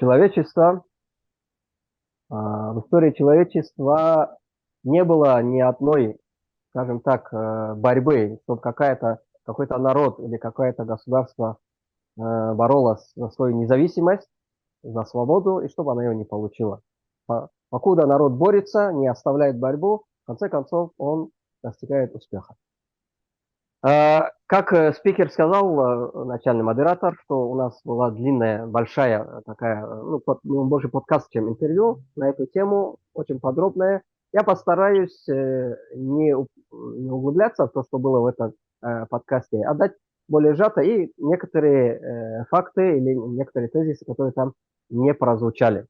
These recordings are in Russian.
человечества, в истории человечества не было ни одной, скажем так, борьбы, чтобы какой-то народ или какое-то государство боролось за свою независимость, за свободу, и чтобы она ее не получила. Покуда народ борется, не оставляет борьбу, в конце концов он достигает успеха. Как спикер сказал, начальный модератор, что у нас была длинная, большая такая, больше подкаст, чем интервью на эту тему, очень подробная. Я постараюсь не углубляться в то, что было в этом подкасте, а дать более сжато и некоторые факты или некоторые тезисы, которые там не прозвучали.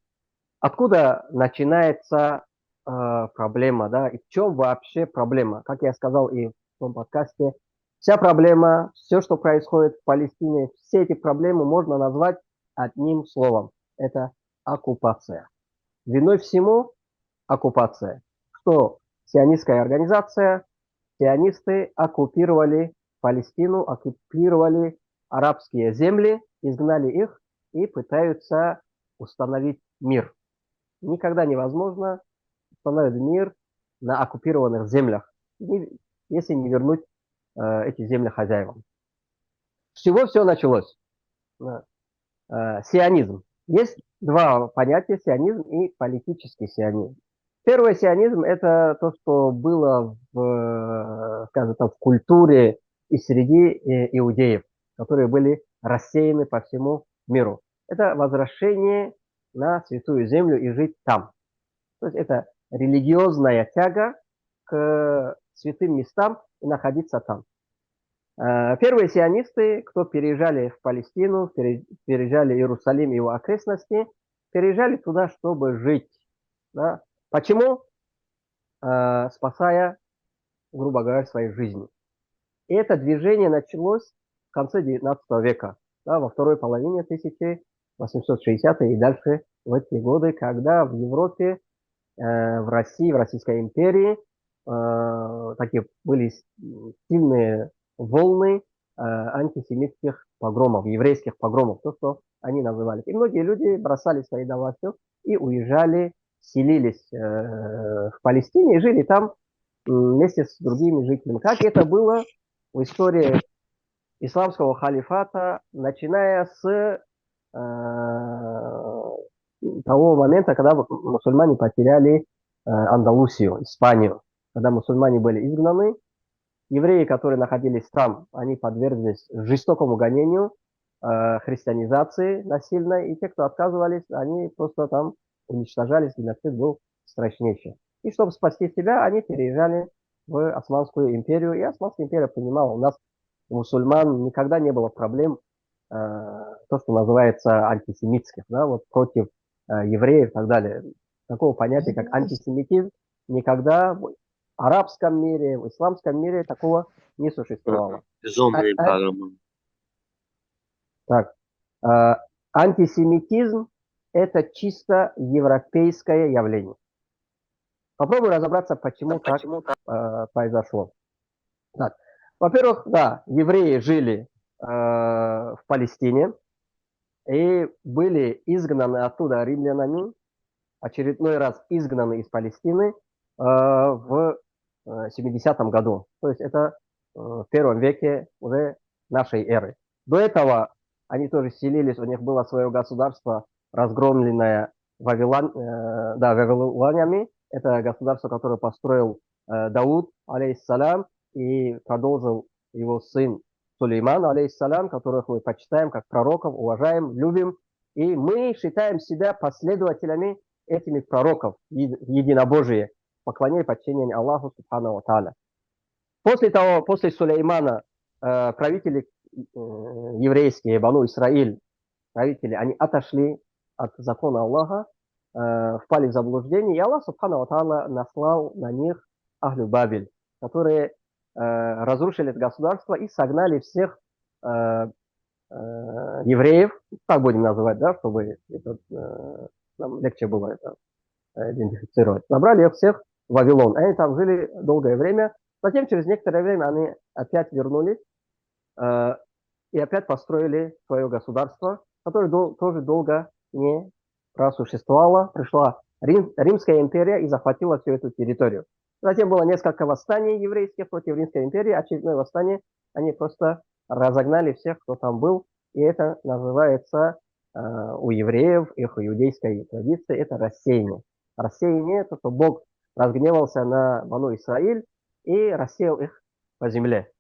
Откуда начинается проблема, да, и в чем вообще проблема? Как я сказал и в том подкасте, вся проблема, все, что происходит в Палестине, все эти проблемы можно назвать одним словом. Это оккупация. Виной всему оккупация. Что сионистская организация, сионисты оккупировали Палестину, оккупировали арабские земли, изгнали их и пытаются установить мир. Никогда невозможно установить мир на оккупированных землях, если не вернуть эти земли хозяевам. С чего все началось? Сионизм. Есть два понятия: сионизм и политический сионизм. Первый сионизм – это то, что было скажем так, в культуре и среди иудеев, которые были рассеяны по всему миру. Это возвращение на Святую Землю и жить там. То есть это религиозная тяга к святым местам и находиться там. Первые сионисты, кто переезжали в Палестину, переезжали в Иерусалим и его окрестности, переезжали туда, чтобы жить. Да? Почему? Спасая, грубо говоря, свои жизни. И это движение началось в конце 19 века, да, во второй половине 1860-х и дальше в эти годы, когда в Европе, в России, в Российской империи такие были сильные волны антисемитских погромов, еврейских погромов, то, что они называли. И многие люди бросали свои дома и уезжали, селились в Палестине и жили там вместе с другими жителями. Как это было в истории исламского халифата, начиная с того момента, когда мусульмане потеряли Андалусию, Испанию, когда мусульмане были изгнаны, евреи, которые находились там, они подверглись жестокому гонению, христианизации насильной, и те, кто отказывались, они просто там уничтожались, геноцид был страшнейший. И чтобы спасти себя, они переезжали в Османскую империю, и Османская империя понимала, у нас у мусульман никогда не было проблем, то, что называется антисемитских, да, вот против евреев и так далее. Такого понятия, как антисемитизм, никогда в арабском мире, в исламском мире такого не существовало. Безумный парламент. Так, антисемитизм – это чисто европейское явление. Попробуй разобраться, почему так произошло. Так. Во-первых, да, евреи жили в Палестине и были изгнаны оттуда римлянами, очередной раз изгнаны из Палестины в 70-м году. То есть это в первом веке уже нашей эры. До этого они тоже селились, у них было свое государство, разгромленное вавилонями. Это государство, которое построил Дауд, алейхиссалям, и продолжил его сын Сулейман, алейхиссалям, которых мы почитаем как пророков, уважаем, любим. И мы считаем себя последователями этими пророков в единобожие, поклонение и подчинение Аллаху Субхану Ва Тааля. После Сулеймана правители еврейские, Бану Исраиль, правители, они отошли от закона Аллаха, впали в заблуждение, и Аллах Субхану Ва Тааля наслал на них Ахлю Бабель, которые разрушили это государство и согнали всех евреев, так будем называть, да, чтобы нам легче было это идентифицировать. Набрали их всех в Вавилон. Они там жили долгое время. Затем, через некоторое время, они опять вернулись и опять построили свое государство, которое тоже долго не просуществовала, пришла Римская империя и захватила всю эту территорию. Затем было несколько восстаний еврейских против Римской империи, очередное восстание, они просто разогнали всех, кто там был, и это называется у евреев, их иудейской традиции, это рассеяние. Рассеяние – это что Бог разгневался на Бану Исраиль и рассеял их по земле.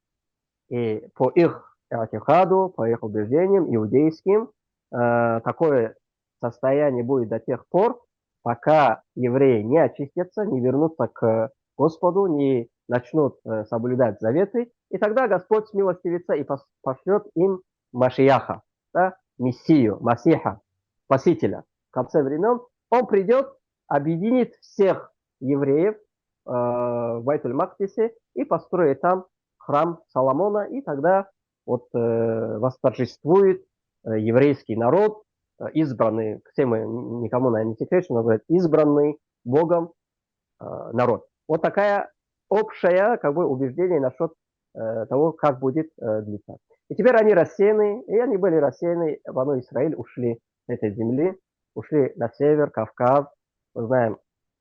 И по их атихаду, по их убеждениям иудейским, такое состояние будет до тех пор, пока евреи не очистятся, не вернутся к Господу, не начнут соблюдать заветы, и тогда Господь смилостивится и пошлет им Машияха, да, Мессию, Масиха, Спасителя. В конце времен он придет, объединит всех евреев в Байтуль-Мактисе и построит там храм Соломона, и тогда вот восторжествует еврейский народ, избранный, все мы никому, наверное, не секрет, что называют избранный Богом народ. Вот такая общая как бы убеждение насчет того, как будет длиться. И теперь они рассеяны, и они были рассеяны, Бану Исраиль ушли с этой земли, ушли на север, Кавказ, мы знаем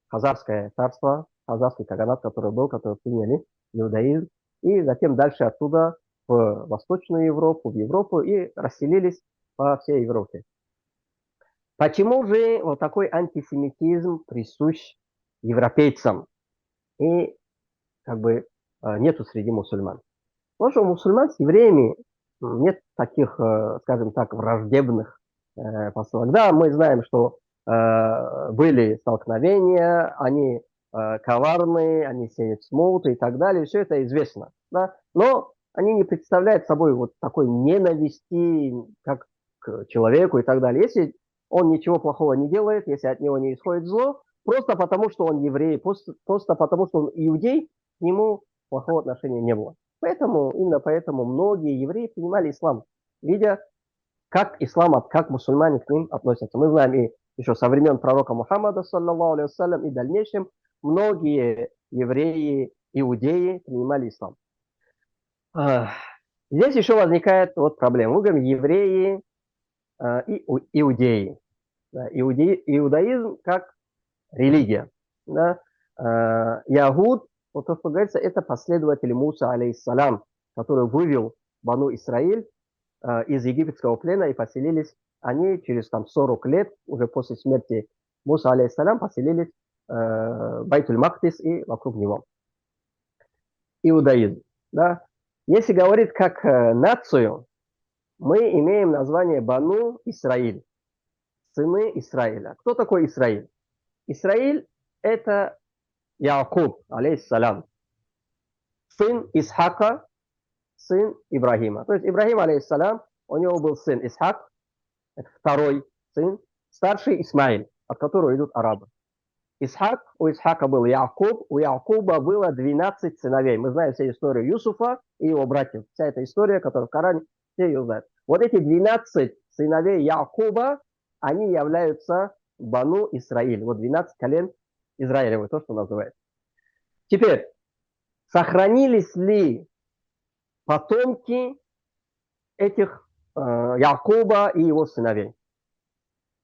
Хазарское царство, Хазарский каганат, который был, который приняли иудаизм, и затем дальше оттуда в Восточную Европу, в Европу, и расселились по всей Европе. Почему же вот такой антисемитизм присущ европейцам и как бы нету среди мусульман? Потому что у мусульман с евреями нет таких, скажем так, враждебных посылок. Да, мы знаем, что были столкновения, они коварные, они сеют смуту и так далее, все это известно. Да? Но они не представляют собой вот такой ненависти, как к человеку и так далее. Если он ничего плохого не делает, если от него не исходит зло, просто потому, что он еврей, просто потому, что он иудей, к нему плохого отношения не было. Поэтому, именно поэтому многие евреи принимали ислам, видя, как ислам, как мусульмане к ним относятся. Мы знаем и еще со времен пророка Мухаммада, саллаллаху алейхи вассалям, и в дальнейшем многие евреи, иудеи принимали ислам. Здесь еще возникает вот проблема. Мы говорим евреи и иудеи. Иудаизм как религия. Да? Ягуд, вот то, что говорится, это последователи Муса, алейхиссалям, который вывел Бану Исраиль из египетского плена и поселились они через там 40 лет, уже после смерти Муса, алейхиссалям, поселились в Байтуль-Мактис и вокруг него. Иудаизм. Да? Если говорить как нацию, мы имеем название Бану Исраиль, сыны Израиля. Кто такой Израиль? Израиль – это Якуб, алейхиссалям, сын Исхака, сын Ибрахима. То есть Ибрахим, алейхиссалям, у него был сын Исхак, это второй сын, старший Исмаиль, от которого идут арабы. Исхак, у Исхака был Якуб, у Якуба было 12 сыновей. Мы знаем всю историю Юсуфа и его братьев. Вся эта история, которая в Коране, все ее знают. Вот эти 12 сыновей Якуба, они являются Бану Исраиль. Вот 12 колен Израилевых, то, что называется. Теперь, сохранились ли потомки этих Якуба и его сыновей?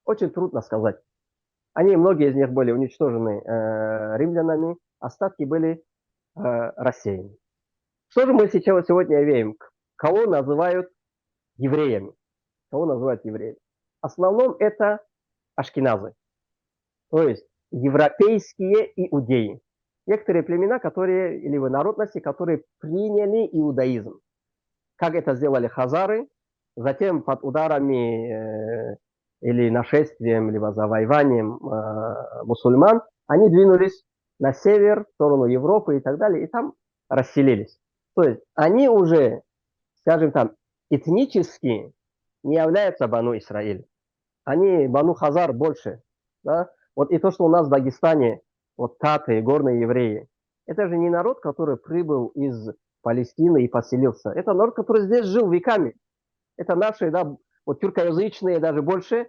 Очень трудно сказать. Многие из них были уничтожены римлянами, остатки были рассеяны. Что же мы сейчас сегодня имеем? Кого называют евреями? Кого называют евреями? В основном это ашкеназы, то есть европейские иудеи. Некоторые племена, которые, или народности, которые приняли иудаизм. Как это сделали хазары, затем под ударами или нашествием, либо завоеванием мусульман, они двинулись на север, в сторону Европы и так далее, и там расселились. То есть они уже, скажем там, этнически не являются Бану Исраиль. Они Бану Хазар больше. Да? Вот и то, что у нас в Дагестане, вот таты, горные евреи, это же не народ, который прибыл из Палестины и поселился. Это народ, который здесь жил веками. Это наши, да, вот тюркоязычные даже больше,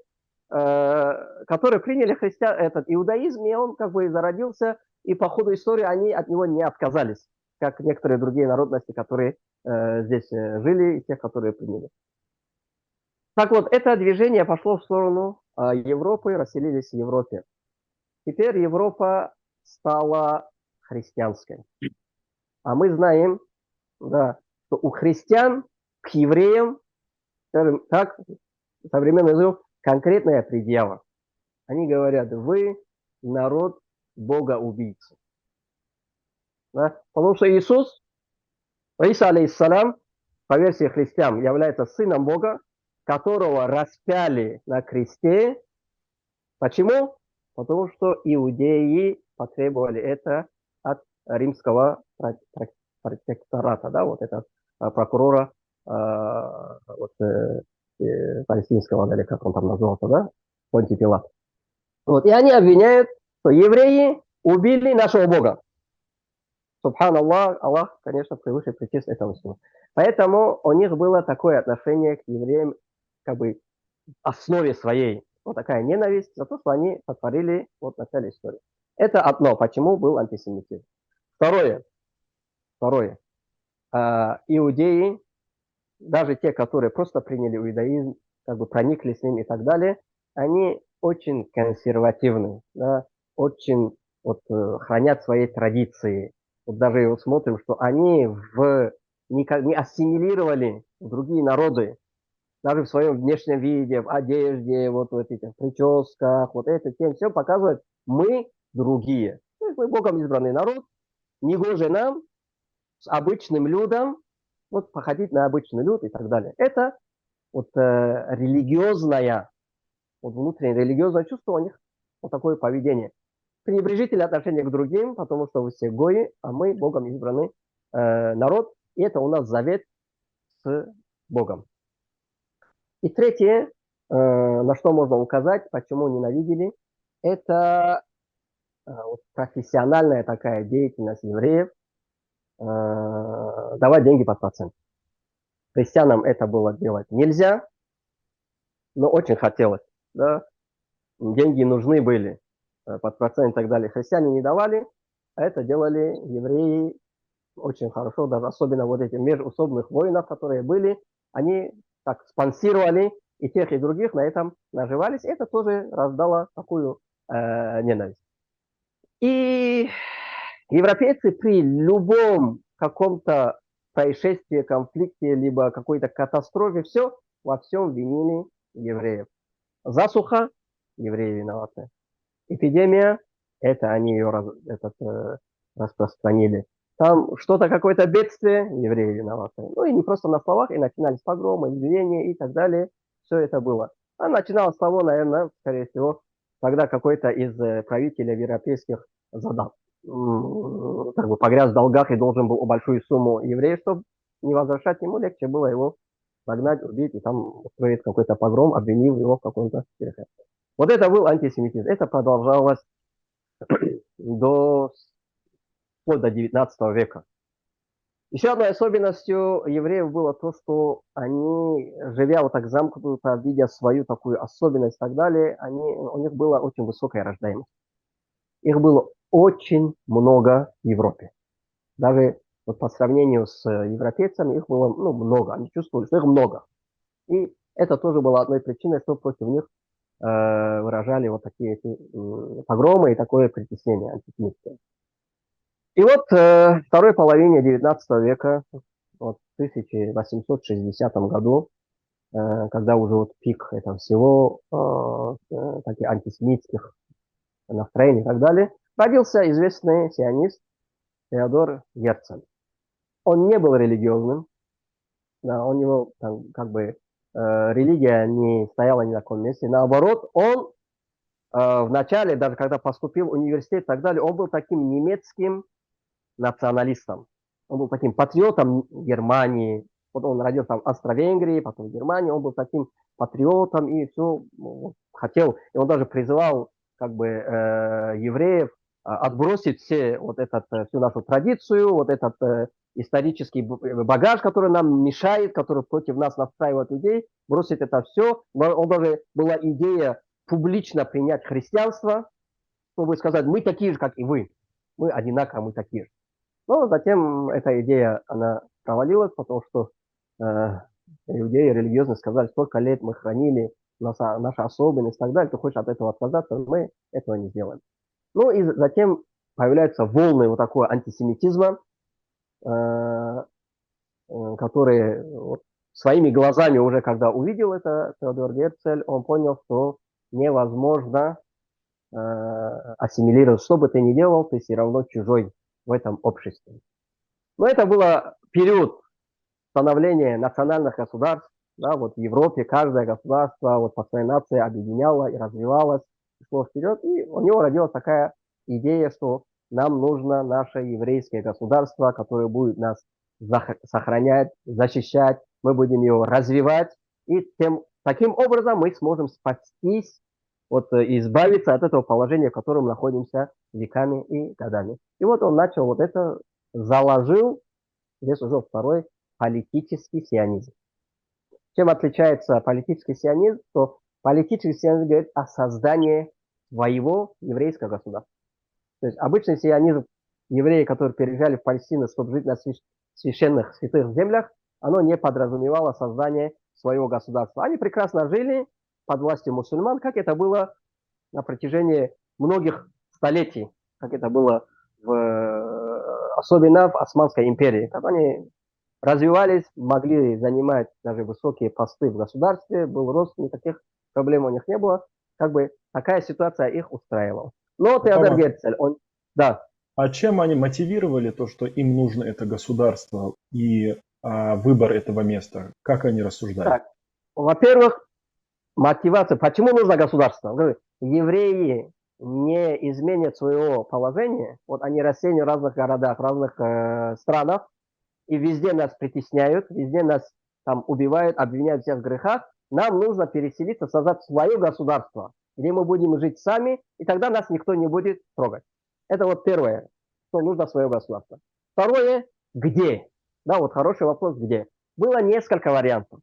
которые приняли этот иудаизм, и он как бы зародился, и по ходу истории они от него не отказались, как некоторые другие народности, которые здесь жили, и те, которые приняли. Так вот, это движение пошло в сторону Европы расселились в Европе. Теперь Европа стала христианской. А мы знаем, да, что у христиан к евреям, скажем так, современный язык, конкретная предъява. Они говорят, вы народ Бога-убийцы. Да? Потому что Иисус, Иса алейхиссалям, по версии христиан, является сыном Бога, которого распяли на кресте. Почему? Потому что иудеи потребовали это от римского протектората, да, вот это прокурора вот, палестинского, или как он там назывался, да, Понтий Пилат. Вот, и они обвиняют, что евреи убили нашего Бога. Субханаллах, Аллах, конечно, превыше причист этого всего. Поэтому у них было такое отношение к евреям, как бы в основе своей, вот такая ненависть за то, что они сотворили вот в начале истории. Это одно, почему был антисемитизм. Второе. Иудеи, даже те, которые просто приняли иудаизм, как бы проникли с ним и так далее, они очень консервативны, да, очень вот, хранят свои традиции. Вот даже вот смотрим, что они не ассимилировали другие народы, даже в своем внешнем виде, в одежде, вот в этих прическах, вот это, тем, все показывает, мы другие. То есть мы Богом избранный народ, негоже нам с обычным людом, вот походить на обычный люд и так далее. Это вот религиозное, вот внутреннее религиозное чувство у них, вот такое поведение. Пренебрежительное отношение к другим, потому что вы все гои, а мы Богом избранный народ, и это у нас завет с Богом. И третье, на что можно указать, почему ненавидели, это вот профессиональная такая деятельность евреев, давать деньги под процент. Христианам это было делать нельзя, но очень хотелось. Да? Деньги нужны были под процент и так далее. Христиане не давали, а это делали евреи очень хорошо, даже особенно вот эти межусобных воинов, которые были, они так спонсировали и тех, и других на этом наживались. Это тоже раздало такую ненависть. И европейцы при любом каком-то происшествии, конфликте, либо какой-то катастрофе, все во всем винили евреев. Засуха — евреи виноваты. Эпидемия — это они ее распространили. Там что-то, какое-то бедствие — евреи виноваты. Ну и не просто на словах, и начинались погромы, избиения и так далее. Все это было. А начиналось с того, наверное, скорее всего, когда какой-то из правителей европейских задал, как бы погряз в долгах и должен был большую сумму евреев, чтобы не возвращать ему, легче было его загнать, убить и там устроить какой-то погром, обвинив его в каком-то грехе. Вот это был антисемитизм. Это продолжалось до, вплоть до 19 века. Еще одной особенностью евреев было то, что они, живя вот так замкнуто, видя свою такую особенность и так далее, у них была очень высокая рождаемость. Их было очень много в Европе. Даже вот по сравнению с европейцами их было много. Они чувствовали, что их много. И это тоже было одной причиной, что против них выражали вот такие погромы и такое притеснение антисемитское. И вот в второй половине 19 века, вот в 1860 году, когда уже вот пик этого всего, таких антисемитских настроений и так далее, родился известный сионист Теодор Герцель. Он не был религиозным, да, у него там, как бы религия не стояла ни на каком месте. Наоборот, он в начале, даже когда поступил в университет и так далее, он был таким немецким националистом. Он был таким патриотом Германии. Вот он родился в Австро-Венгрии, потом в Германии. Он был таким патриотом и все хотел. И он даже призывал как бы евреев отбросить всю нашу традицию, вот этот исторический багаж, который нам мешает, который против нас настраивает людей, бросить это все. Он даже была идея публично принять христианство, чтобы сказать, мы такие же, как и вы. Мы одинаково, мы такие же. Но затем эта идея, она провалилась, потому что иудеи религиозно сказали, сколько лет мы хранили наша особенность и так далее, ты хочешь от этого отказаться, мы этого не сделаем. Ну и затем появляются волны вот такого антисемитизма, которые вот, своими глазами уже, когда увидел это Теодор Герцель, он понял, что невозможно ассимилировать. Что бы ты ни делал, ты все равно чужой в этом обществе. Но это был период становления национальных государств. Да, вот в Европе каждое государство вот по своей нации объединяло и развивалось, и шло вперед. И у него родилась такая идея, что нам нужно наше еврейское государство, которое будет нас сохранять, защищать, мы будем его развивать, и таким образом мы сможем спастись, вот, избавиться от этого положения, в котором находимся веками и годами. И вот он начал вот это, заложил, здесь уже второй политический сионизм. Чем отличается политический сионизм? То политический сионизм говорит о создании своего еврейского государства. То есть обычный сионизм, евреи, которые переезжали в Палестину, чтобы жить на священных святых землях, оно не подразумевало создание своего государства. Они прекрасно жили под властью мусульман, как это было на протяжении многих столетий, как это было особенно в Османской империи, когда они развивались, могли занимать даже высокие посты в государстве, был рост, никаких проблем у них не было. Как бы такая ситуация их устраивала. Но Теодор Роман, Герцель, он, да, а чем они мотивировали то, что им нужно это государство и выбор этого места? Как они рассуждали? так, во-первых, мотивация, почему нужно государство? Говорю, евреи не изменят своего положения, вот они рассеяны в разных городах, в разных странах, и везде нас притесняют, везде нас там убивают, обвиняют всех в грехах, нам нужно переселиться, создать свое государство, где мы будем жить сами, и тогда нас никто не будет трогать. Это вот первое, что нужно свое государство. Второе, где? Да, вот хороший вопрос, где? Было несколько вариантов.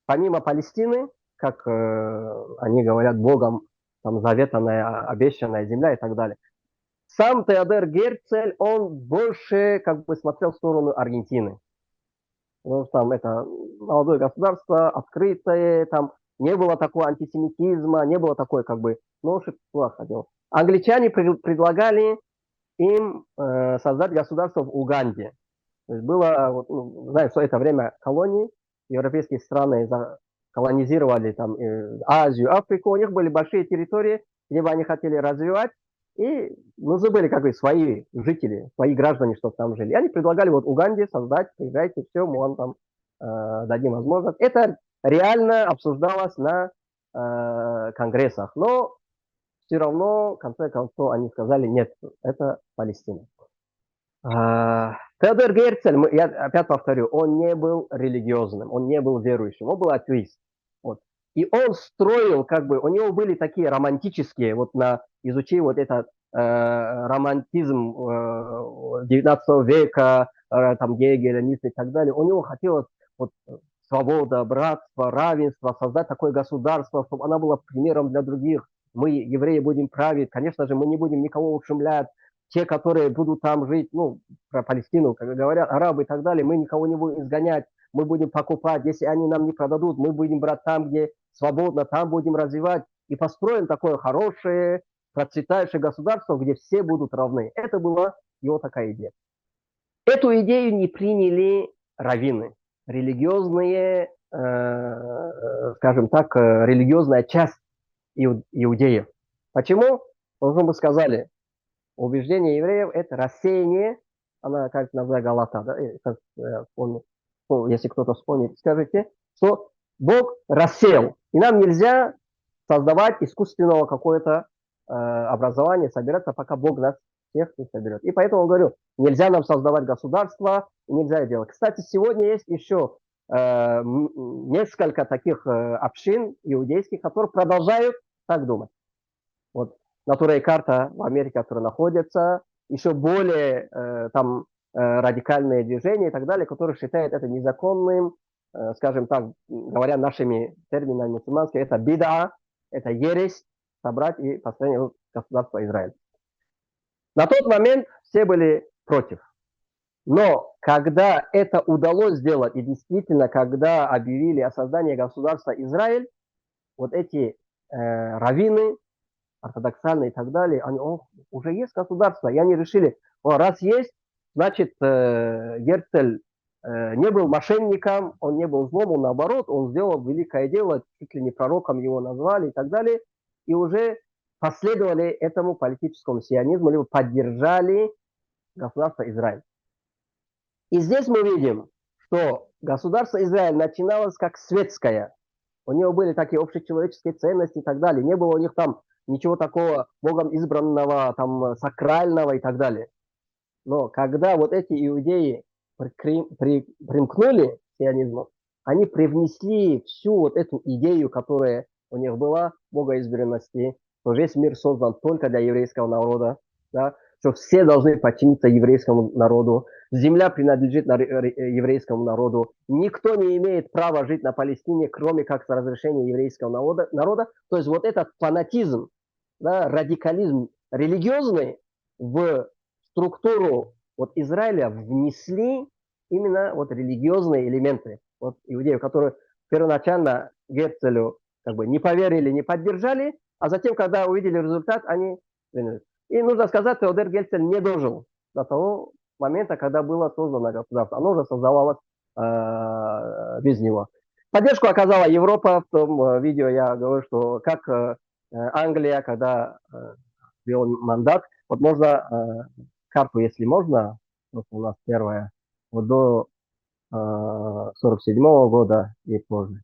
Помимо Палестины, как они говорят, Богом там заветанная, обещанная земля и так далее. Сам Теодор Герцель, он больше как бы смотрел в сторону Аргентины. Потому что там это молодое государство, открытое, там не было такого антисемитизма, не было такой как бы, ну, туда ходил. Англичане предлагали им создать государство в Уганде. То есть было, вот, ну, знаем, что это время колоний, европейские страны колонизировали там Азию, Африку, у них были большие территории, где бы они хотели развивать, и нужны были как бы свои жители, свои граждане, чтобы там жили. И они предлагали вот Уганде создать, приезжайте, все, мы вам там дадим возможность. Это реально обсуждалось на конгрессах, но все равно, в конце концов, они сказали, нет, это Палестина. Теодор Герцель, я опять повторю, он не был религиозным, он не был верующим, он был атеист. Вот. И он строил, как бы, у него были такие романтические, вот на изучив вот этот романтизм 19 века, там Гегеля, Ницше и так далее, у него хотелось вот, свобода, братство, равенство, создать такое государство, чтобы оно было примером для других. Мы, евреи, будем править, конечно же, мы не будем никого ушемлять, те, которые будут там жить, ну, про Палестину, как говорят, арабы и так далее, мы никого не будем изгонять, мы будем покупать, если они нам не продадут, мы будем брать там, где свободно, там будем развивать, и построим такое хорошее, процветающее государство, где все будут равны. Это была его такая идея. Эту идею не приняли раввины, религиозные, скажем так, религиозная часть иудеев. Почему? Потому что мы сказали, убеждение евреев – это рассеяние, она, как называется, Галата, да? Если кто-то вспомнит, скажите, что Бог рассеял, и нам нельзя создавать искусственного какое-то образование, собираться, пока Бог нас всех не соберет. И поэтому я говорю, нельзя нам создавать государство, нельзя это делать. Кстати, сегодня есть еще несколько таких общин иудейских, которые продолжают так думать. Вот Натура и карта в Америке, которая находится, еще более там радикальные движения и так далее, которые считают это незаконным, скажем так, говоря нашими терминами мусульманскими, это бида, это ересь, собрать и построение государства Израиль. На тот момент все были против. Но когда это удалось сделать, и действительно, когда объявили о создании государства Израиль, вот эти раввины, ортодоксальные и так далее, они, уже есть государство, и они решили, раз есть, значит, Герцель не был мошенником, он не был злом, он наоборот, он сделал великое дело, чуть ли не пророком его назвали и так далее, и уже последовали этому политическому сионизму, либо поддержали государство Израиль. И здесь мы видим, что государство Израиль начиналось как светское. У него были такие общечеловеческие ценности и так далее. Не было у них там ничего такого Богом избранного, там, сакрального и так далее. Но когда вот эти иудеи примкнули к сионизму, они привнесли всю вот эту идею, которая у них была, богоизбранности, что весь мир создан только для еврейского народа, да, что все должны подчиниться еврейскому народу, земля принадлежит еврейскому народу, никто не имеет права жить на Палестине, кроме как с разрешения еврейского народа. То есть вот этот фанатизм, да, радикализм религиозный в структуру вот Израиля внесли именно вот религиозные элементы. Вот иудеев, которые первоначально Герцелю как бы не поверили, не поддержали, а затем, когда увидели результат, они двинулись. И нужно сказать, что Теодор Герцель не дожил до того момента, когда было создано государство. Оно уже создавалось без него. Поддержку оказала Европа. В том видео я говорю, что как Англия, когда ввел мандат, вот можно карту, если можно, вот у нас первая, вот до 47 года и позже.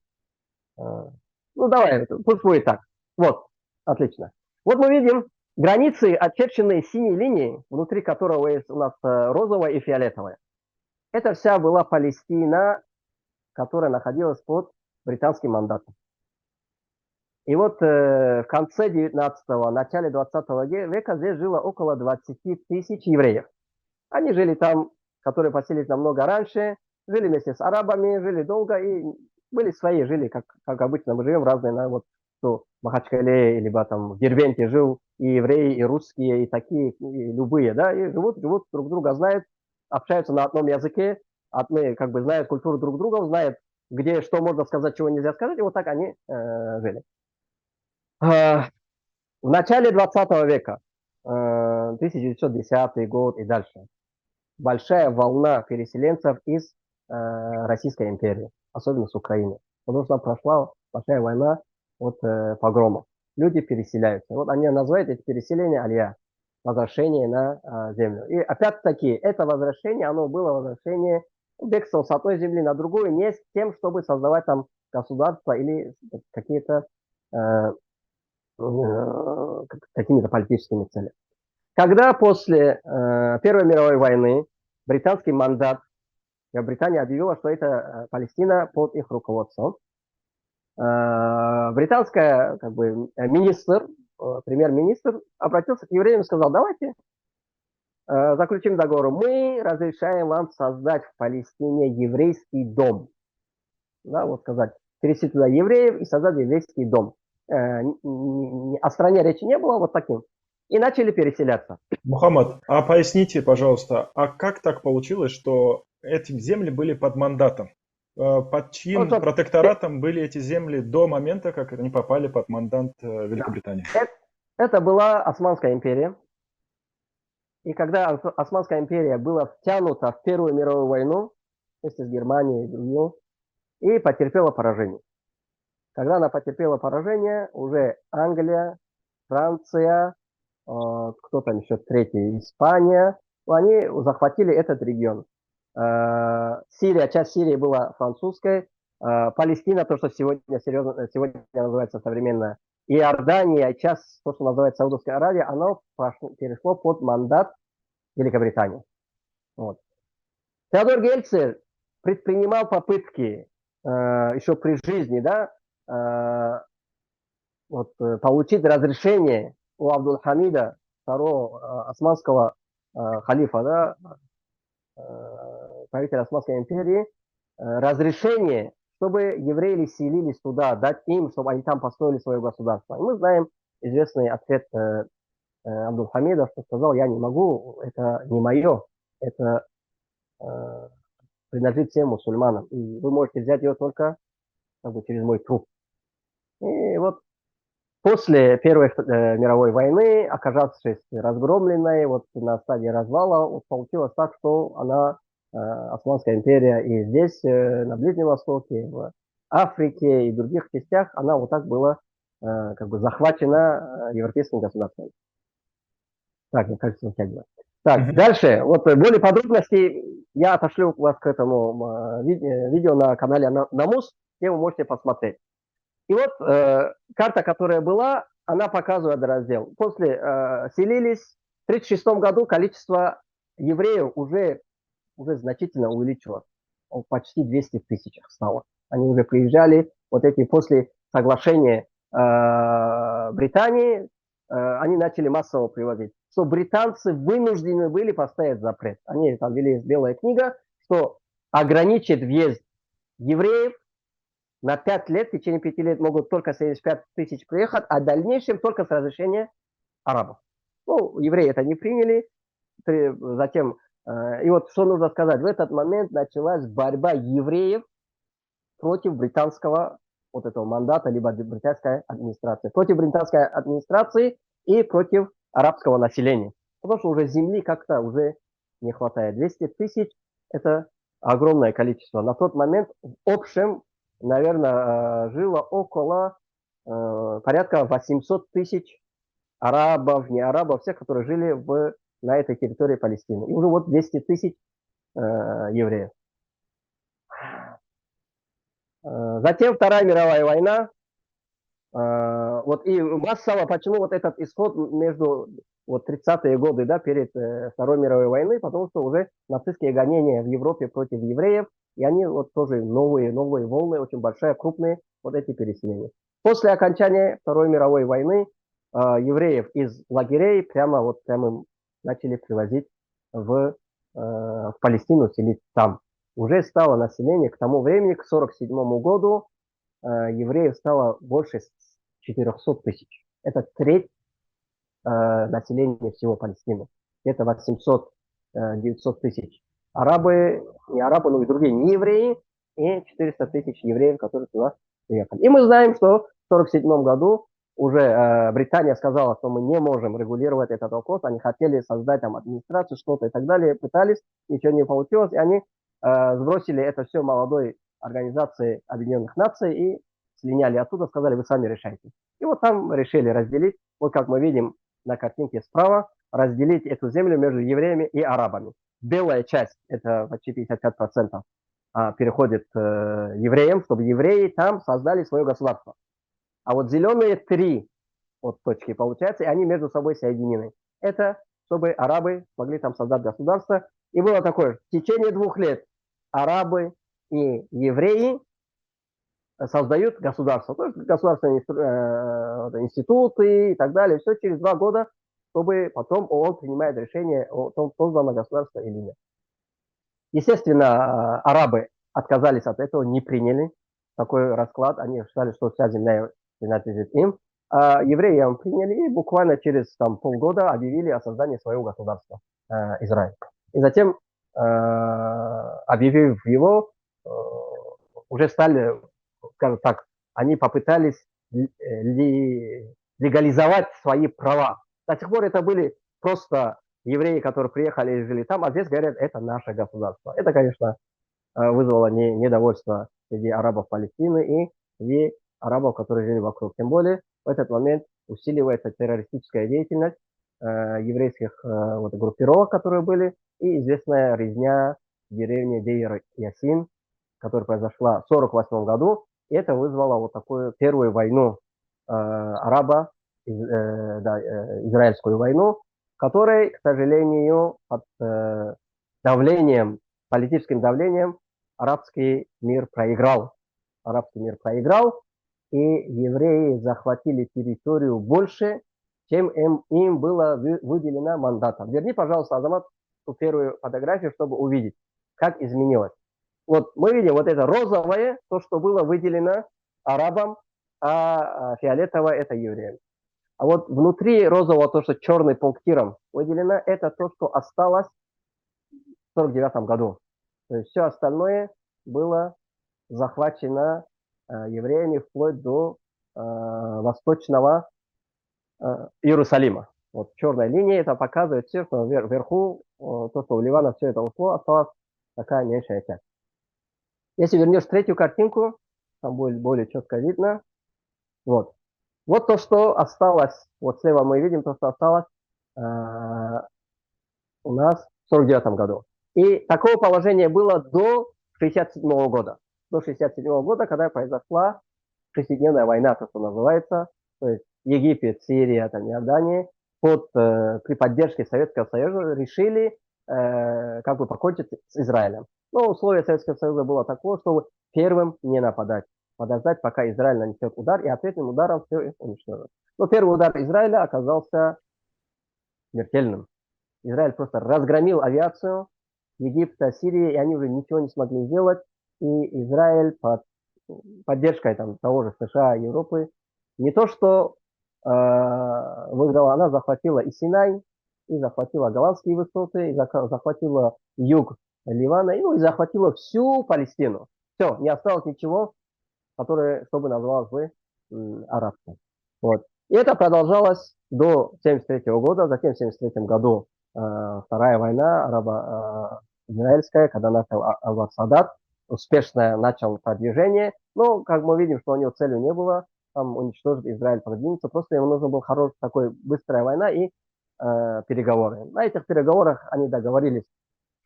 Ну, давай, пусть будет так. Вот, отлично. Вот мы видим границы, очерченные синей линией, внутри которого есть у нас розовая и фиолетовая. Это вся была Палестина, которая находилась под британским мандатом. И вот в конце 19-го, начале 20 века здесь жило около 20 тысяч евреев. Они жили там, которые поселились намного раньше, жили вместе с арабами, жили долго и были свои, жили, как обычно мы живем, разные, да, вот, что в Махачкале, либо там в Дербенте жил и евреи, и русские, и такие, и любые, да, и живут, друг друга знают, общаются на одном языке, как бы знают культуру друг друга, знают, где что можно сказать, чего нельзя сказать, и вот так они жили. В начале 20 века, 1910 год и дальше, большая волна переселенцев из Российской империи, особенно с Украины. Потому что прошла большая война от погромов. Люди переселяются. Вот они называют эти переселения алия, возвращение на землю. И опять-таки, это возвращение, оно было возвращение бегством с одной земли на другую, не с тем, чтобы создавать там государство или какие-то какими-то политическими целями. Когда после Первой мировой войны британский мандат, Британия объявила, что это Палестина под их руководством, британская как бы, премьер-министр обратился к евреям и сказал, давайте заключим договор, мы разрешаем вам создать в Палестине еврейский дом. Да, вот сказать, перевести туда евреев и создать еврейский дом. О стране речи не было, вот таким. И начали переселяться. Мухаммад, а поясните, пожалуйста, а как так получилось, что эти земли были под мандатом? Под чьим протекторатом были эти земли до момента, как они попали под мандат Великобритании? Это была Османская империя. И когда Османская империя была втянута в Первую мировую войну вместе с Германией и другими, и потерпела поражение. Когда она потерпела поражение, уже Англия, Франция, кто там еще третий, Испания, они захватили этот регион. Сирия, часть Сирии была французской, Палестина, то, что сегодня называется современная, Иордания, часть, то, что называется Саудовская Аравия, оно перешло под мандат Великобритании. Вот. Теодор Герцель предпринимал попытки еще при жизни, да, вот, получить разрешение у Абдул-Хамида, второго османского халифа, да, правителя Османской империи, разрешение, чтобы евреи селились туда, дать им, чтобы они там построили свое государство. И мы знаем известный ответ Абдул-Хамида, что сказал, я не могу, это не мое, это принадлежит всем мусульманам, и вы можете взять ее только как бы, через мой труп. И вот после Первой мировой войны, оказавшись разгромленной, вот на стадии развала, вот получилось так, что она, Османская империя, и здесь, на Ближнем Востоке, в Африке и других частях, она вот так была как бы захвачена европейским государством. Так, мне кажется, вытягиваю. Так, Мгм. дальше. Вот более подробностей я отошлю вас к этому видео на канале Намус, где вы можете посмотреть. И вот карта, которая была, она показывает раздел. После селились в 1936 году количество евреев уже значительно увеличилось. Почти 200 тысяч стало. Они уже приезжали, вот эти после соглашения Британии, они начали массово привозить. Что британцы вынуждены были поставить запрет. Они там ввели белая книга, что ограничит въезд евреев на 5 лет, в течение 5 лет могут только 75 тысяч приехать, а в дальнейшем только с разрешения арабов. Ну, евреи это не приняли. Затем, и вот что нужно сказать, в этот момент началась борьба евреев против британского вот этого мандата, либо британской администрации. Против британской администрации и против арабского населения. Потому что уже земли как-то уже не хватает. 200 тысяч это огромное количество. На тот момент в общем, наверное, жило около порядка 800 тысяч арабов, не арабов, всех, которые жили на этой территории Палестины. И уже вот 200 тысяч евреев. Затем Вторая мировая война. Вот и массово, почему вот этот исход между вот 30-е годы, да, перед Второй мировой войной, потому что уже нацистские гонения в Европе против евреев, и они вот тоже новые волны, очень большие, крупные, вот эти переселения. После окончания Второй мировой войны евреев из лагерей прямо начали привозить в Палестину, селить там. Уже стало население к тому времени, к 1947 году, евреев стало больше 400 тысяч. Это треть населения всего Палестины. Это 800-900 тысяч. Арабы, не арабы, но и другие не евреи, и 400 тысяч евреев, которые туда приехали. И мы знаем, что в 1947 году уже Британия сказала, что мы не можем регулировать этот вопрос. Они хотели создать там администрацию, что-то и так далее, пытались, ничего не получилось, и они сбросили это все молодой организации Объединенных Наций и слиняли оттуда, сказали, вы сами решайте. И вот там решили разделить, вот как мы видим на картинке справа, разделить эту землю между евреями и арабами. Белая часть, это почти 55%, переходит евреям, чтобы евреи там создали свое государство. А вот зеленые три вот точки получается, и они между собой соединены. Это чтобы арабы смогли там создать государство. И было такое, в течение 2 лет арабы и евреи создают государство, то есть государственные институты и так далее. Все через 2 года, чтобы потом ООН принимает решение о том, создано государство или нет. Естественно, арабы отказались от этого, не приняли такой расклад. Они считали, что вся земля принадлежит им. А евреи приняли и буквально через полгода объявили о создании своего государства Израиль. И затем, объявив его, уже стали, скажем так, они попытались легализовать свои права. До сих пор это были просто евреи, которые приехали и жили там, а здесь говорят, это наше государство. Это, конечно, вызвало недовольство среди арабов Палестины и среди арабов, которые жили вокруг. Тем более в этот момент усиливается террористическая деятельность еврейских группировок, которые были, и известная резня в деревне Дейр-Ясин, которая произошла в 1948 году, и это вызвало вот такую первую войну израильскую войну, которой, к сожалению, под давлением, политическим давлением, арабский мир проиграл. Арабский мир проиграл, и евреи захватили территорию больше, чем им было выделено мандатом. Верни, пожалуйста, Азамат, ту первую фотографию, чтобы увидеть, как изменилось. Вот мы видим вот это розовое, то, что было выделено арабам, а фиолетовое это евреям. А вот внутри розового, то, что черный пунктиром выделено, это то, что осталось в 1949 году. То есть все остальное было захвачено евреями вплоть до восточного Иерусалима. Вот черная линия, это показывает все, что вверху, то, что у Ливана все это ушло, осталась такая меньшая часть. Если вернешь третью картинку, там будет более четко видно. Вот. Вот то, что осталось. Вот слева мы видим то, что осталось у нас в 49 году. И такого положения было до 67 года. До 67 года, когда произошла шестидневная война, то, что называется. То есть Египет, Сирия, там, Иордания при поддержке Советского Союза решили как бы покончить с Израилем. Но условие Советского Союза было такое, чтобы первым не нападать. Подождать, пока Израиль нанесет удар, и ответным ударом все их уничтожить. Но первый удар Израиля оказался смертельным. Израиль просто разгромил авиацию Египта, Сирии, и они уже ничего не смогли сделать. И Израиль под поддержкой там, того же США, Европы, не то что выиграла, она захватила и Синай, и захватила Голландские высоты, и захватила юг Ливана, и захватила всю Палестину. Все, не осталось ничего, которое, чтобы называлось бы арабским. Вот. И это продолжалось до 1973 года. Затем в 1973 году Вторая война арабо-израильская, когда начал Анвар Садат, успешно начал продвижение. Но, как мы видим, что у него целью не было там уничтожить Израиль, продвинуться. Просто ему нужен был хороший такой быстрая война и переговоры. На этих переговорах они договорились,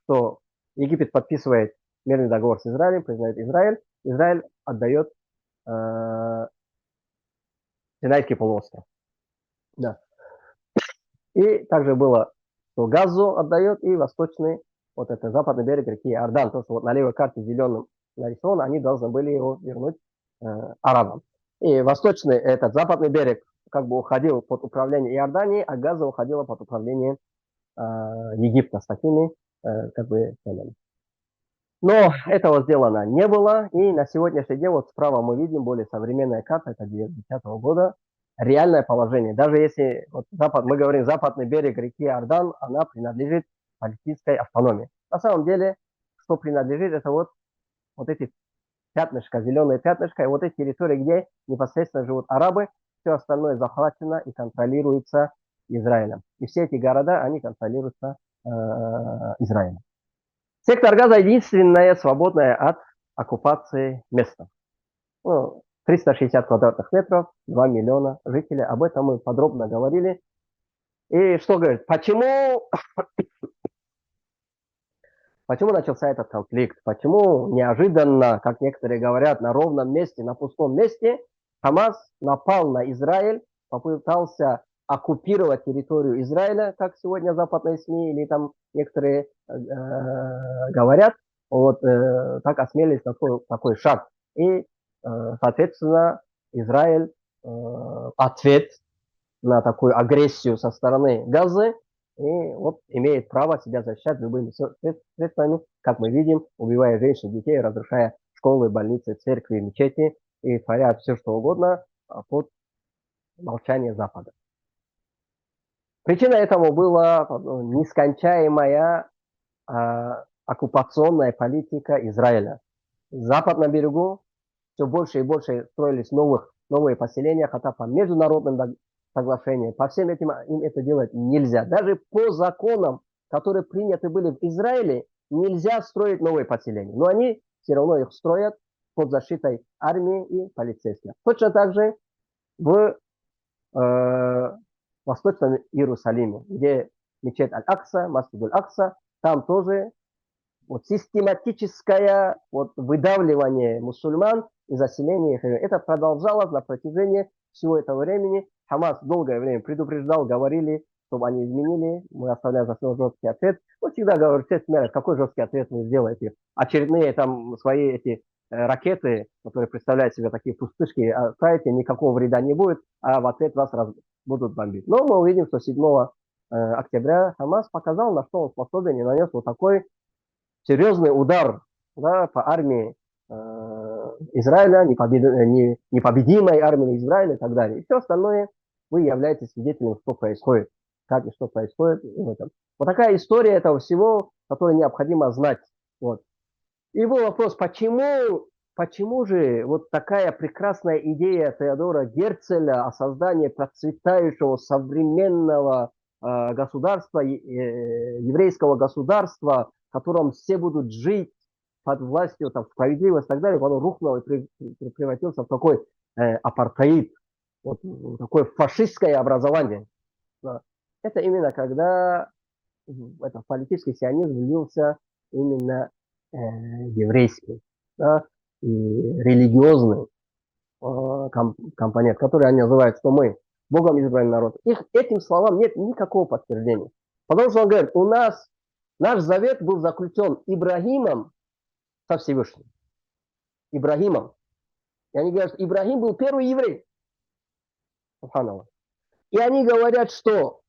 что Египет подписывает мирный договор с Израилем, признает Израиль. Израиль отдает Синайский полуостров. Да. И также было, что Газу отдает и восточный, вот это западный берег реки Иордан, то, что вот на левой карте зеленым нарисовано, они должны были его вернуть арабам. И восточный, этот западный берег как бы уходил под управление Иордании, а Газа уходила под управление Египта с такими как бы целями. Но этого сделано не было, и на сегодняшний день, вот справа мы видим более современная карта, это 2010 года, реальное положение. Даже если вот мы говорим западный берег реки Иордан, она принадлежит палестинской автономии. На самом деле, что принадлежит, это вот эти пятнышко, зеленые пятнышко, и вот эти территории, где непосредственно живут арабы, все остальное захвачено и контролируется Израилем. И все эти города, они контролируются Израилем. Сектор Газа единственное свободное от оккупации место. 360 квадратных метров, 2 миллиона жителей. Об этом мы подробно говорили. И что говорит? Почему начался этот конфликт? Почему неожиданно, как некоторые говорят, на ровном месте, на пустом месте, Хамас напал на Израиль, попытался оккупировать территорию Израиля, как сегодня западные СМИ или там некоторые говорят, вот так осмелились на такой шаг. И, соответственно, Израиль ответ на такую агрессию со стороны Газы и вот имеет право себя защищать любыми средствами, как мы видим, убивая женщин, детей, разрушая школы, больницы, церкви, мечети и творя все, что угодно под молчание Запада. Причиной этому была нескончаемая оккупационная политика Израиля. В западном берегу все больше и больше строились новые поселения, хотя по международным соглашениям, по всем этим им это делать нельзя. Даже по законам, которые приняты были в Израиле, нельзя строить новые поселения. Но они все равно их строят под защитой армии и полицейских. Точно так же в Восточном Иерусалиме, где мечеть Аль-Акса, Масджид Аль-Акса, там тоже вот систематическое выдавливание мусульман и заселение их. Это продолжалось на протяжении всего этого времени. Хамас долгое время предупреждал, говорили, чтобы они изменили. Мы оставляем за собой жесткий ответ. Вот всегда говорю, какой жесткий ответ вы сделаете? Очередные там свои эти ракеты, которые представляют себя такие пустышки, оставите, никакого вреда не будет, а в ответ вас будут бомбить. Но мы увидим, что 7 октября Хамас показал, на что он способен, и нанес вот такой серьезный удар, да, по армии Израиля, непобедимой армии Израиля и так далее. И все остальное вы являетесь свидетелем, что происходит, как и что происходит в этом. Вот такая история этого всего, которую необходимо знать. Вот. И был вопрос, почему почему же вот такая прекрасная идея Теодора Герцеля о создании процветающего современного государства, еврейского государства, в котором все будут жить под властью, там, справедливость и так далее, потом рухнул и превратился в такой апартеид, вот, такое фашистское образование. Да. Это именно когда этот политический сионизм влился именно еврейский, да, и религиозный компонент, который они называют, что мы Богом избранный народ. Этим словам нет никакого подтверждения. Потому что он говорит, у нас наш завет был заключен Ибрагимом со Всевышним. Ибрагимом. И они говорят, что Ибрагим был первый еврей. И они говорят, что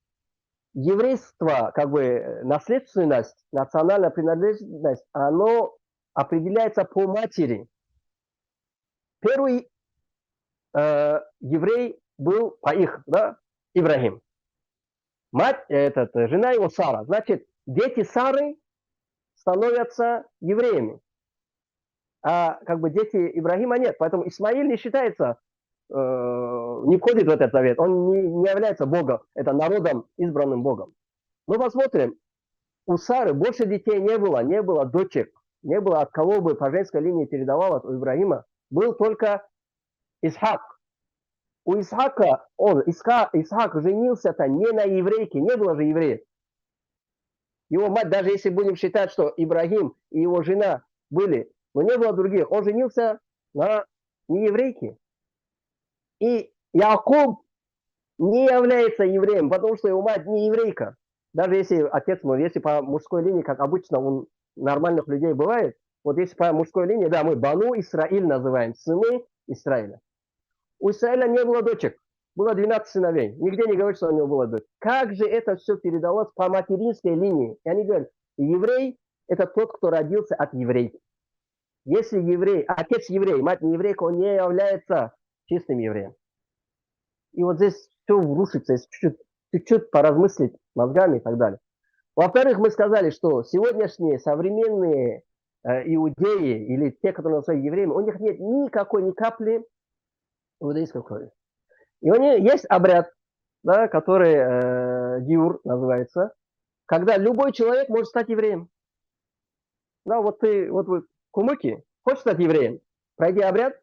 еврейство, как бы наследственность, национальная принадлежность, оно определяется по матери. Первый еврей был по их, да, Ибрагим. Мать, жена его Сара. Значит, дети Сары становятся евреями. А как бы дети Ибрагима нет. Поэтому Исмаил не считается, не входит в этот завет. Он не является Богом, это народом, избранным Богом. Но посмотрим, у Сары больше детей не было дочек, не было от кого бы по женской линии передавалось у Ибрагима. Был только Исхак. У Исхака, Исхак женился-то не на еврейке, не было же евреев. Его мать, даже если будем считать, что Ибрагим и его жена были, но не было других, он женился на нееврейке. И Яков не является евреем, потому что его мать не еврейка. Даже если отец мой, если по мужской линии, как обычно у нормальных людей бывает, вот если по мужской линии, да, мы Бану Исраиль называем, сыны Израиля. У Израиля не было дочек, было 12 сыновей. Нигде не говорит, что у него было дочь. Как же это все передалось по материнской линии? И они говорят, еврей – это тот, кто родился от еврейки. Если еврей, отец еврей, мать не еврейка, он не является чистым евреем. И вот здесь все рушится, если чуть-чуть поразмыслить мозгами и так далее. Во-вторых, мы сказали, что сегодняшние современные иудеи или те, которые называют евреями, у них нет ни капли иудейской крови. И у них есть обряд, да, который гиур называется, когда любой человек может стать евреем. Да, вот вы кумыки, хочешь стать евреем? Пройди обряд,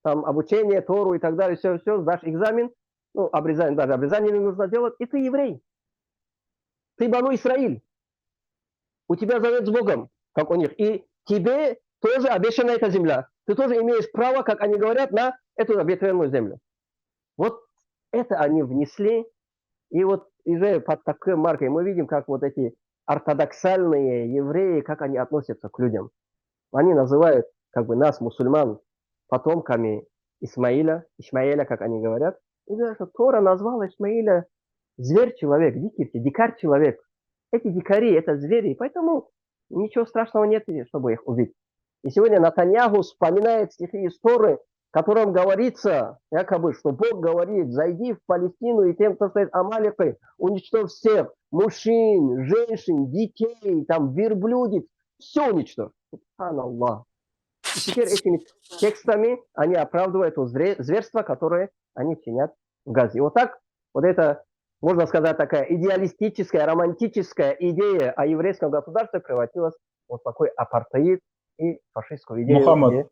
там обучение, Тору и так далее, все, сдашь экзамен, ну, обрезание не нужно делать, и ты еврей. Ты Бану Исраиль. У тебя завет с Богом, как у них. И тебе тоже обещана эта земля. Ты тоже имеешь право, как они говорят, на эту обетованную землю. Вот это они внесли. И вот уже под такой маркой мы видим, как вот эти ортодоксальные евреи, как они относятся к людям. Они называют как бы нас, мусульман, потомками Ишмаэля, как они говорят. И говорят, что Тора назвала Ишмаэля зверь-человек, дикарь-человек. Эти дикари, это звери, и поэтому ничего страшного нет, чтобы их убить. И сегодня Натаньяху вспоминает стихи из Торы, в котором говорится, якобы, что Бог говорит, зайди в Палестину и тем, кто стоит Амалекой, уничтожь всех, мужчин, женщин, детей, там, верблюдец, все уничтожь. Аллах. И теперь этими текстами они оправдывают то зверство, которое они чинят в Газе. И вот так, вот это, можно сказать, такая идеалистическая, романтическая идея о еврейском государстве превратилась в вот такой апартеид и фашистскую идею. Мухаммад,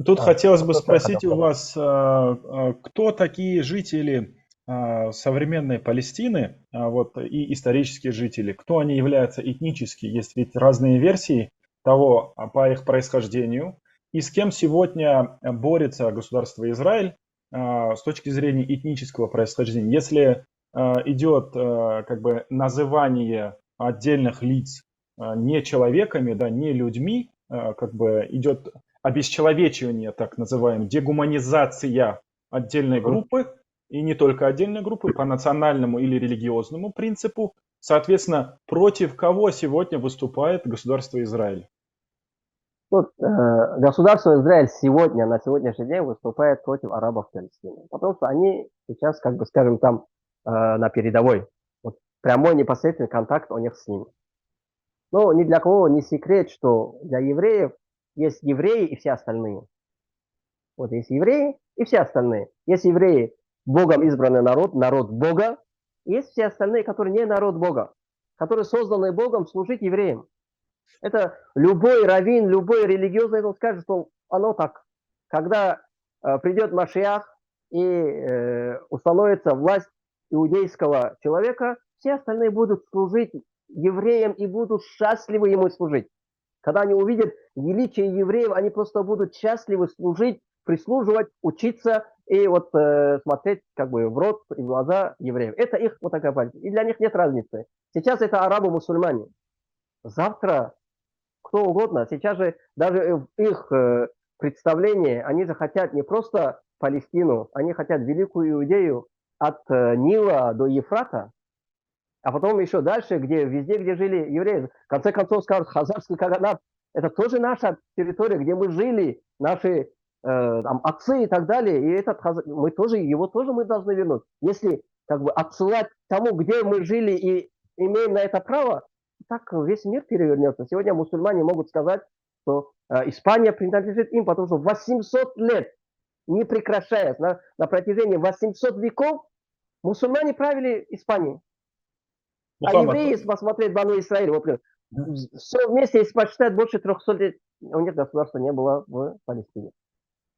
тут хотелось бы спросить у вас, кто такие жители современной Палестины, вот, и исторические жители, кто они являются этнически? Есть ведь разные версии того по их происхождению, и с кем сегодня борется государство Израиль с точки зрения этнического происхождения. Если идет как бы называние отдельных лиц не человеками, да, не людьми, как бы идет обесчеловечивание, так называемое, дегуманизация отдельной группы, и не только отдельной группы, по национальному или религиозному принципу. Соответственно, против кого сегодня выступает государство Израиль? Вот, государство Израиль сегодня, на сегодняшний день выступает против арабов в Палестине. Потому что они сейчас, как бы, скажем, там на передовой. Вот, прямой непосредственный контакт у них с ними. Но ни для кого не секрет, что для евреев есть евреи и все остальные. Вот есть евреи и все остальные. Есть евреи, Богом избранный народ, народ Бога. Есть все остальные, которые не народ Бога, которые созданы Богом служить евреям. Это любой раввин, любой религиозный, он скажет, что оно так. Когда придет Машиах и установится власть иудейского человека, все остальные будут служить евреям и будут счастливы ему служить. Когда они увидят величие евреев, они просто будут счастливы служить, прислуживать, учиться и вот смотреть как бы в рот и в глаза евреев. Это их вот такая политика. И для них нет разницы. Сейчас это арабы-мусульмане. Завтра кто угодно. Сейчас же даже в их представлении они же хотят не просто Палестину, они хотят великую Иудею от Нила до Ефрата, а потом еще дальше, где, везде, где жили евреи. В конце концов скажут, Хазарский Каганат, это тоже наша территория, где мы жили, наши там, отцы и так далее. И этот мы тоже, его тоже мы должны вернуть. Если как бы отсылать тому, где мы жили и имеем на это право, так весь мир перевернется. Сегодня мусульмане могут сказать, что Испания принадлежит им, потому что 800 лет, не прекращаясь, на протяжении 800 веков, мусульмане правили Испанией. А евреи, если посмотреть Бану Исраиль, все вместе, если посчитать, больше 300 лет у них государства не было в Палестине.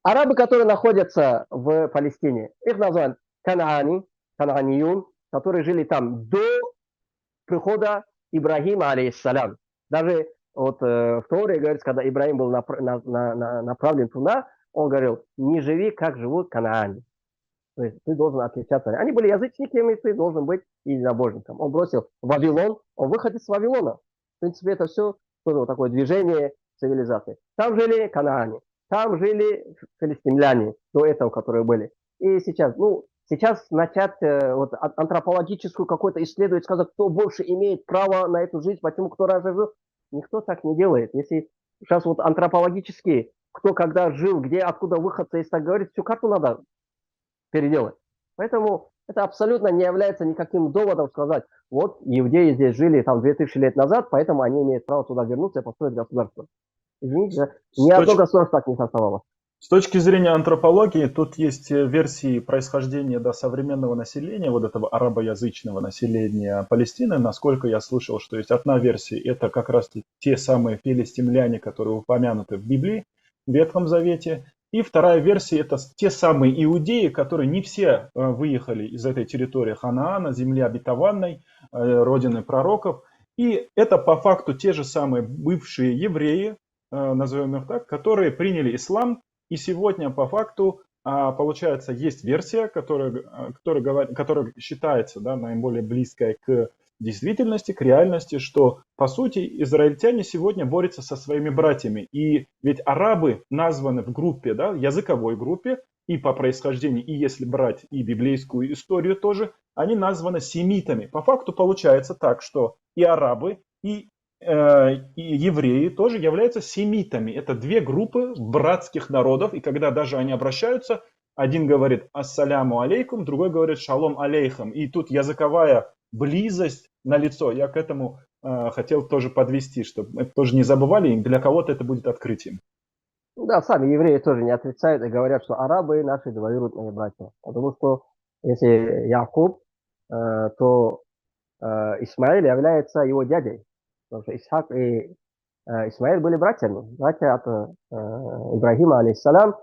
Арабы, которые находятся в Палестине, их называют канаанiyun, которые жили там до прихода Ибрагима, алейхиссалям. Даже вот в Торе говорится, когда Ибрагим был направлен туда, он говорил, не живи, как живут канаане. То есть ты должен отличаться. Они были язычниками, ты должен быть единобожником. Он бросил Вавилон, он выходит из Вавилона. В принципе, это все тоже вот такое движение цивилизации. Там жили канаане, там жили филистимляне, до этого, которые были. И сейчас, сейчас начать вот, антропологическую какую-то исследовать, сказать, кто больше имеет право на эту жизнь, почему кто раньше жил. Никто так не делает. Если сейчас вот антропологически, кто когда жил, где, откуда выходцы, если так говорить, всю карту надо переделать. Поэтому это абсолютно не является никаким доводом сказать, вот иудеи здесь жили там 2000 лет назад, поэтому они имеют право туда вернуться и построить государство. Извините, ни одно государство так не создавало. С точки зрения антропологии, тут есть версии происхождения до современного населения, вот этого арабоязычного населения Палестины. Насколько я слышал, что есть одна версия, это как раз те самые филистимляне, которые упомянуты в Библии, в Ветхом Завете. И вторая версия – это те самые иудеи, которые не все выехали из этой территории Ханаана, земли обетованной, родины пророков. И это по факту те же самые бывшие евреи, назовем их так, которые приняли ислам. И сегодня по факту, получается, есть версия, которая считается наиболее близкой к действительности, к реальности, что, по сути, израильтяне сегодня борются со своими братьями. И ведь арабы названы в группе, языковой группе, и по происхождению, и если брать и библейскую историю тоже, они названы семитами. По факту получается так, что и арабы, и евреи тоже являются семитами. Это две группы братских народов, и когда даже они обращаются, один говорит «Ассаляму алейкум», другой говорит «Шалом алейхам». И тут языковая близость налицо. Я к этому хотел тоже подвести, чтобы это тоже не забывали, и для кого-то это будет открытием. Да, сами евреи тоже не отрицают и говорят, что арабы наши двоюродные братья. Потому что если Якуб, то Исмаиль является его дядей. Потому что Исхак и Исмаиль были братьями, братья от Ибрагима, алейхиссалям.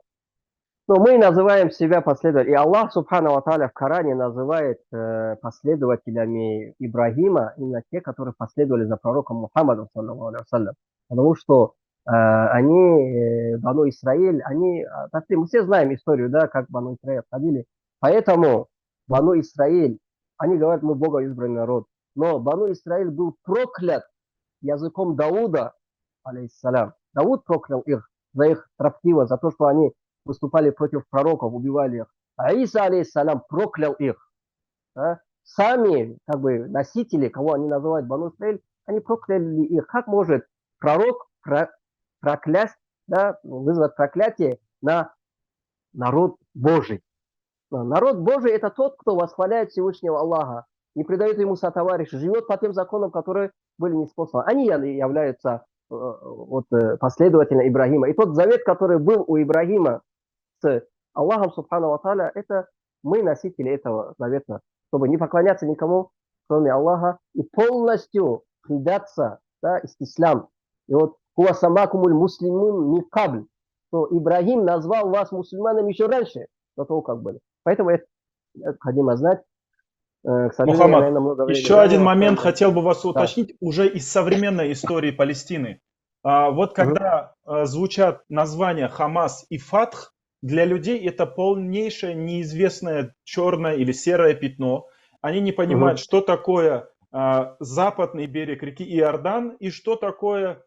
Но мы называем себя последователями. И Аллах, субхану ва тааля, в Коране называет последователями Ибрагима именно те, которые последовали за пророком Мухаммадом, саллаллаху алейхи ва саллям. Потому что они, Бану Исраиль, они отошли. Мы все знаем историю, как Бану Исраиль отходили. Поэтому Бану Исраиль, они говорят, мы Бога избранный народ. Но Бану Исраиль был проклят языком Дауда, алейхиссалям. Дауд проклял их за их строптивость, за то, что они выступали против пророков, убивали их. А Иса, алейхиссалям, проклял их. Сами, носители, кого они называют Бану Исраиль, они прокляли их. Как может пророк проклясть, вызвать проклятие на народ Божий? Народ Божий – это тот, кто восхваляет Всевышнего Аллаха, не предает ему сотоварища, живет по тем законам, которые были ниспосланы. Они являются последовательно Ибрагима. И тот завет, который был у Ибрагима с Аллахом, субхану ва тааля, это мы носители этого завета, чтобы не поклоняться никому, кроме Аллаха, и полностью предаться, да, ислам. И вот «Хуа самакумуль муслимун ми кабль», что Ибрагим назвал вас мусульманами еще раньше, до того, как были. Поэтому это необходимо знать. К сожалению, я, Мухаммад, наверное, много времени еще один занял. момент хотел бы вас Да. уточнить уже из современной истории Палестины. Вот Мгм. когда звучат названия Хамас и Фатх, для людей это полнейшее неизвестное черное или серое пятно. Они не понимают, Мгм. что такое западный берег реки Иордан и что такое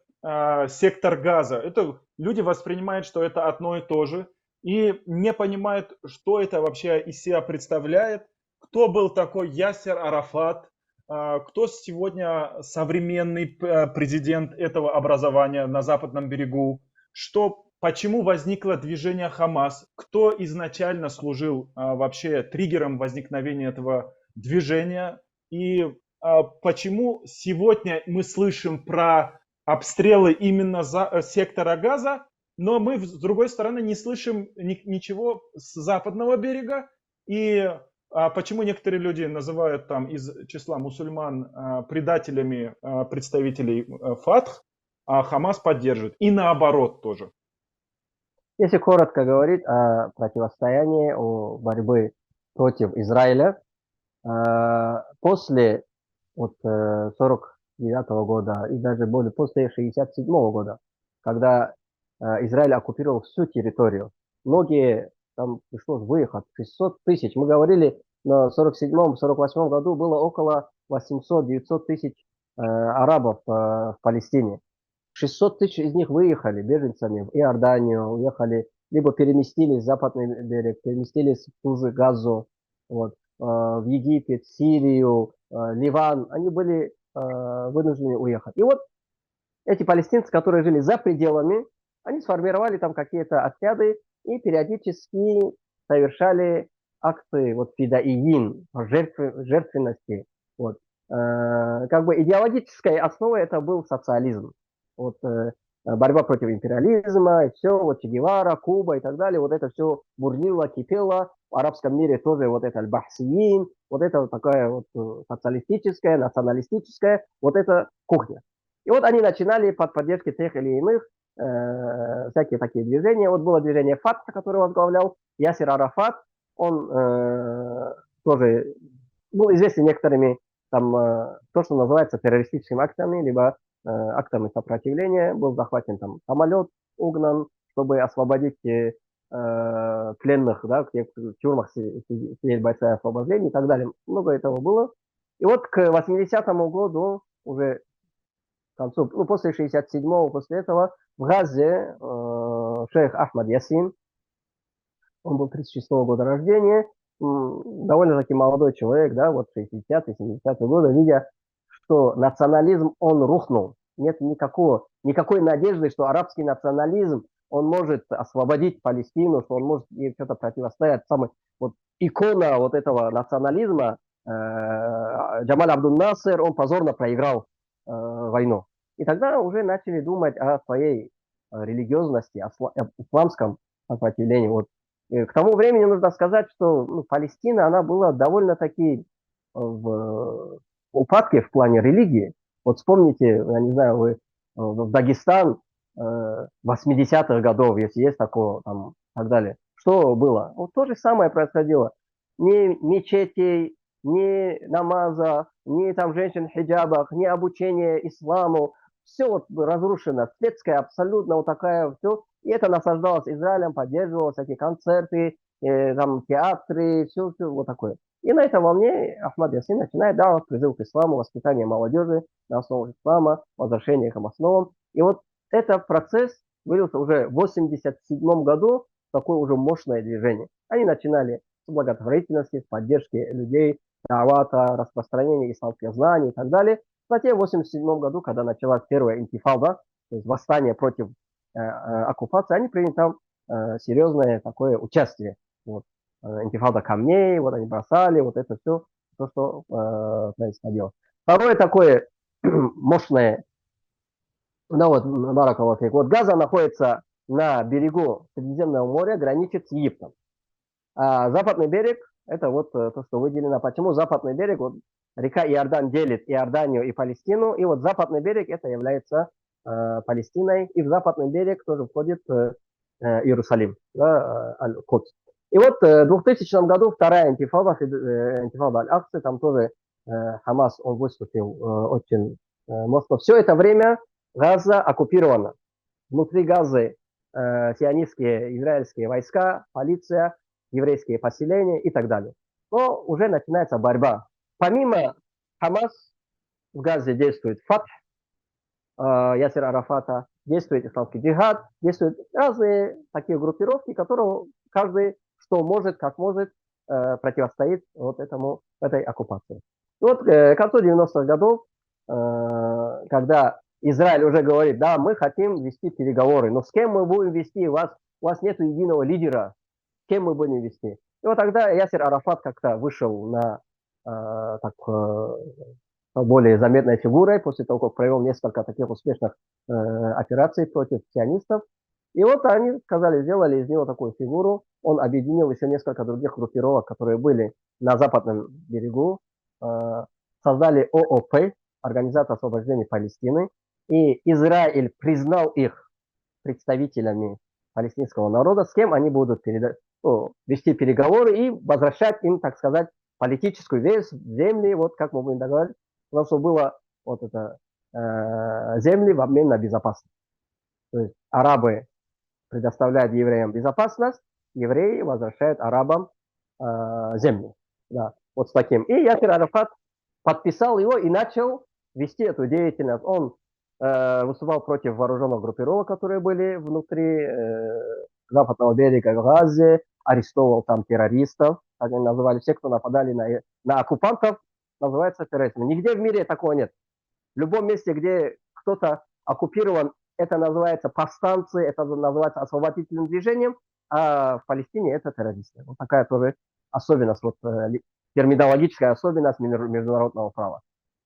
сектор Газа. Это люди воспринимают, что это одно и то же, и не понимают, что это вообще из себя представляет. Кто был такой Ясер Арафат, кто сегодня современный президент этого образования на западном берегу, почему возникло движение Хамас, кто изначально служил вообще триггером возникновения этого движения, и почему сегодня мы слышим про обстрелы именно сектора Газа, но мы, с другой стороны, не слышим ничего с западного берега, и почему некоторые люди называют там из числа мусульман предателями представителей Фатх, а Хамас поддерживает. И наоборот тоже. Если коротко говорить о противостоянии, о борьбе против Израиля, после 49 года и даже более после 67 года, когда Израиль оккупировал всю территорию, многие там пришлось выехать, 600 тысяч. Мы говорили, на 47-48 году было около 800-900 тысяч арабов в Палестине. 600 тысяч из них выехали беженцами в Иорданию, уехали, либо переместились в западный берег, переместились в ту же Газу, вот, в Египет, Сирию, Ливан. Они были вынуждены уехать. И вот эти палестинцы, которые жили за пределами, они сформировали там какие-то отряды и периодически совершали акты вот фидаиин, жертвенности. Вот. Как бы идеологической основой это был социализм. Вот, борьба против империализма, и все, вот Че Гевара, Куба и так далее, вот это все бурлило, кипело. В арабском мире тоже вот это аль-бахсиин, вот это вот такая вот социалистическая, националистическая, вот это кухня. И вот они начинали под поддержкой тех или иных всякие такие движения. Вот было движение ФАТ, которое возглавлял Ясир Арафат. Он тоже был известен некоторыми там, то, что называется террористическими актами, либо актами сопротивления. Был захвачен там самолет, угнан, чтобы освободить пленных, да, в тюрьмах сидеть бойцы освобождения и так далее. Много этого было. И вот к 80-му году уже концу, ну, после 67-го, после этого, в Газе шейх Ахмад Ясин, он был 36-го года рождения, довольно-таки молодой человек, да, вот 60-е, 70-е годы, видя, что национализм, он рухнул. Нет никакой надежды, что арабский национализм, он может освободить Палестину, что он может ей что-то противостоять. Самый, вот, икона вот этого национализма, Джамаль Абдул-Насер, он позорно проиграл войну. И тогда уже начали думать о своей религиозности, о исламском сопротивлении. Вот. И к тому времени нужно сказать, что ну, Палестина, она была довольно-таки в упадке в плане религии. Вот вспомните, я не знаю, вы в Дагестан 80-х годов, если есть такое, там, и так далее. Что было? Вот то же самое происходило. Ни мечетей, ни намаза, ни там женщин в хиджабах, ни обучение исламу. Все вот разрушено. Светская абсолютно вот такая все. И это насаждалось Израилем, поддерживалось, всякие концерты, там театры, все вот такое. И на этой волне Ахмад Ясин начинает давать призыв к исламу, воспитание молодежи на основах ислама, возвращение к основам. И вот этот процесс вылился уже в 1987 году в такое уже мощное движение. Они начинали с благотворительности, с поддержки людей, давата, распространения исламских знаний и так далее. Затем в 1987 году, когда началась первая интифада, то есть восстание против оккупации, они приняли там серьезное такое участие. Вот. Интифада камней, вот они бросали, вот это все, то, что происходило. Второе такое мощное Ну вот, Баракаллаху фик. Вот Газа находится на берегу Средиземного моря, граничит с Египтом. А западный берег, это вот то, что выделено. Почему западный берег? Вот река Иордан делит Иорданию и Палестину, и вот западный берег это является Палестиной, и в западный берег тоже входит Иерусалим, да, Аль-Кудс. И вот в 2000 году вторая интифада, интифада Аль-Аксы, там тоже Хамас, он выступил очень мощно. Все это время Газа оккупирована. Внутри Газы сионистские израильские войска, полиция, еврейские поселения и так далее. Но уже начинается борьба. Помимо Хамас в Газе действует Фатх, Ясир Арафата, действует исламский джихад, действуют разные такие группировки, которые каждый что может, как может, противостоит вот этой оккупации. И вот к концу 90-х годов, когда Израиль уже говорит, да, мы хотим вести переговоры, но с кем мы будем вести? У вас нет единого лидера, с кем мы будем вести? И вот тогда Ясир Арафат как-то вышел на более заметной фигурой после того, как провел несколько таких успешных операций против сионистов. И вот они сказали, сделали из него такую фигуру. Он объединил еще несколько других группировок, которые были на западном берегу, создали ООП, Организация освобождения Палестины, и Израиль признал их представителями палестинского народа, с кем они будут вести переговоры и возвращать им, так сказать, политическую вес, земли, вот как мы будем договорились, потому что было вот это земли в обмен на безопасность. То есть арабы предоставляют евреям безопасность, евреи возвращают арабам земли. Да, вот с таким. И Ясир Арафат подписал его и начал вести эту деятельность. Он выступал против вооруженных группировок, которые были внутри западного берега Газы, арестовал там террористов, как они называли, все, кто нападали на оккупантов, называется терроризмом. Нигде в мире такого нет. В любом месте, где кто-то оккупирован, это называется повстанцы, это называется освободительным движением, а в Палестине это террористы. Вот такая тоже особенность, вот терминологическая особенность международного права.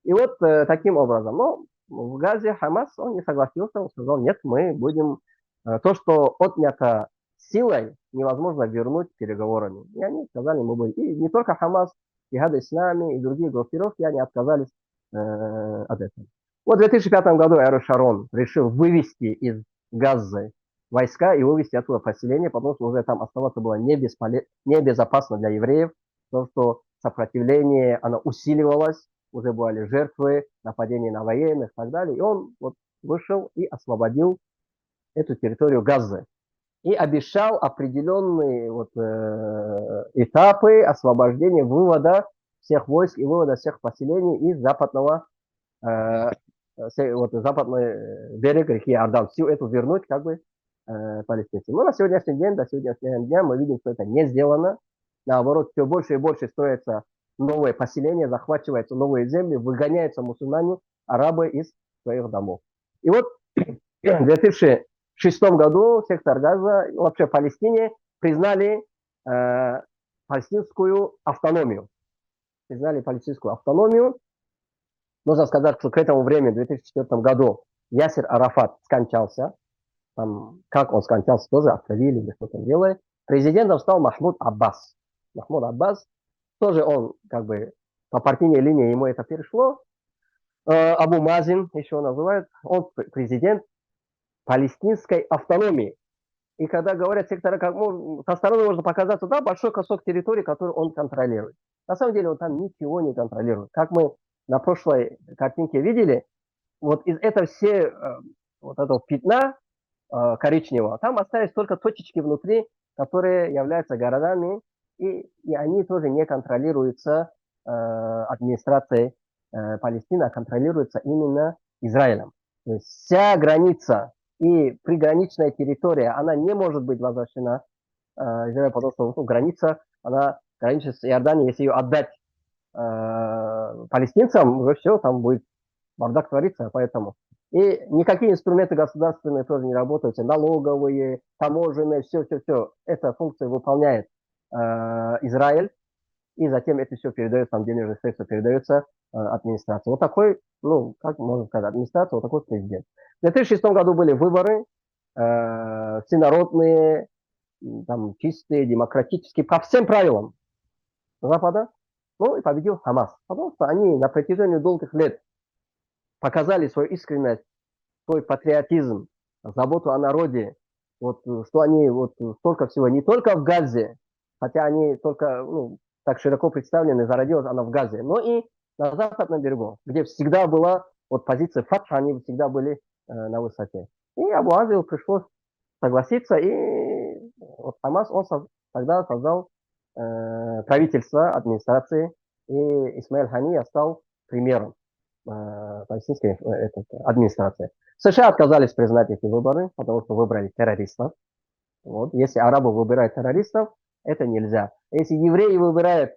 И вот таким образом. Но в Газе Хамас, он не согласился, он сказал, нет, мы будем... то, что отнято силой, невозможно вернуть переговорами. И они сказали, мы будем... И не только Хамас, Джихад Ислами и другие группировки, они отказались от этого. Вот в 2005 году Эро Шарон решил вывести из Газы войска и вывести оттуда поселение, потому что уже там оставаться было небезопасно для евреев, потому что сопротивление, оно усиливалось, уже были жертвы, нападения на военных и так далее. И он вот вышел и освободил эту территорию Газы. И обещал определенные вот, этапы освобождения, вывода всех войск и вывода всех поселений из западного западный берег реки Иордан. Всю эту вернуть как бы палестинцам. Но на сегодняшний день, до сегодняшнего дня мы видим, что это не сделано. Наоборот, все больше и больше строятся новые поселения, захватываются новые земли, выгоняются мусульмане, арабы из своих домов. И вот в 2006 году сектор Газа, вообще Палестине, признали палестинскую автономию. Признали палестинскую автономию. Нужно сказать, что к этому времени, в 2004 году, Ясир Арафат скончался. Там, как он скончался, тоже отравили или что-то делает. Президентом стал Махмуд Аббас. Махмуд Аббас, тоже он, как бы, по партийной линии ему это перешло. Абу Мазин еще называют. Он президент палестинской автономии. И когда говорят сектора, как, со стороны можно показаться, да, большой кусок территории, который он контролирует. На самом деле он там ничего не контролирует. Как мы на прошлой картинке видели, вот из этого все, вот этого пятна коричневого, там остались только точечки внутри, которые являются городами, и они тоже не контролируются администрацией Палестины, а контролируются именно Израилем. То есть вся граница и приграничная территория, она не может быть возвращена Израилю, потому что граница, она граничит с Иорданией, если ее отдать палестинцам, уже все, там будет бардак твориться, поэтому. И никакие инструменты государственные тоже не работают, налоговые, таможенные, все. Эта функция выполняет Израиль. и затем это все передается, там денежные средства передается администрации. Вот такой, ну, как можно сказать, администрация, вот такой президент. В 2006 году были выборы, всенародные, там, чистые, демократические, по всем правилам Запада. Ну, и победил Хамас. Потому что они на протяжении долгих лет показали свою искренность, свой патриотизм, заботу о народе, вот, что они вот столько всего, не только в Газе, хотя они только, ну, так широко представлены, зародилась она в Газе, но и на западном берегу, где всегда была вот позиция Фатха, они всегда были на высоте. И Абу Азил пришлось согласиться, и вот Хамас, он тогда создал правительство, администрации, и Исмаил Хания стал примером палестинской администрации. США отказались признать эти выборы, потому что выбрали террористов. Вот. Если арабы выбирают террористов, это нельзя. Если евреи выбирают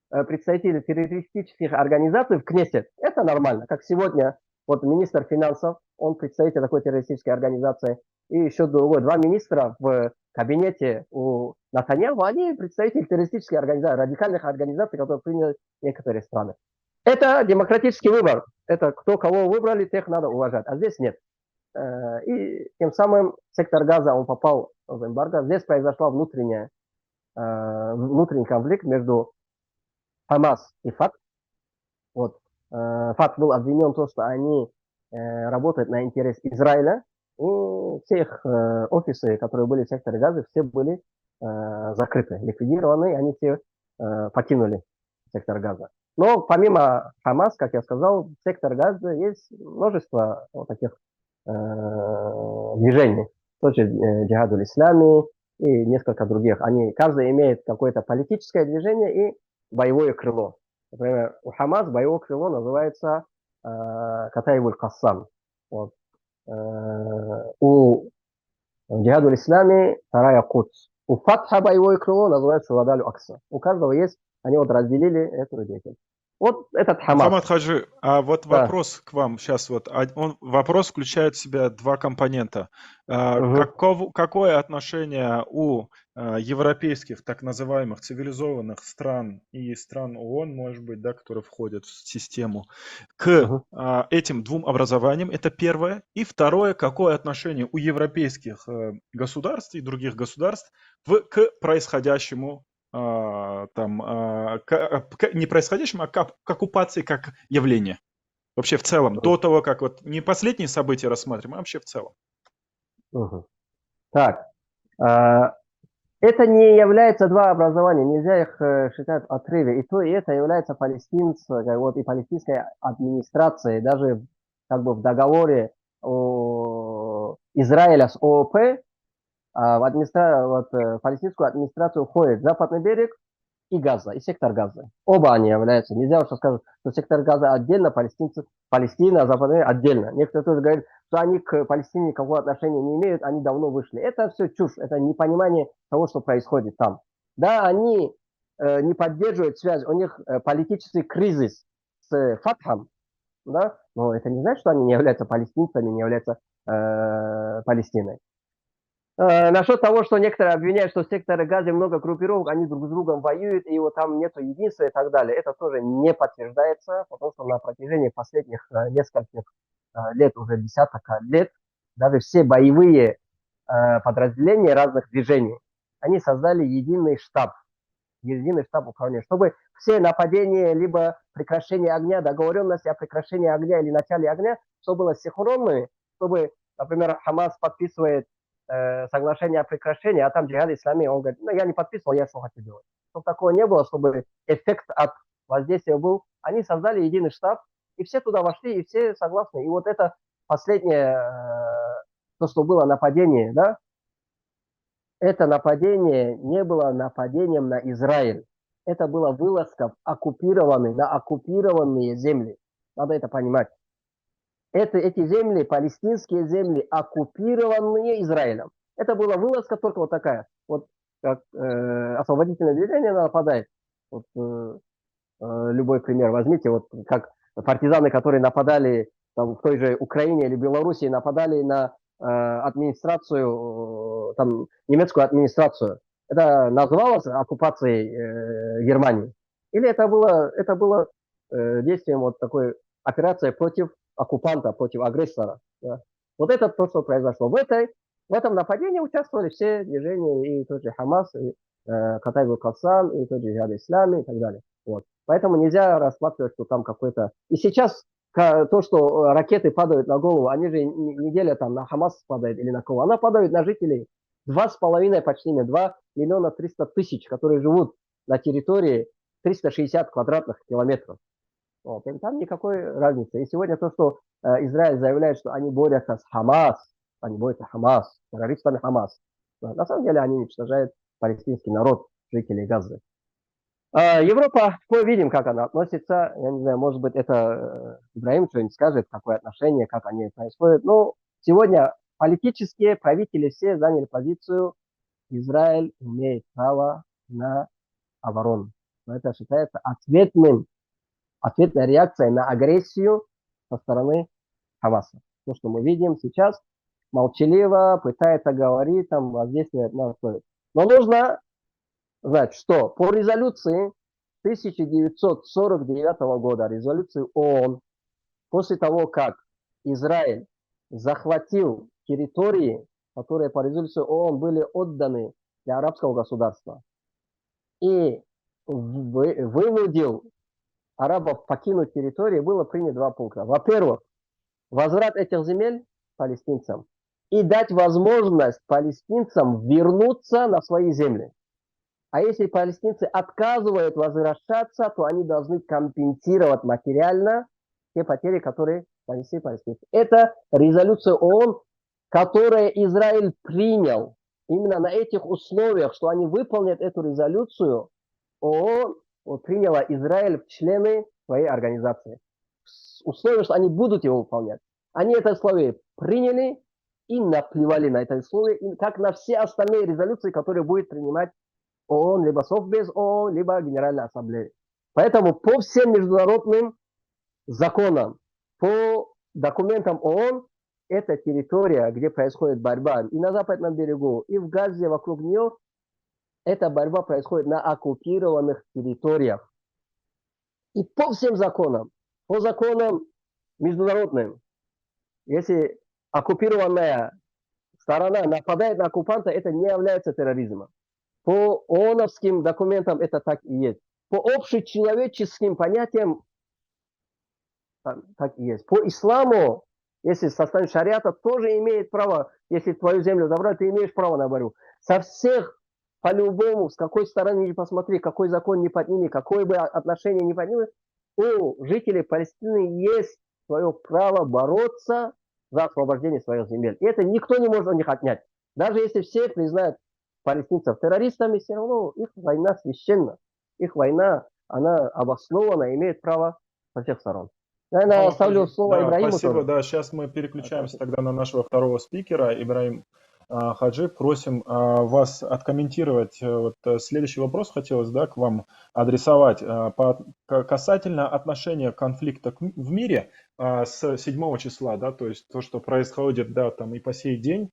представителей террористических организаций в Кнессет, это нормально. Как сегодня вот министр финансов, он представитель такой террористической организации, и еще два министра в кабинете у Натаньяху, они представители террористических организаций, радикальных организаций, которые приняли некоторые страны. Это демократический выбор. Это кто кого выбрали, тех надо уважать. А здесь нет. И тем самым сектор Газа, он попал в эмбарго. Здесь произошел внутренний конфликт между Хамас и ФАТ. Вот. ФАТ был обвинен в том, что они работают на интерес Израиля. И все их офисы, которые были в секторе Газа, все были закрыты, ликвидированы. Они все покинули сектор Газа. Но помимо Хамас, как я сказал, в сектор Газа есть множество вот таких движений. Тоже Джихадуль Ислами и несколько других. Они, каждый имеет какое-то политическое движение и боевое крыло. Например, у Хамас боевое крыло называется Катаибуль Кассам. Вот. У Джихадуль Ислами Тарая Кудс. У Фатха боевое крыло называется Шуадаль Акса. У каждого есть, они вот разделили эту деятельность. Вот этот Хамас. Мухаммад Хаджи, а вот Да. вопрос к вам сейчас. Вот вопрос включает в себя два компонента. Угу. Какое отношение у европейских так называемых цивилизованных стран и стран ООН, может быть, да, которые входят в систему, к этим двум образованиям? Это первое. И второе, какое отношение у европейских государств и других государств к происходящему не происходящему, а к оккупации как явление. Вообще в целом, до того, как вот не последние события рассматриваем, а вообще в целом. Так, это не является два образования, нельзя их считать в отрыве. И то, и это является палестинской, вот, и палестинской администрацией, даже как бы в договоре Израиля с ООП, в палестинскую администрацию входит Западный берег и Газа, и сектор Газа. Оба они являются. Нельзя уж сказать, что сектор Газа отдельно, Палестина, а Западный берег отдельно. Некоторые тоже говорят, что они к Палестине никакого отношения не имеют, они давно вышли. Это все чушь, это непонимание того, что происходит там. Да, они не поддерживают связь, у них политический кризис с Фатхом, да, но это не значит, что они не являются палестинцами, не являются Палестиной. Насчет того, что некоторые обвиняют, что в секторе Газа много группировок, они друг с другом воюют, и вот там нет единства и так далее. Это тоже не подтверждается, потому что на протяжении последних нескольких лет, уже десяток лет, даже все боевые подразделения разных движений, они создали единый штаб управления, чтобы все нападения, либо прекращение огня, договоренности о прекращении огня или начале огня, чтобы было синхронно, чтобы, например, Хамас подписывает соглашение о прекращении, а там Джихад Ислами, он говорит, ну, я не подписывал, я что хочу делать. Чтобы такого не было, чтобы эффект от воздействия был, они создали единый штаб, и все туда вошли, и все согласны. И вот это последнее, то, что было нападение, да, это нападение не было нападением на Израиль. Это была вылазка на оккупированные земли. Надо это понимать. Эти земли, палестинские земли, оккупированные Израилем. Это была вылазка только вот такая. Вот как освободительное движение нападает. Вот, любой пример возьмите. Вот как партизаны, которые нападали там, в той же Украине или Белоруссии, нападали на администрацию, там, немецкую администрацию. Это называлось оккупацией Германии. Или это было действием вот такой операции против оккупанта, против агрессора. Да. Вот это то, что произошло. В этом нападении участвовали все движения, и тот же Хамас, и Катайб Касан, и тот же Джихад Ислами, и так далее. Вот. Поэтому нельзя рассматривать, что там какой-то... И сейчас то, что ракеты падают на голову, они же не делят там на Хамас падает или на кого. Она падает на жителей 2,5, почти не 2 миллиона 300 тысяч, которые живут на территории 360 квадратных километров. Вот. И там никакой разницы. И сегодня то, что Израиль заявляет, что они борются с Хамас, они борются с Хамас, с террористами Хамас. Но на самом деле они уничтожают палестинский народ, жителей Газы. Европа, мы видим, как она относится. Я не знаю, может быть, это Ибраим что-нибудь скажет, какое отношение, как они происходят. Но сегодня политические правители все заняли позицию, Израиль имеет право на оборону. Но это считается ответной реакцией на агрессию со стороны Хамаса. То, что мы видим сейчас, молчаливо пытается говорить, там, воздействовать на условия. Но нужно знать, что по резолюции 1949 года, резолюции ООН, после того, как Израиль захватил территории, которые по резолюции ООН были отданы для арабского государства, и вынудил арабов покинуть территорию, было принято два пункта. Во-первых, возврат этих земель палестинцам и дать возможность палестинцам вернуться на свои земли. А если палестинцы отказывают возвращаться, то они должны компенсировать материально те потери, которые понесли палестинцы. Это резолюция ООН, которую Израиль принял именно на этих условиях, что они выполнят эту резолюцию. ООН приняла Израиль в члены своей организации. С условием, что они будут его выполнять. Они это условие приняли и наплевали на это условие, как на все остальные резолюции, которые будет принимать ООН, либо Совбез ООН, либо Генеральная Ассамблея. Поэтому по всем международным законам, по документам ООН, это территория, где происходит борьба и на Западном берегу, и в Газе, вокруг нее, эта борьба происходит на оккупированных территориях. И по всем законам, по законам международным, если оккупированная сторона нападает на оккупанта, это не является терроризмом. По ООНовским документам это так и есть. По общечеловеческим понятиям так и есть. По исламу, если составить шариата, тоже имеет право, если твою землю забрать, ты имеешь право на борьбу. Со всех, по-любому, с какой стороны не посмотри, какой закон не подними, какое бы отношение не подними, у жителей Палестины есть свое право бороться за освобождение своих земель. И это никто не может у них отнять. Даже если все признают палестинцев террористами, все равно их война священна. Их война, она обоснована, имеет право со всех сторон. Наверное, оставлю слово Ибраиму. Спасибо, тоже. да, сейчас мы переключаемся тогда на нашего второго спикера, Ибраим Хаджи. Просим вас откомментировать. Вот следующий вопрос хотелось, да, к вам адресовать. Касательно отношения конфликта в мире с 7 числа, да, то есть то, что происходит, да, там и по сей день,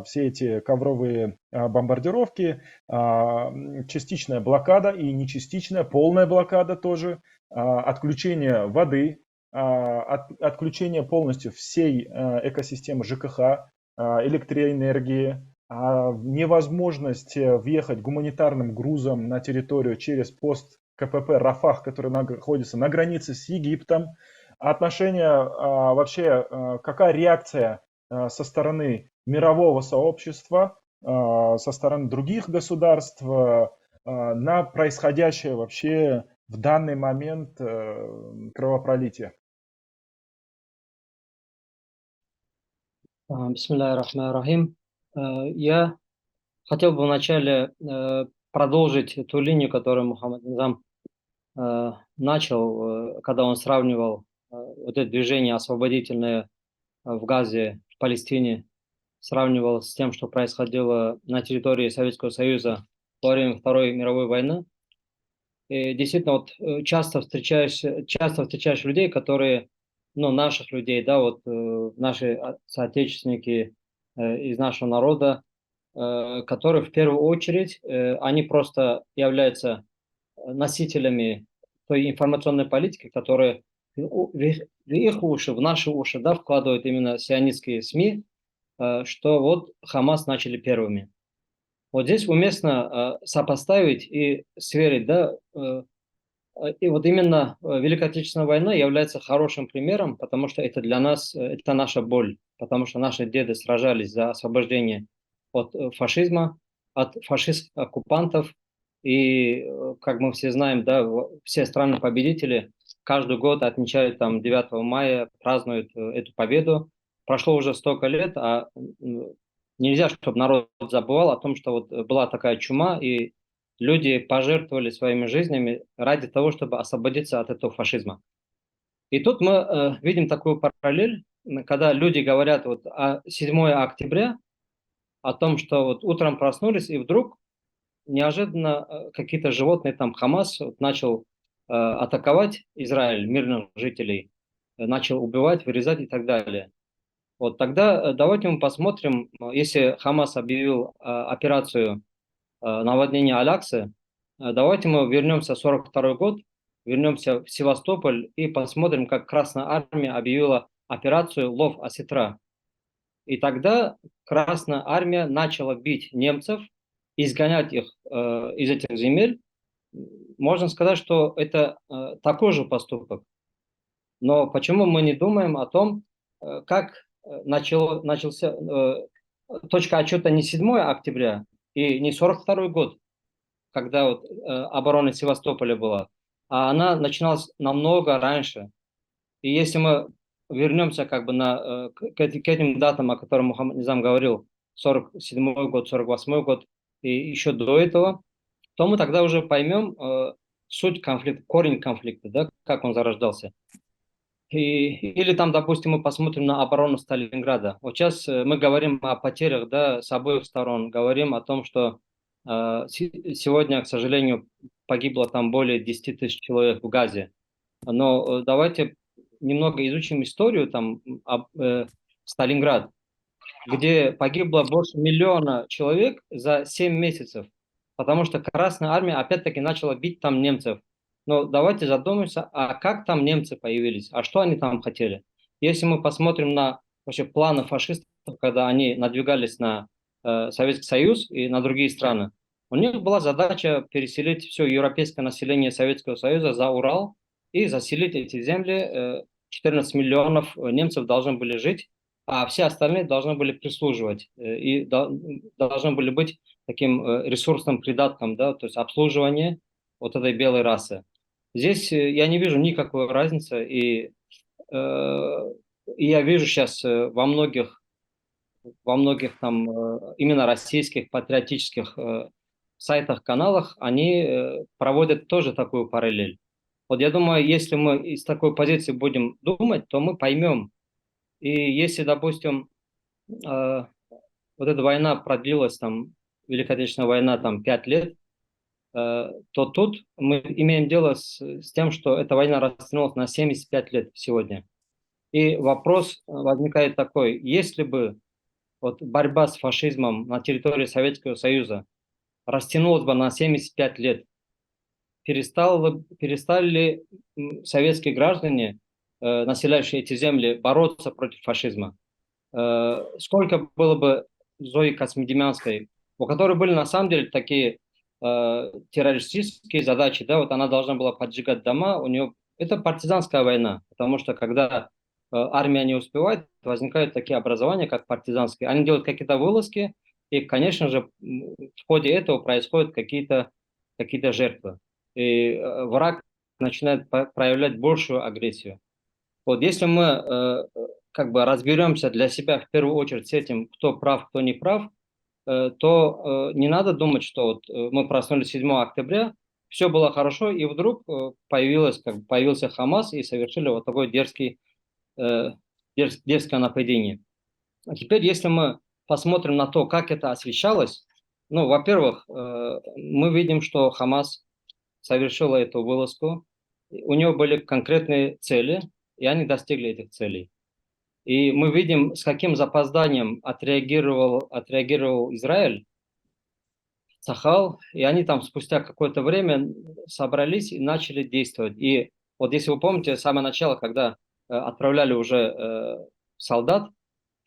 все эти ковровые бомбардировки, частичная блокада и не частичная, полная блокада тоже, отключение воды, отключение полностью всей экосистемы ЖКХ, электроэнергии, невозможность въехать гуманитарным грузом на территорию через пост КПП Рафах, который находится на границе с Египтом. Отношение вообще, какая реакция со стороны мирового сообщества, со стороны других государств на происходящее вообще в данный момент кровопролитие? Бисмиллахи рахмани рахим. Я хотел бы вначале продолжить ту линию, которую Мухаммад Низам начал, когда он сравнивал вот это движение освободительное в Газе, в Палестине, сравнивал с тем, что происходило на территории Советского Союза во время Второй мировой войны. И действительно, вот часто встречаешь людей, которые, ну, наших людей, да, вот наши соотечественники из нашего народа, которые в первую очередь, они просто являются носителями той информационной политики, которая в их уши, в наши уши, да, вкладывают именно сионистские СМИ, что вот Хамас начали первыми. Вот здесь уместно сопоставить и сверить, да, и вот именно Великая Отечественная война является хорошим примером, потому что это для нас, это наша боль, потому что наши деды сражались за освобождение от фашизма, от фашистских оккупантов, и, как мы все знаем, да, все страны-победители каждый год отмечают там 9 мая, празднуют эту победу. Прошло уже столько лет, а нельзя, чтобы народ забывал о том, что вот была такая чума, и люди пожертвовали своими жизнями ради того, чтобы освободиться от этого фашизма. И тут мы видим такую параллель, когда люди говорят вот о 7 октября, о том, что вот утром проснулись, и вдруг неожиданно какие-то животные, там Хамас вот, начал атаковать Израиль, мирных жителей, начал убивать, вырезать и так далее. Вот тогда давайте мы посмотрим, если Хамас объявил операцию наводнения Аляксы, давайте мы вернемся в 1942 год, вернемся в Севастополь и посмотрим, как Красная Армия объявила операцию «Лов Осетра». И тогда Красная Армия начала бить немцев, изгонять их из этих земель. Можно сказать, что это такой же поступок. Но почему мы не думаем о том, как начался точка отчета не 7 октября и не 1942 год, когда вот, оборона Севастополя была, а она начиналась намного раньше. И если мы вернемся как бы к этим датам, о которых Мухаммад Низам говорил, 47 год, 48 год и еще до этого, то мы тогда уже поймем суть конфликта, корень конфликта, да, как он зарождался. Или там, допустим, мы посмотрим на оборону Сталинграда. Вот сейчас мы говорим о потерях, да, с обоих сторон, говорим о том, что сегодня, к сожалению, погибло там более 10 тысяч человек в Газе. Но давайте немного изучим историю там Сталинград, где погибло больше 1 миллиона человек за 7 месяцев, потому что Красная Армия опять-таки начала бить там немцев. Но давайте задумаемся, а как там немцы появились, а что они там хотели? Если мы посмотрим на вообще планы фашистов, когда они надвигались на Советский Союз и на другие страны, у них была задача переселить все европейское население Советского Союза за Урал и заселить эти земли. 14 миллионов немцев должны были жить, а все остальные должны были прислуживать и должны были быть таким ресурсным придатком, да, то есть обслуживание вот этой белой расы. Здесь я не вижу никакой разницы, и я вижу сейчас во многих там именно российских патриотических сайтах, каналах, они проводят тоже такую параллель. Вот я думаю, если мы из такой позиции будем думать, то мы поймем. И если, допустим, вот эта война продлилась, там, Великая Отечественная война, там, 5 лет, то тут мы имеем дело с тем, что эта война растянулась на 75 лет сегодня. И вопрос возникает такой, если бы вот борьба с фашизмом на территории Советского Союза растянулась бы на 75 лет, перестали ли советские граждане, населяющие эти земли, бороться против фашизма? Сколько было бы Зои Космодемьянской, у которой были на самом деле такие террористические задачи, да, вот она должна была поджигать дома, у нее это партизанская война, потому что когда армия не успевает, возникают такие образования, как партизанские, они делают какие-то вылазки, и, конечно же, в ходе этого происходят какие-то жертвы, и враг начинает проявлять большую агрессию. Вот если мы как бы разберемся для себя в первую очередь с этим, кто прав, кто не прав, то не надо думать, что вот мы проснулись 7 октября, все было хорошо, и вдруг появился Хамас и совершили вот такое дерзкое нападение. А теперь, если мы посмотрим на то, как это освещалось, ну, во-первых, мы видим, что Хамас совершила эту вылазку, у него были конкретные цели, и они достигли этих целей. И мы видим, с каким запозданием отреагировал Израиль. Цахал, и они там спустя какое-то время собрались и начали действовать. И вот если вы помните, самое начало, когда отправляли уже солдат,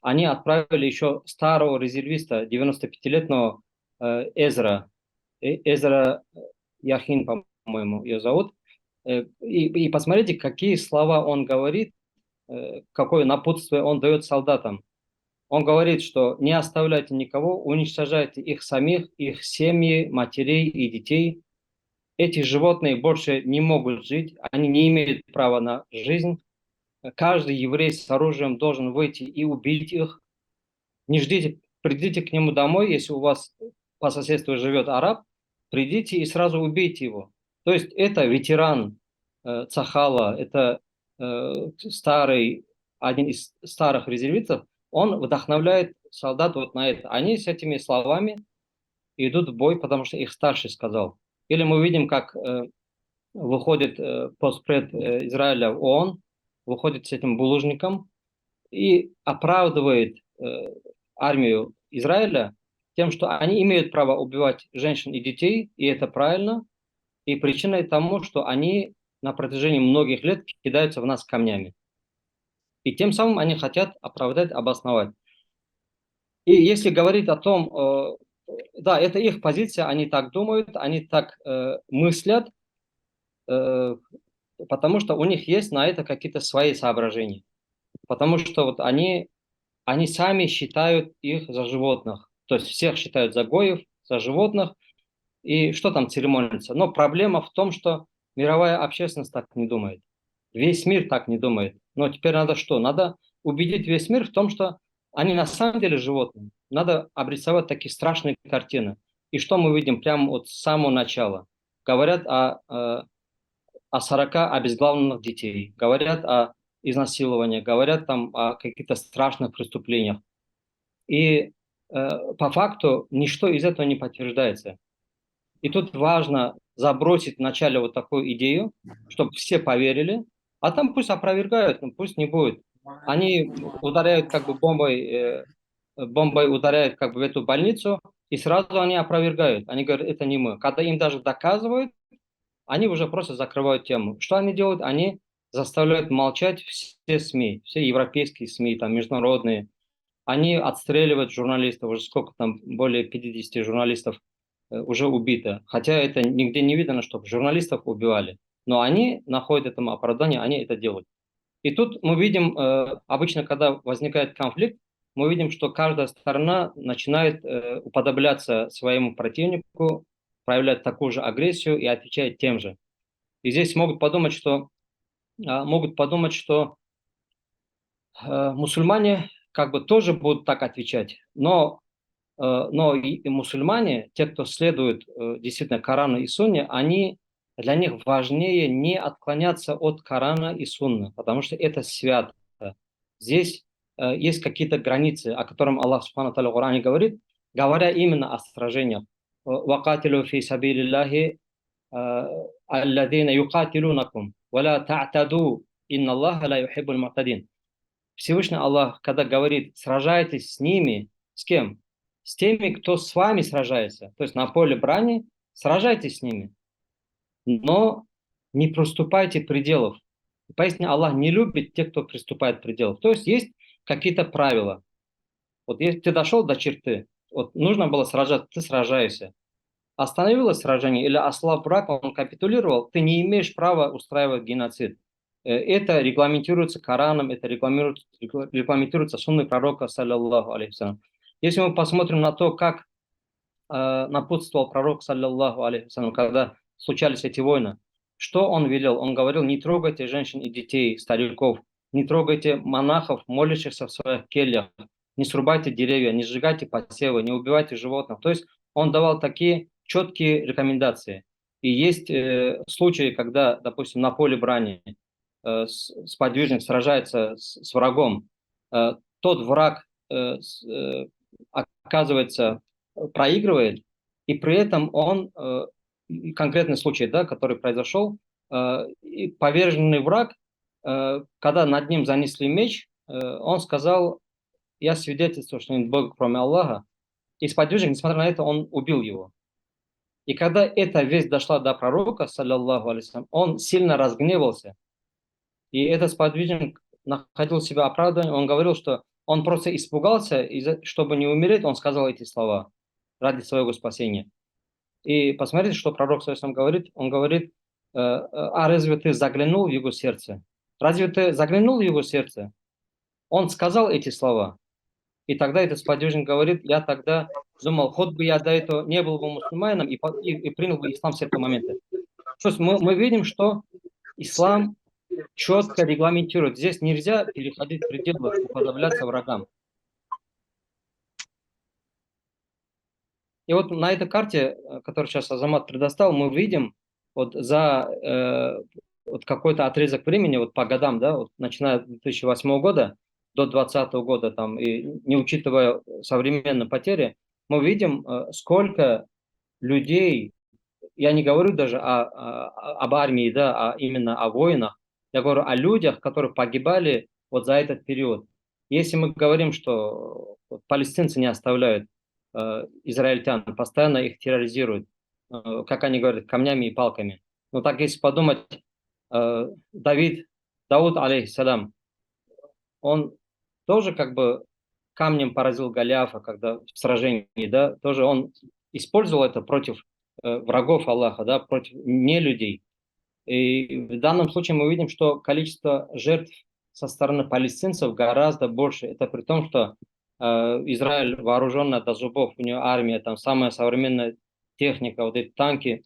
они отправили еще старого резервиста, 95-летнего Эзра. Эзра Яхин, по-моему, ее зовут. И посмотрите, какие слова он говорит, какое напутствие он дает солдатам. Он говорит, что не оставляйте никого, уничтожайте их самих, их семьи, матерей и детей. Эти животные больше не могут жить, они не имеют права на жизнь. Каждый еврей с оружием должен выйти и убить их. Не ждите, придите к нему домой, если у вас по соседству живет араб, придите и сразу убейте его. То есть это ветеран Цахала, это старый, один из старых резервистов, он вдохновляет солдат вот на это. Они с этими словами идут в бой, потому что их старший сказал. Или мы видим, как выходит постпред Израиля в ООН, выходит с этим булыжником и оправдывает армию Израиля тем, что они имеют право убивать женщин и детей, и это правильно, и причиной тому, что они на протяжении многих лет кидаются в нас камнями. И тем самым они хотят оправдать, обосновать. И если говорить о том, да, это их позиция, они так думают, они так мыслят, потому что у них есть на это какие-то свои соображения. Потому что вот они сами считают их за животных. То есть всех считают за гоев, за животных. И что там церемониться? Но проблема в том, что мировая общественность так не думает. Весь мир так не думает. Но теперь надо что? Надо убедить весь мир в том, что они на самом деле животные. Надо обрисовать такие страшные картины. И что мы видим прямо от самого начала? Говорят о 40 обезглавленных детей, говорят о изнасиловании, говорят там о каких-то страшных преступлениях. И по факту ничто из этого не подтверждается. И тут важно забросить вначале вот такую идею, чтобы все поверили, а там пусть опровергают, но пусть не будет. Они ударяют как бы бомбой ударяют как бы в эту больницу, и сразу они опровергают. Они говорят, это не мы. Когда им даже доказывают, они уже просто закрывают тему. Что они делают? Они заставляют молчать все СМИ, все европейские СМИ, там, международные. Они отстреливают журналистов, уже сколько там, более 50 журналистов уже убито. Хотя это нигде не видно, чтобы журналистов убивали. Но они находят этому оправдание, они это делают. И тут мы видим, обычно, когда возникает конфликт, мы видим, что каждая сторона начинает уподобляться своему противнику, проявлять такую же агрессию и отвечать тем же. И здесь могут подумать, что мусульмане как бы тоже будут так отвечать, но и мусульмане, те, кто следует действительно Корану и Сунне, для них важнее не отклоняться от Корана и Сунны, потому что это свято. Здесь есть какие-то границы, о которых Аллах Субхану Тааля в Коране говорит, говоря именно о сражениях. وَقَاتِلُوا فِي سَبِيلِ اللَّهِ الَّذِينَ يُقَاتِلُونَكُمْ وَلَا تَعْتَدُوا إِنَّ اللَّهَ لَا يُحِبُّ الْمُعْتَدِينَ. Всевышний Аллах, когда говорит, сражайтесь с ними, с кем? С теми, кто с вами сражается. То есть на поле брани сражайтесь с ними. Но не приступайте пределов. Поясни, Аллах не любит тех, кто приступает пределов. То есть есть какие-то правила. Вот если ты дошел до черты, вот нужно было сражаться, ты сражаешься. Остановилось сражение или ослаб враг, он капитулировал, ты не имеешь права устраивать геноцид. Это регламентируется Кораном, это регламентируется сунной пророка, саллиллаху алейхи. Если мы посмотрим на то, как напутствовал пророк, саллиллаху алейхи, когда случались эти войны, что он велел? Он говорил, не трогайте женщин и детей, стариков, не трогайте монахов, молящихся в своих кельях, не срубайте деревья, не сжигайте посевы, не убивайте животных. То есть он давал такие четкие рекомендации. И есть случаи, когда, допустим, на поле брани сподвижник сражается с врагом, тот враг оказывается проигрывает, и при этом он, конкретный случай, да, который произошел, и поверженный враг, когда над ним занесли меч, он сказал, я свидетельствую, что нет Бога, кроме Аллаха, и сподвижник, несмотря на это, он убил его. И когда эта весть дошла до пророка, саллаллаху алейхи, он сильно разгневался. И этот сподвижник находил себя оправданием. Он говорил, что он просто испугался, и чтобы не умереть, он сказал эти слова ради своего спасения. И посмотрите, что пророк саллаллаху говорит. Он говорит, а разве ты заглянул в его сердце? Разве ты заглянул в его сердце? Он сказал эти слова. И тогда этот сподвижник говорит, я тогда думал, хоть бы я до этого не был бы мусульманином и принял бы ислам с этого момента. То есть мы видим, что ислам четко регламентирует. Здесь нельзя переходить пределы, уподобляться врагам. И вот на этой карте, которую сейчас Азамат предоставил, мы видим вот за вот какой-то отрезок времени, вот по годам, да, вот начиная с 2008 года до 2020 года, там, и не учитывая современные потери, мы видим, сколько людей, я не говорю даже об армии, да, а именно о воинах, я говорю о людях, которые погибали вот за этот период. Если мы говорим, что вот, палестинцы не оставляют израильтян, постоянно их терроризируют, как они говорят, камнями и палками. Но так если подумать, Дауд, алейхиссалям, он тоже как бы камнем поразил Голиафа, когда в сражении, да, тоже он использовал это против врагов Аллаха, да, против нелюдей. И в данном случае мы видим, что количество жертв со стороны палестинцев гораздо больше. Это при том, что Израиль вооруженная до зубов, у нее армия, там самая современная техника, вот эти танки.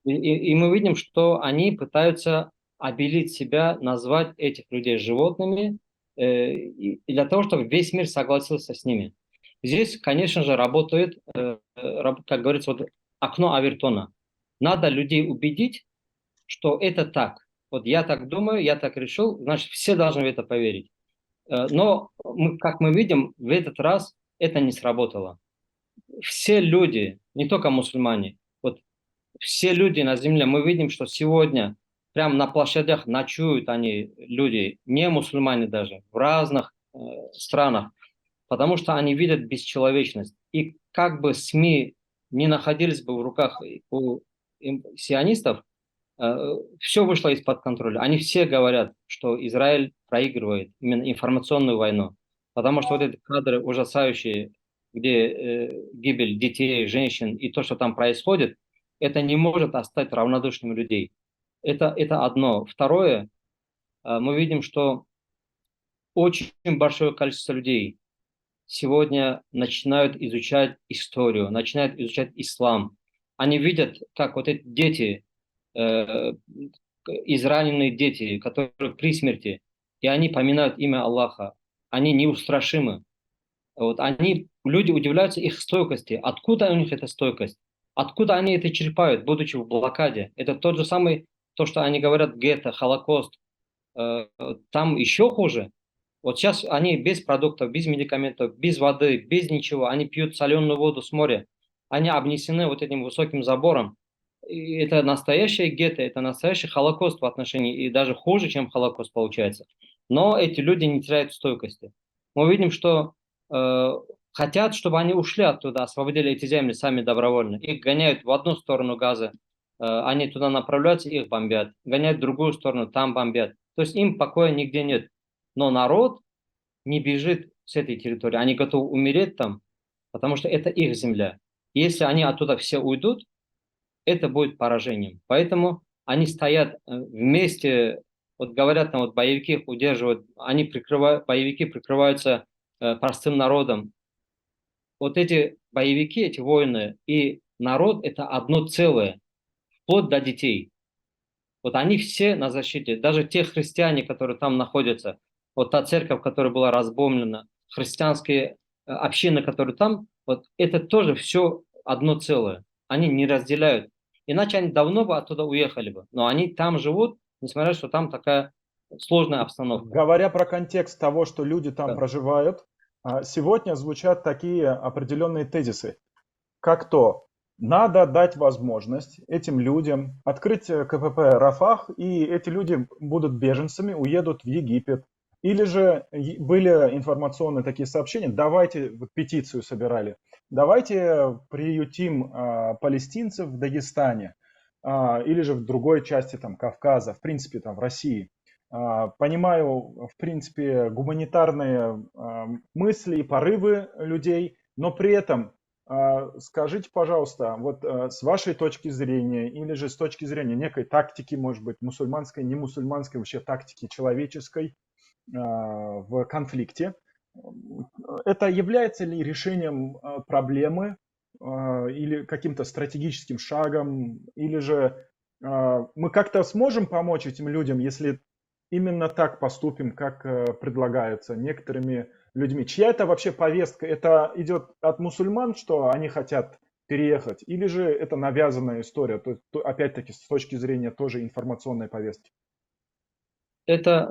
И мы видим, что они пытаются обелить себя, назвать этих людей животными, и для того, чтобы весь мир согласился с ними. Здесь, конечно же, работает, как говорится, вот окно Авертона. Надо людей убедить, что это так. Вот я так думаю, я так решил, значит, все должны в это поверить. Но, как мы видим, в этот раз это не сработало. Все люди, не только мусульмане, вот все люди на земле, мы видим, что сегодня прямо на площадях ночуют они, люди, не мусульмане даже, в разных странах, потому что они видят бесчеловечность. И как бы СМИ не находились бы в руках у сионистов, все вышло из-под контроля. Они все говорят, что Израиль проигрывает именно информационную войну, потому что вот эти кадры ужасающие, где гибель детей, женщин и то, что там происходит, это не может оставить равнодушными людей. Это одно. Второе, мы видим, что очень большое количество людей сегодня начинают изучать историю, начинают изучать ислам. Они видят, как вот эти дети, израненные дети, которые при смерти, и они поминают имя Аллаха. Они неустрашимы. Вот люди удивляются их стойкости. Откуда у них эта стойкость? Откуда они это черпают, будучи в блокаде? Это тот же самый, то, что они говорят, гетто, Холокост. Там еще хуже. Вот сейчас они без продуктов, без медикаментов, без воды, без ничего. Они пьют соленую воду с моря. Они обнесены вот этим высоким забором. И это настоящее гетто, это настоящий Холокост в отношении, и даже хуже, чем Холокост получается. Но эти люди не теряют стойкости. Мы видим, что хотят, чтобы они ушли оттуда, освободили эти земли сами добровольно. Их гоняют в одну сторону Газы, они туда направляются, их бомбят. Гоняют в другую сторону, там бомбят. То есть им покоя нигде нет. Но народ не бежит с этой территории. Они готовы умереть там, потому что это их земля. Если они оттуда все уйдут, это будет поражением. Поэтому они стоят вместе, вот говорят, там вот боевики их удерживают, боевики прикрываются простым народом. Вот эти боевики, эти воины и народ – это одно целое, вплоть до детей. Вот они все на защите, даже те христиане, которые там находятся, вот та церковь, которая была разбомблена, христианские общины, которые там, вот это тоже все одно целое. Они не разделяют. Иначе они давно бы оттуда уехали бы. Но они там живут, несмотря на то, что там такая сложная обстановка. Говоря про контекст того, что люди там проживают, сегодня звучат такие определенные тезисы, как то надо дать возможность этим людям открыть КПП Рафах, и эти люди будут беженцами, уедут в Египет. Или же были информационные такие сообщения, давайте, петицию собирали, давайте приютим палестинцев в Дагестане или же в другой части там, Кавказа, в принципе, там, в России. Понимаю, в принципе, гуманитарные мысли и порывы людей, но при этом скажите, пожалуйста, вот с вашей точки зрения или же с точки зрения некой тактики, может быть, мусульманской, не мусульманской, вообще тактики человеческой в конфликте, это является ли решением проблемы или каким-то стратегическим шагом, или же мы как-то сможем помочь этим людям, если именно так поступим, как предлагается некоторыми людьми? Чья это вообще повестка? Это идет от мусульман, что они хотят переехать, или же это навязанная история, то есть, опять-таки, с точки зрения тоже информационной повестки? Это,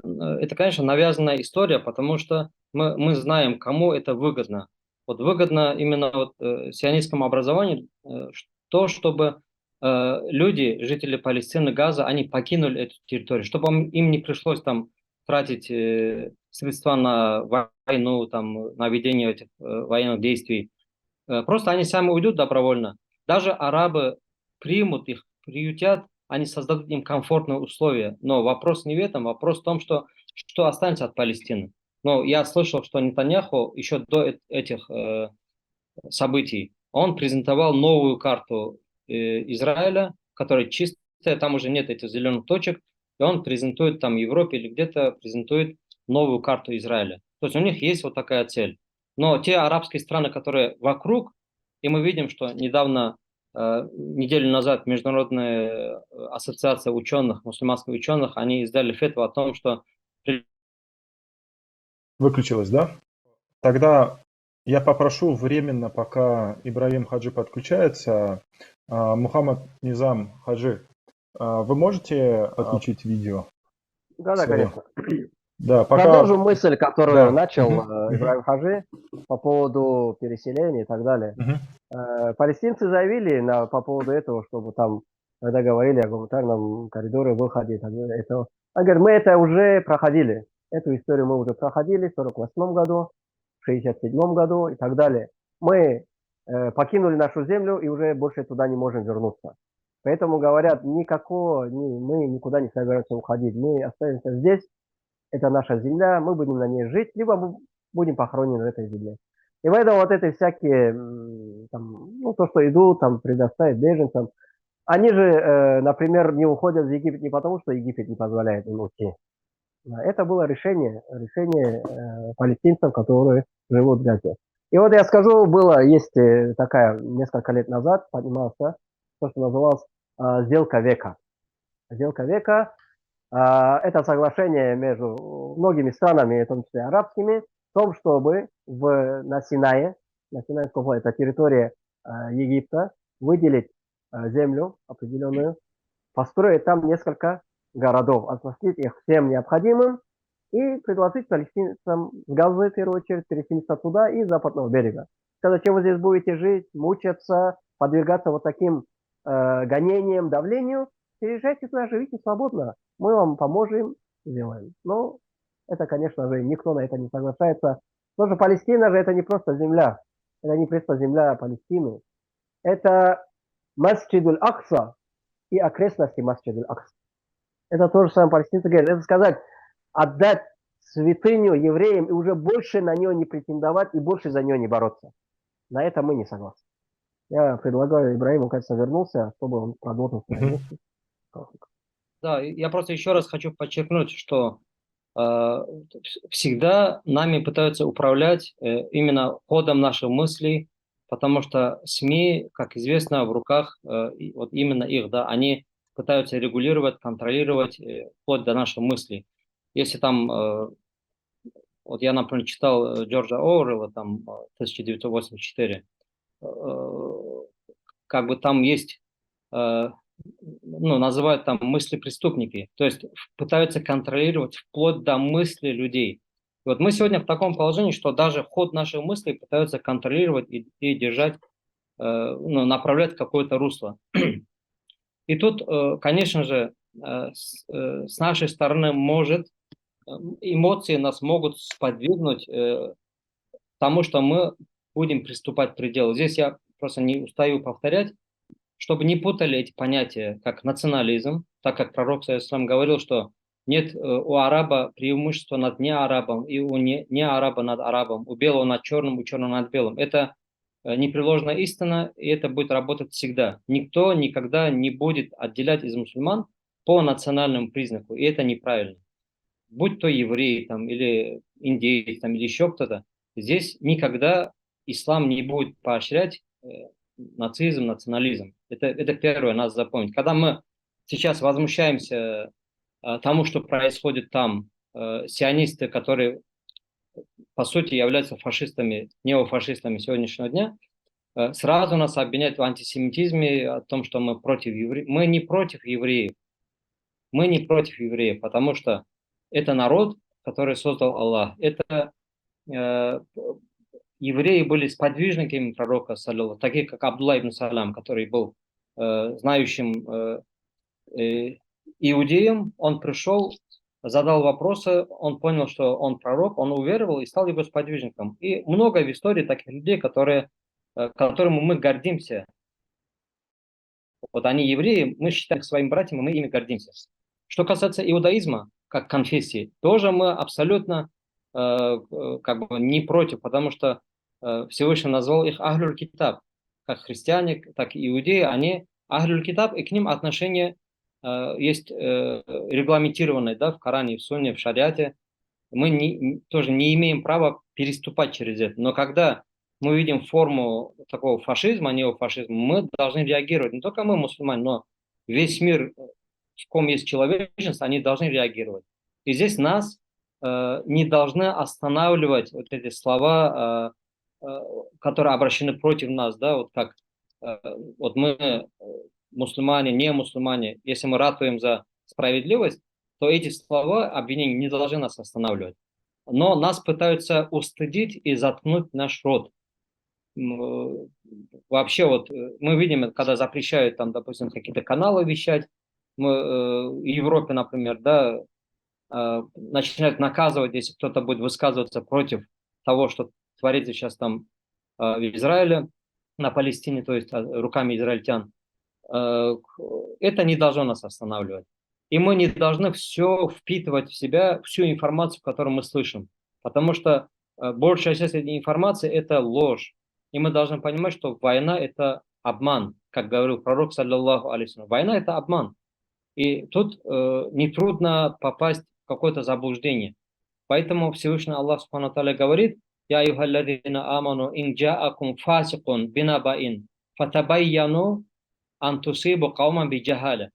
конечно, навязанная история, потому что мы знаем, кому это выгодно. Вот выгодно именно вот, сионистскому образованию то, чтобы люди, жители Палестины, Газа, они покинули эту территорию, чтобы им не пришлось там тратить средства на войну, там, на ведение этих военных действий. Просто они сами уйдут добровольно. Даже арабы примут их, приютят, они создадут им комфортные условия. Но вопрос не в этом, вопрос в том, что останется от Палестины. Но я слышал, что Нетаньяху еще до этих событий, он презентовал новую карту Израиля, которая чистая, там уже нет этих зеленых точек, и он презентует там в Европе или где-то презентует новую карту Израиля. То есть у них есть вот такая цель. Но те арабские страны, которые вокруг, и мы видим, что недавно, неделю назад, Международная ассоциация ученых, мусульманских ученых, они издали фетву о том, что... Выключилось, да? Тогда я попрошу временно, пока Ибрагим Хаджи подключается, Мухаммад Низам Хаджи, вы можете отключить видео Да, да, свое? конечно. Да, Продолжу пока... мысль, которую Да. начал Мгм. Ибрагим Хаджи по поводу переселения и так далее. Мгм. Палестинцы заявили по поводу этого, чтобы там, когда говорили о гуманитарном коридоре, выходе и так далее, это, они говорят, мы это уже проходили. Эту историю мы уже проходили в 1948 году, в 1967 году и так далее. Мы покинули нашу землю и уже больше туда не можем вернуться. Поэтому говорят, мы никуда не собираемся уходить, мы останемся здесь, это наша земля, мы будем на ней жить, либо мы будем похоронены в этой земле. И поэтому вот эти всякие, там, ну, то, что идут, там, предоставить беженцам, они же, например, не уходят в Египет не потому, что Египет не позволяет им уйти. Это было решение палестинцев, которые живут в Газе. И вот я скажу, есть такая, несколько лет назад поднимался то, что называлось сделка века. Сделка века это соглашение между многими странами, в том числе арабскими, в том, чтобы на Синае, на Синайском поле, это территория Египта, выделить землю определенную, построить там несколько городов, оснастить их всем необходимым и предложить палестинцам с Газы, в первую очередь, переселиться туда и с западного берега. Сказать, чем вы здесь будете жить, мучаться, подвергаться вот таким гонениям, давлению, переезжайте туда, живите свободно, мы вам поможем, сделаем. Но это, конечно же, никто на это не соглашается. Потому что Палестина же это не просто земля, это не просто земля Палестины, это Масджид Акса и окрестности Масджид Акса. Это то же самое палестинцы говорят. Это сказать, отдать святыню евреям и уже больше на нее не претендовать и больше за нее не бороться. На это мы не согласны. Я предлагаю Ибрагиму, кажется, вернулся, чтобы он продолжил свои мысли. Да, я просто еще раз хочу подчеркнуть, что всегда нами пытаются управлять именно ходом наших мыслей, потому что СМИ, как известно, в руках вот именно их, да, они пытаются регулировать, контролировать вплоть до наших мыслей. Если там, вот я, например, читал Джорджа Оуэлла, там, 1984, как бы там есть ну, называют там мысли преступники, то есть пытаются контролировать вплоть до мысли людей. И вот мы сегодня в таком положении, что даже ход наших мыслей пытаются контролировать и держать, ну, направлять в какое-то русло. И тут, конечно же, с нашей стороны эмоции нас могут сподвигнуть тому, что мы будем приступать к пределу. Здесь я просто не устаю повторять, чтобы не путали эти понятия, как национализм, так как пророк сам говорил, что нет у араба преимущества над неарабом и у неараба над арабом, у белого над черным, у черного над белым. Это непреложная истина, и это будет работать всегда. Никто никогда не будет отделять из мусульман по национальному признаку, и это неправильно. Будь то еврей там, или индеец там, или еще кто-то, здесь никогда ислам не будет поощрять нацизм, национализм. Это первое, надо запомнить. Когда мы сейчас возмущаемся тому, что происходит там, сионисты, которые по сути являются фашистами, неофашистами сегодняшнего дня, сразу нас обвиняют в антисемитизме, о том, что мы против евреев. Мы не против евреев. Мы не против евреев, потому что это народ, который создал Аллах. Это евреи были сподвижниками пророка, такие как Абдулла ибн Салам, который был знающим иудеем. Он пришел, задал вопросы, он понял, что он пророк, он уверовал и стал его сподвижником. И много в истории таких людей, которым мы гордимся. Вот они евреи, мы считаем их своими братьями, мы ими гордимся. Что касается иудаизма, как конфессии, тоже мы абсолютно как бы не против, потому что Всевышний назвал их Ахлюль Китаб. Как христиане, так и иудеи, они Ахлюль Китаб, и к ним отношение есть регламентированное, да, в Коране, в Сунне, в Шариате. Мы тоже не имеем права переступать через это. Но когда мы видим форму такого фашизма, неофашизма, мы должны реагировать. Не только мы, мусульмане, но весь мир, в ком есть человечность, они должны реагировать. И здесь нас не должны останавливать вот эти слова, которые обращены против нас, да, вот как вот мы, мусульмане, не мусульмане, если мы ратуем за справедливость, то эти слова, обвинения не должны нас останавливать. Но нас пытаются устыдить и заткнуть наш рот. Вообще вот мы видим, когда запрещают там, допустим, какие-то каналы вещать, в Европе, например, да, начинают наказывать, если кто-то будет высказываться против того, что творится сейчас там в Израиле, на Палестине, то есть руками израильтян. Это не должно нас останавливать. И мы не должны все впитывать в себя, всю информацию, которую мы слышим. Потому что большая часть этой информации – это ложь. И мы должны понимать, что война – это обман. Как говорил пророк, саллаллаху алейхи. Война – это обман. И тут нетрудно попасть в какое-то заблуждение. Поэтому Всевышний Аллах Субхану Тааля говорит: «Я юхалладина аману ин джаакум фасикун бинабаин фатабайяну антусибу кауман биджахаля».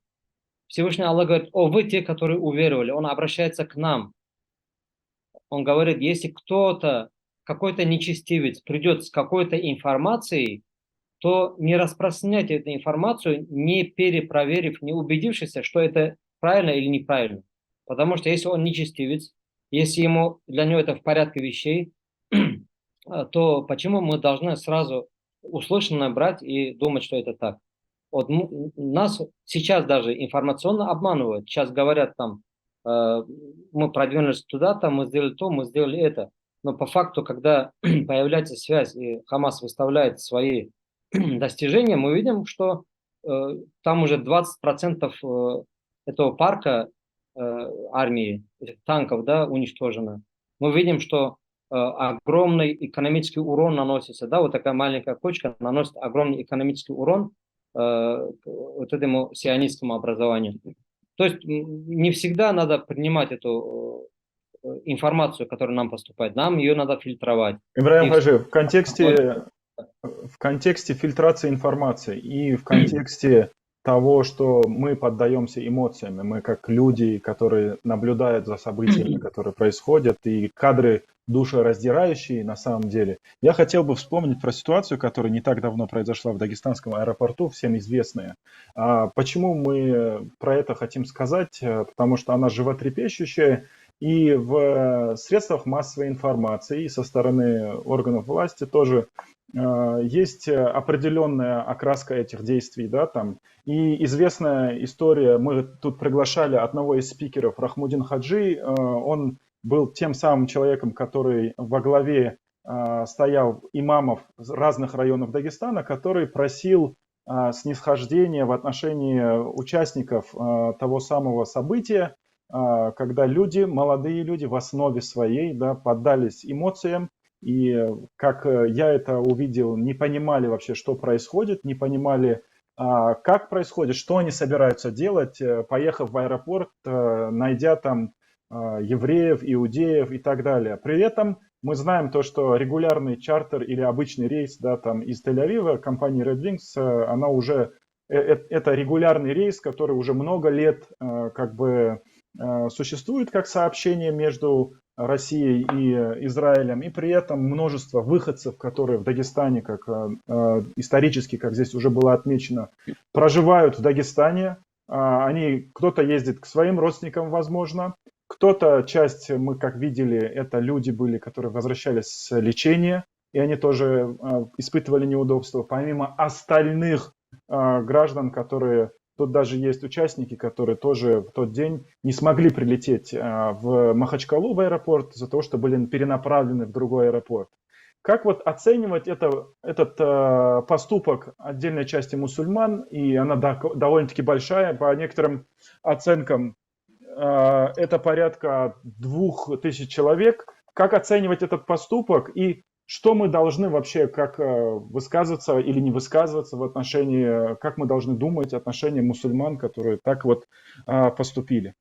Всевышний Аллах говорит: о, вы те, которые уверовали. Он обращается к нам. Он говорит, если кто-то, какой-то нечестивец придет с какой-то информацией, то не распространяйте эту информацию, не перепроверив, не убедившись, что это правильно или неправильно. Потому что если он нечестивец, если для него это в порядке вещей, то почему мы должны сразу услышанное брать и думать, что это так? Вот нас сейчас даже информационно обманывают. Сейчас говорят там, мы продвинулись туда-то, мы сделали то, мы сделали это. Но по факту, когда появляется связь и Хамас выставляет свои достижения, мы видим, что там уже 20% этого парка армии, этих танков, да, уничтожено. Мы видим, что огромный экономический урон наносится, да, вот такая маленькая кочка наносит огромный экономический урон вот этому сионистскому образованию. То есть не всегда надо принимать эту информацию, которая нам поступает, нам ее надо фильтровать. Ибрагим Хаджи, в контексте фильтрации информации и в контексте того, что мы поддаемся эмоциями, мы как люди, которые наблюдают за событиями, которые происходят, и кадры душераздирающие на самом деле. Я хотел бы вспомнить про ситуацию, которая не так давно произошла в дагестанском аэропорту, всем известная. Почему мы про это хотим сказать? Потому что она животрепещущая, и в средствах массовой информации, и со стороны органов власти тоже есть определенная окраска этих действий, да, там. И известная история, мы тут приглашали одного из спикеров, Рахмудин Хаджи, он был тем самым человеком, который во главе стоял имамов разных районов Дагестана, который просил снисхождения в отношении участников того самого события, когда люди, молодые люди в основе своей, да, поддались эмоциям, и как я это увидел, не понимали вообще, что происходит, не понимали, как происходит, что они собираются делать, поехав в аэропорт, найдя там евреев, иудеев и так далее. При этом мы знаем то, что регулярный чартер или обычный рейс, да, там из Тель-Авива компании Red Wings, она уже это регулярный рейс, который уже много лет как бы существует как сообщение между Россией и Израилем, и при этом множество выходцев, которые в Дагестане, как исторически, как здесь уже было отмечено, проживают в Дагестане. Кто-то ездит к своим родственникам, возможно, кто-то, часть, мы как видели, это люди были, которые возвращались с лечения, и они тоже испытывали неудобства. Помимо остальных граждан, которые, тут даже есть участники, которые тоже в тот день не смогли прилететь в Махачкалу, в аэропорт, из-за того, что были перенаправлены в другой аэропорт. Как вот оценивать этот поступок отдельной части мусульман, и она довольно-таки большая, по некоторым оценкам, это порядка 2000 человек. Как оценивать этот поступок и что мы должны вообще, как высказываться или не высказываться в отношении, как мы должны думать в отношении мусульман, которые так вот поступили?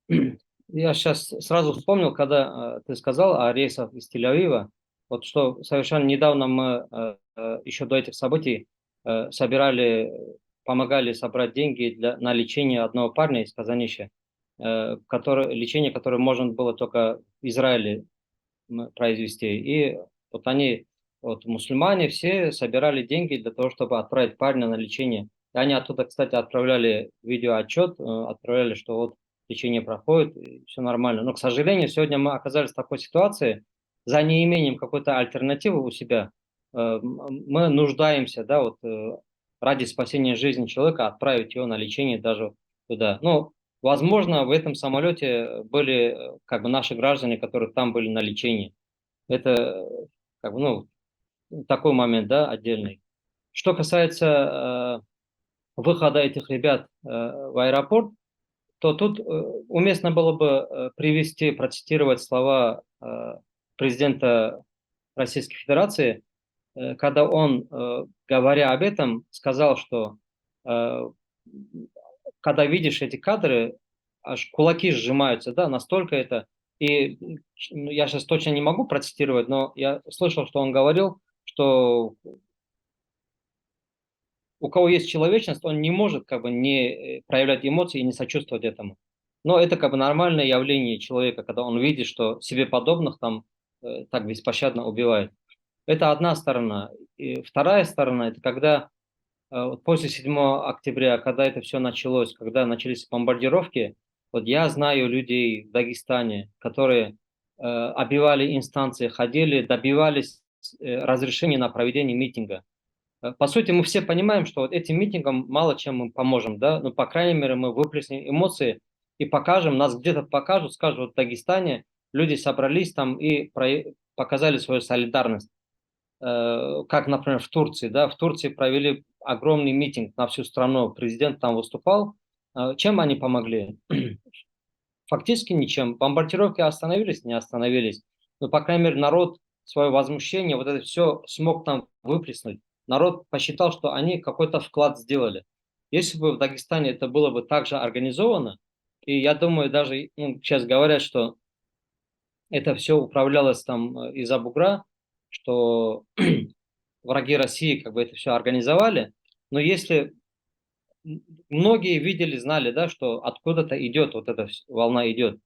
Я сейчас сразу вспомнил, когда ты сказал о рейсах из Тель-Авива, вот что совершенно недавно мы еще до этих событий помогали собрать деньги на лечение одного парня из Казанища, лечение, которое можно было только в Израиле произвести. И вот мусульмане, все собирали деньги для того, чтобы отправить парня на лечение. И они оттуда, кстати, отправляли видеоотчет, отправляли, что вот лечение проходит, и все нормально. Но, к сожалению, сегодня мы оказались в такой ситуации, за неимением какой-то альтернативы у себя, мы нуждаемся, да, ради спасения жизни человека отправить его на лечение даже туда. Ну, возможно, в этом самолете были как бы наши граждане, которые там были на лечении. Это как бы, такой момент, да, отдельный. Что касается выхода этих ребят в аэропорт, то тут уместно было бы процитировать слова президента Российской Федерации, когда он, говоря об этом, сказал, что когда видишь эти кадры, аж кулаки сжимаются, да, настолько это. И я сейчас точно не могу процитировать, но я слышал, что он говорил, что у кого есть человечность, он не может как бы не проявлять эмоции и не сочувствовать этому. Но это как бы нормальное явление человека, когда он видит, что себе подобных там так беспощадно убивают. Это одна сторона. И вторая сторона, это когда после 7 октября, когда это все началось, когда начались бомбардировки, вот я знаю людей в Дагестане, которые оббивали инстанции, ходили, добивались разрешения на проведение митинга. По сути, мы все понимаем, что вот этим митингам мало чем мы поможем, да, но, по крайней мере, мы выплеснем эмоции и покажем, нас где-то покажут, скажут, вот в Дагестане люди собрались там и показали свою солидарность. Как, например, в Турции, да, в Турции провели огромный митинг на всю страну, президент там выступал. Чем они помогли? Фактически ничем. Бомбардировки остановились, не остановились. Но, по крайней мере, народ свое возмущение, вот это все смог там выплеснуть. Народ посчитал, что они какой-то вклад сделали. Если бы в Дагестане это было бы также организовано, и я думаю, даже сейчас говорят, что это все управлялось там из-за бугра, что враги России как бы это все организовали, но если многие видели, знали, да, что откуда-то идет, вот эта волна идет,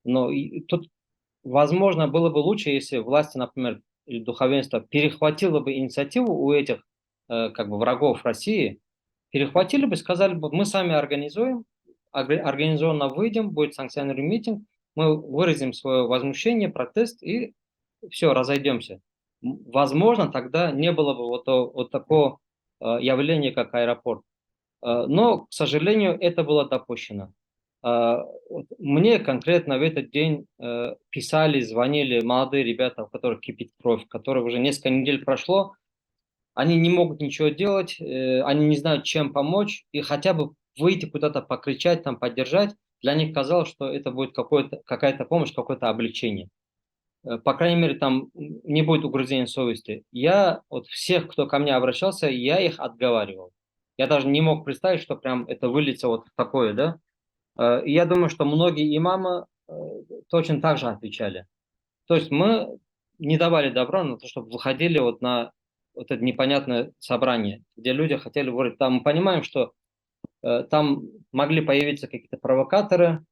но тут, возможно, было бы лучше, если власти, например, или духовенство перехватило бы инициативу у этих как бы врагов России, перехватили бы, сказали бы, мы сами организуем, организованно выйдем, будет санкционированный митинг, мы выразим свое возмущение, протест и все, разойдемся. Возможно, тогда не было бы вот такого явления, как аэропорт. Но, к сожалению, это было допущено. Вот мне конкретно в этот день писали, звонили молодые ребята, у которых кипит кровь, которые уже несколько недель прошло, они не могут ничего делать, они не знают, чем помочь, и хотя бы выйти куда-то покричать, там, поддержать, для них казалось, что это будет какая-то помощь, какое-то облегчение. По крайней мере, там не будет угрызения совести. Я, вот всех, кто ко мне обращался, я их отговаривал. Я даже не мог представить, что прям это выльется вот в такое, да. И я думаю, что многие имамы точно так же отвечали. То есть мы не давали добра на то, чтобы выходили вот на вот это непонятное собрание, где люди хотели говорить. Там мы понимаем, что там могли появиться какие-то провокаторы,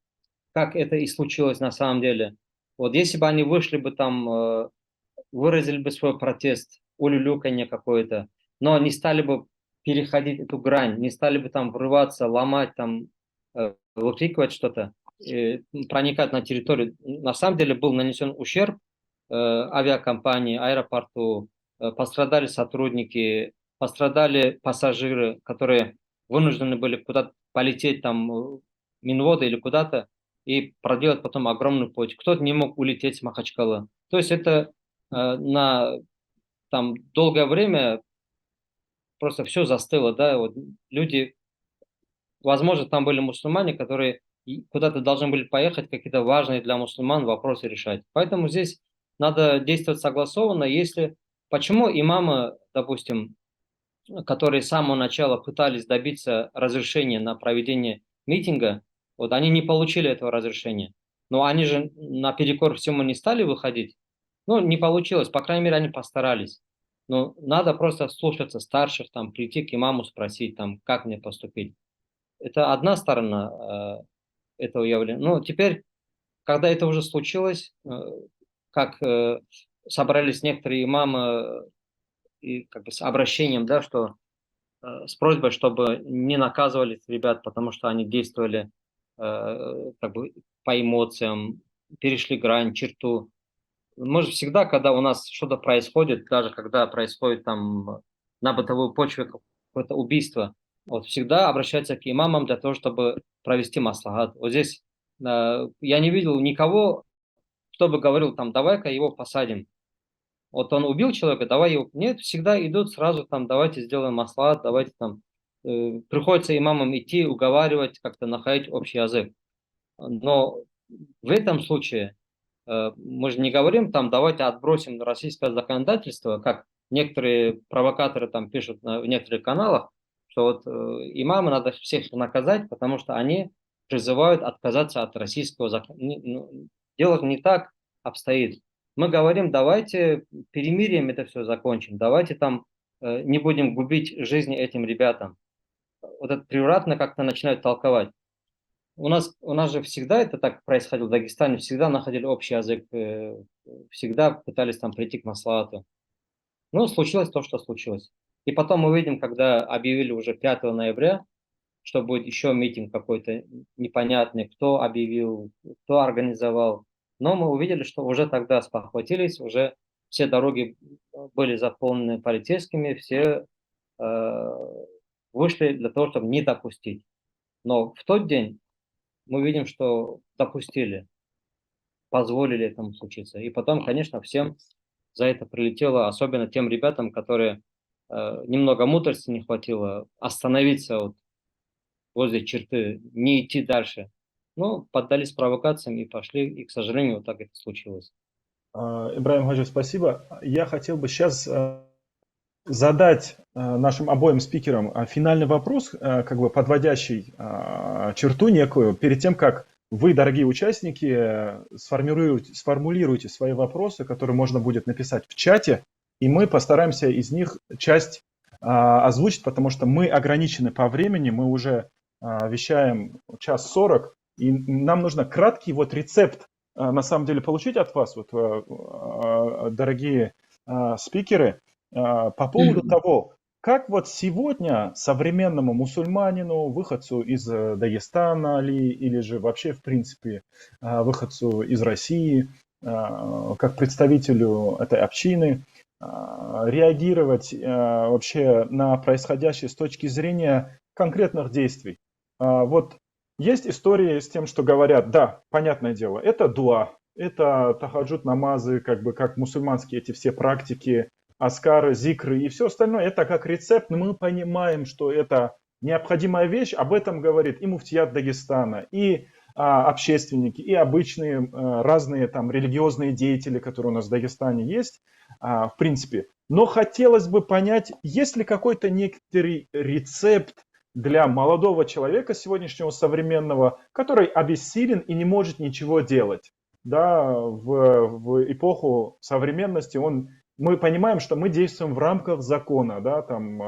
как это и случилось на самом деле. Вот если бы они вышли бы там, выразили бы свой протест, улюлюканье какое-то, но не стали бы переходить эту грань, не стали бы там врываться, ломать, там, выкрикивать что-то, проникать на территорию. На самом деле был нанесен ущерб авиакомпании, аэропорту, пострадали сотрудники, пострадали пассажиры, которые вынуждены были куда-то полететь, там, Минвода или куда-то, и проделать потом огромный путь. Кто-то не мог улететь с Махачкалы. То есть это на там долгое время просто все застыло, да, вот люди, возможно, там были мусульмане, которые куда-то должны были поехать, какие-то важные для мусульман вопросы решать. Поэтому здесь надо действовать согласованно. Если почему имамы, допустим, которые с самого начала пытались добиться разрешения на проведение митинга, вот они не получили этого разрешения. Но они же наперекор всему не стали выходить. Ну, не получилось, по крайней мере, они постарались. Но надо просто слушаться старших, там, прийти к имаму, спросить, там, как мне поступить. Это одна сторона этого явления. Ну, теперь, когда это уже случилось, как собрались некоторые имамы и как бы с обращением, да, что с просьбой, чтобы не наказывали этих ребят, потому что они действовали как бы по эмоциям, перешли грань, черту. Мы же всегда, когда у нас что-то происходит, даже когда происходит там на бытовой почве какое-то убийство, вот всегда обращаются к имамам для того, чтобы провести маслахат. Вот здесь я не видел никого, кто бы говорил там, давай-ка его посадим. Вот он убил человека, давай его. Нет, всегда идут сразу там, давайте сделаем маслахат, давайте там. Приходится имамам идти, уговаривать, как-то находить общий язык. Но в этом случае мы же не говорим там, давайте отбросим российское законодательство, как некоторые провокаторы там пишут в некоторых каналах, что вот имамы надо всех наказать, потому что они призывают отказаться от российского закона. Дело не так обстоит. Мы говорим, давайте перемирием это все закончим, давайте там не будем губить жизни этим ребятам. Вот это превратно как-то начинают толковать. У нас же всегда это так происходило в Дагестане, всегда находили общий язык, всегда пытались там прийти к маслахату. Ну, случилось то, что случилось. И потом мы видим, когда объявили уже 5 ноября, что будет еще митинг какой-то непонятный, кто объявил, кто организовал. Но мы увидели, что уже тогда спохватились, уже все дороги были заполнены полицейскими, все вышли для того, чтобы не допустить. Но в тот день мы видим, что допустили, позволили этому случиться. И потом, конечно, всем за это прилетело, особенно тем ребятам, которые немного мудрости не хватило остановиться вот возле черты, не идти дальше. Ну, поддались провокациям и пошли, и, к сожалению, вот так это случилось. Ибрагим Хаджи, спасибо. Я хотел бы сейчас задать нашим обоим спикерам финальный вопрос, как бы подводящий черту некую, перед тем, как вы, дорогие участники, сформулируете свои вопросы, которые можно будет написать в чате, и мы постараемся из них часть озвучить, потому что мы ограничены по времени, мы уже вещаем 1:40, и нам нужно краткий вот рецепт, на самом деле, получить от вас, вот, дорогие спикеры, по поводу того, как вот сегодня современному мусульманину, выходцу из Дагестана или же вообще, в принципе, выходцу из России, как представителю этой общины, реагировать вообще на происходящее с точки зрения конкретных действий. Вот Есть истории с тем, что говорят, да, понятное дело, это дуа, это тахаджуд, намазы, как бы как мусульманские эти все практики, аскары, зикры и все остальное, это как рецепт, но мы понимаем, что это необходимая вещь, об этом говорит и муфтият Дагестана, и общественники, и обычные разные там религиозные деятели, которые у нас в Дагестане есть, в принципе. Но хотелось бы понять, есть ли какой-то некоторый рецепт для молодого человека сегодняшнего современного, который обессилен и не может ничего делать. Да, в эпоху современности мы понимаем, что мы действуем в рамках закона, да, там,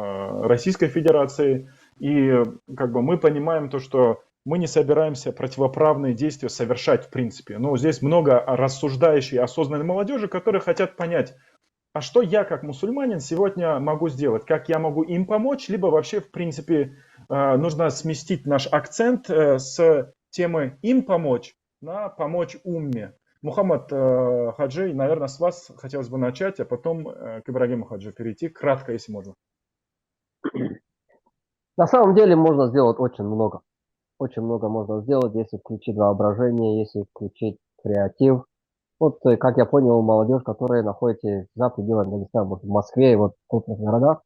Российской Федерации, и как бы мы понимаем то, что мы не собираемся противоправные действия совершать в принципе. Но здесь много рассуждающей, осознанной молодежи, которые хотят понять, а что я как мусульманин сегодня могу сделать? Как я могу им помочь? Либо вообще, в принципе, нужно сместить наш акцент с темы им помочь на помочь умме. Мухаммад Хаджи, наверное, с вас хотелось бы начать, а потом к Ибрагиму Хаджи перейти. Кратко, если можно. На самом деле можно сделать очень много. Очень много можно сделать, если включить воображение, если включить креатив. Вот, как я понял, молодежь, которая находится за пределами Дагестана, вот в Москве и вот в крупных городах,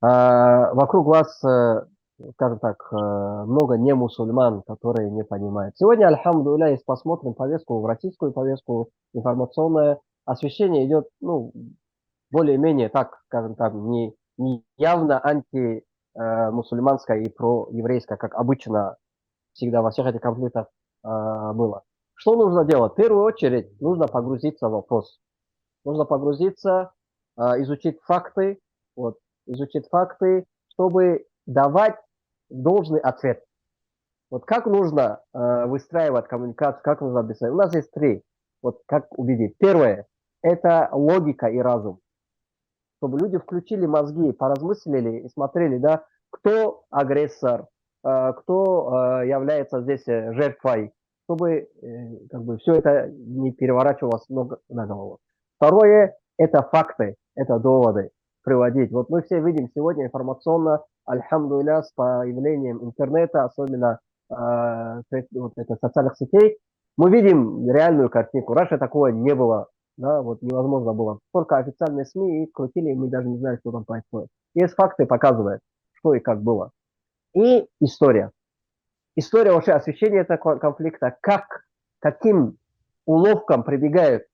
вокруг вас, скажем так, много не мусульман, которые не понимают. Сегодня, альхамдулилля, если посмотрим повестку, в российскую повестку информационное освещение идет, ну, более-менее так, скажем так, не явно антимусульманское и проеврейское, как обычно всегда во всех этих конфликтах было. Что нужно делать? В первую очередь нужно погрузиться в вопрос. Нужно погрузиться, изучить факты, вот, изучить факты, чтобы давать должный ответ. Вот как нужно выстраивать коммуникацию, как нужно объяснять. У нас есть три. Вот как убедить. Первое– это логика и разум. Чтобы люди включили мозги, поразмыслили и смотрели, да, кто агрессор, кто является здесь жертвой, чтобы как бы все это не переворачивалось много на голову. Второе– это факты, это доводы приводить. Вот мы все видим сегодня информационно, альхамдулилля, с появлением интернета, особенно вот это, социальных сетей, мы видим реальную картинку. Раньше такого не было, да, вот невозможно было. Только официальные СМИ и крутили, и мы даже не знали, что там происходит. Есть факты, показывают, что и как было. И история. История вообще освещения этого конфликта, каким уловкам прибегают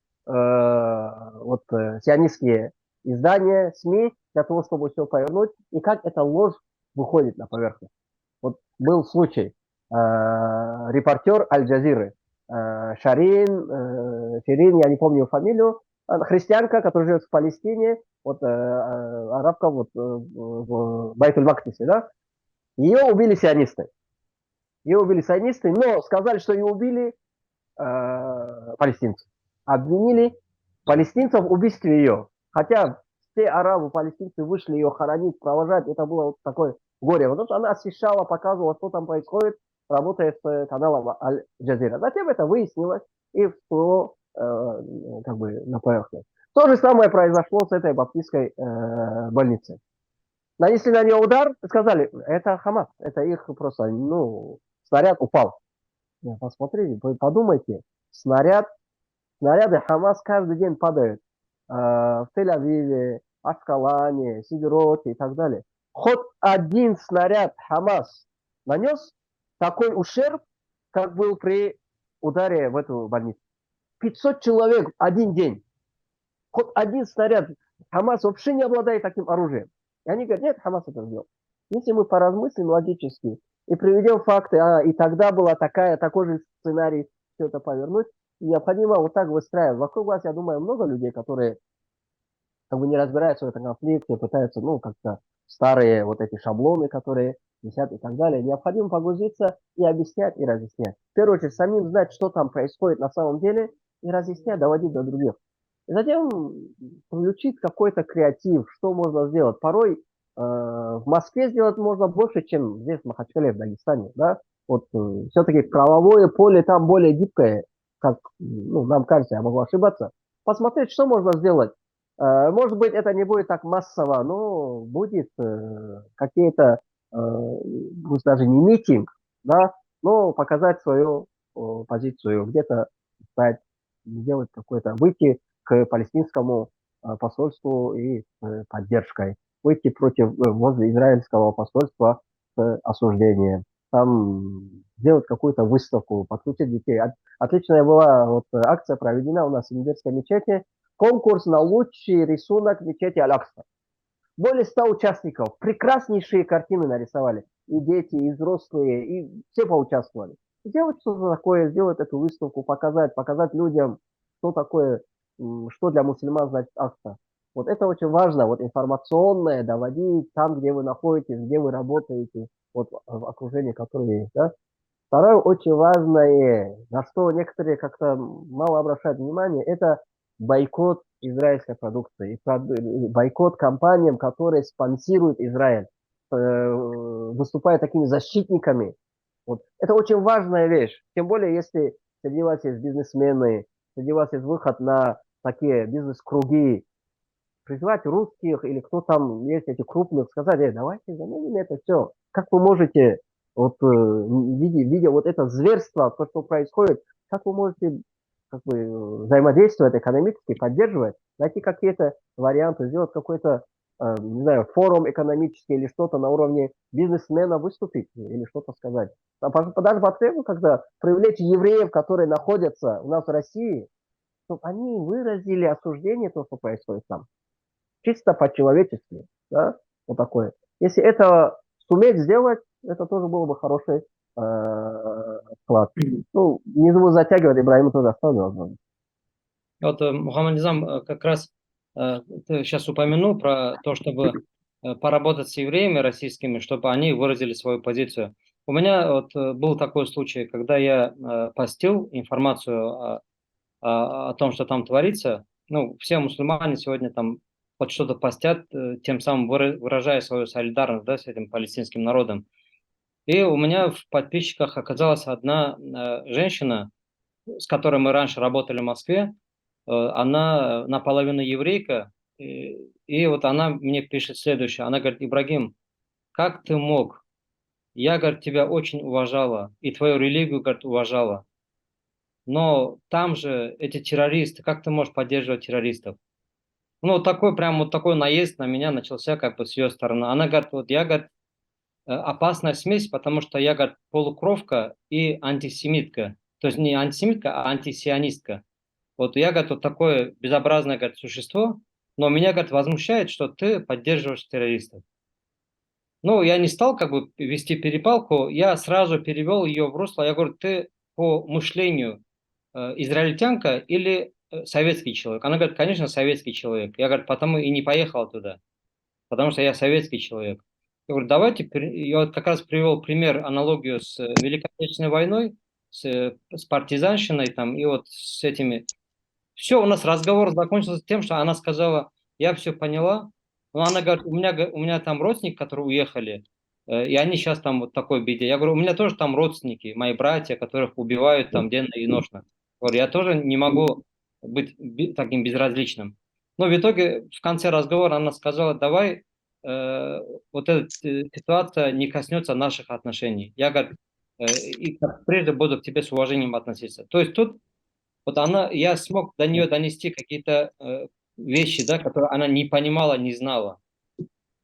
сионистские издания, СМИ для того, чтобы все повернуть, и как эта ложь выходит на поверхность. Вот был случай, репортер Аль-Джазиры, Ширин, я не помню фамилию, христианка, которая живет в Палестине, вот арабка вот, в Байтуль-Мактисе, да, ее убили сионисты. Ее убили сионисты, но сказали, что ее убили палестинцы. Обвинили палестинцев в убийстве ее. Хотя все арабы, палестинцы вышли ее хоронить, провожать. Это было вот такое горе. Потому что она освещала, показывала, что там происходит, работая с каналом Аль-Джазира. Затем это выяснилось и всплыло как бы на поверхность. То же самое произошло с этой баптистской больницей. Нанесли на нее удар, сказали, это Хамас, это их просто, ну, снаряд упал. Посмотрите, подумайте, снаряды Хамас каждый день падают в Тель-Авиве, Ашкалане, Сидроте и так далее. Хоть один снаряд Хамас нанес такой ущерб, как был при ударе в эту больницу. 500 человек в один день. Хоть один снаряд. Хамас вообще не обладает таким оружием. И они говорят, нет, Хамас это сделал. Если мы поразмыслим логически и приведем факты, и тогда была такой же сценарий, все это повернуть, необходимо вот так выстраивать. Вокруг вас, я думаю, много людей, которые как бы не разбираются в этом конфликте, пытаются, ну, как-то старые вот эти шаблоны, которые висят и так далее. Необходимо погрузиться и объяснять, и разъяснять. В первую очередь, самим знать, что там происходит на самом деле, и разъяснять, доводить до других. И затем включить какой-то креатив, что можно сделать. Порой в Москве сделать можно больше, чем здесь, в Махачкале, в Дагестане. Да? Вот все-таки правовое поле там более гибкое, как ну, нам кажется, я могу ошибаться. Посмотреть, что можно сделать. Может быть, это не будет так массово, но будет какие-то, пусть даже не митинг, да, но показать свою позицию, где-то стать, сделать какой-то, выйти к палестинскому посольству и поддержкой, выйти против возле израильского посольства с осуждением, там сделать какую-то выставку, подключить детей. Отличная была вот акция проведена у нас в Имбирской мечети, конкурс на лучший рисунок мечети Аль-Акса. Более 100 участников. Прекраснейшие картины нарисовали. И дети, и взрослые, и все поучаствовали. Сделать что-то такое, сделать эту выставку, показать людям, что такое, что для мусульман значит акция. Вот это очень важно, вот информационное доводить там, где вы находитесь, где вы работаете, вот в окружении, которое есть, да. Второе очень важное, на что некоторые как-то мало обращают внимание, это бойкот израильской продукции, бойкот компаниям, которые спонсируют Израиль, выступая такими защитниками. Вот. Это очень важная вещь, тем более если среди вас есть бизнесмены, среди вас есть выход на такие бизнес-круги, призвать русских или кто там есть эти крупных, сказать, давайте заменим это все. Как вы можете, вот, видя вот это зверство, то, что происходит, как вы можете как бы, взаимодействовать экономически, поддерживать, найти какие-то варианты, сделать какой-то, не знаю, форум экономический или что-то на уровне бизнесмена выступить или что-то сказать. Даже потребуется, когда привлечь евреев, которые находятся у нас в России, чтобы они выразили осуждение того, что происходит там чисто по-человечески, да, вот такое. Если это суметь сделать, это тоже было бы хороший вклад. Ну, не буду затягивать, Ибраиму тоже оставлю возможность. Вот, Мухаммад Низам, как раз ты сейчас упомянул про то, чтобы поработать с евреями российскими, чтобы они выразили свою позицию. У меня вот был такой случай, когда я постил информацию о том, что там творится. Ну, все мусульмане сегодня там вот что-то постят, тем самым выражая свою солидарность, да, с этим палестинским народом. И у меня в подписчиках оказалась одна женщина, с которой мы раньше работали в Москве. Она наполовину еврейка, и вот она мне пишет следующее. Она говорит: Ибрагим, как ты мог? Я, говорит, тебя очень уважала, и твою религию, говорит, уважала. Но там же эти террористы, как ты можешь поддерживать террористов? Ну, вот такой прям вот такой наезд на меня начался как бы с ее стороны. Она говорит, вот я, говорит, опасная смесь, потому что я, говорит, полукровка и антисемитка. То есть не антисемитка, а антисионистка. Вот я, говорит, вот такое безобразное, говорит, существо, но меня, говорит, возмущает, что ты поддерживаешь террористов. Ну, я не стал как бы вести перепалку, я сразу перевел ее в русло. Я говорю, ты по мышлению израильтянка или советский человек? Она говорит, конечно, советский человек. Я говорю, потому и не поехал туда, потому что я советский человек. Я говорю, давайте, я вот как раз привел пример, аналогию с Великой Отечественной войной, с партизанщиной там, и вот с этими. Все, у нас разговор закончился тем, что она сказала, я все поняла, но она говорит, у меня там родственники, которые уехали, и они сейчас там вот в такой беде. Я говорю, у меня тоже там родственники, мои братья, которых убивают там денно и ношно. Говорю, я тоже не могу быть таким безразличным. Но в итоге в конце разговора она сказала, давай вот эта ситуация не коснется наших отношений. Я, говорю, и как прежде буду к тебе с уважением относиться. То есть тут вот она, я смог до нее донести какие-то вещи, да, которые она не понимала, не знала.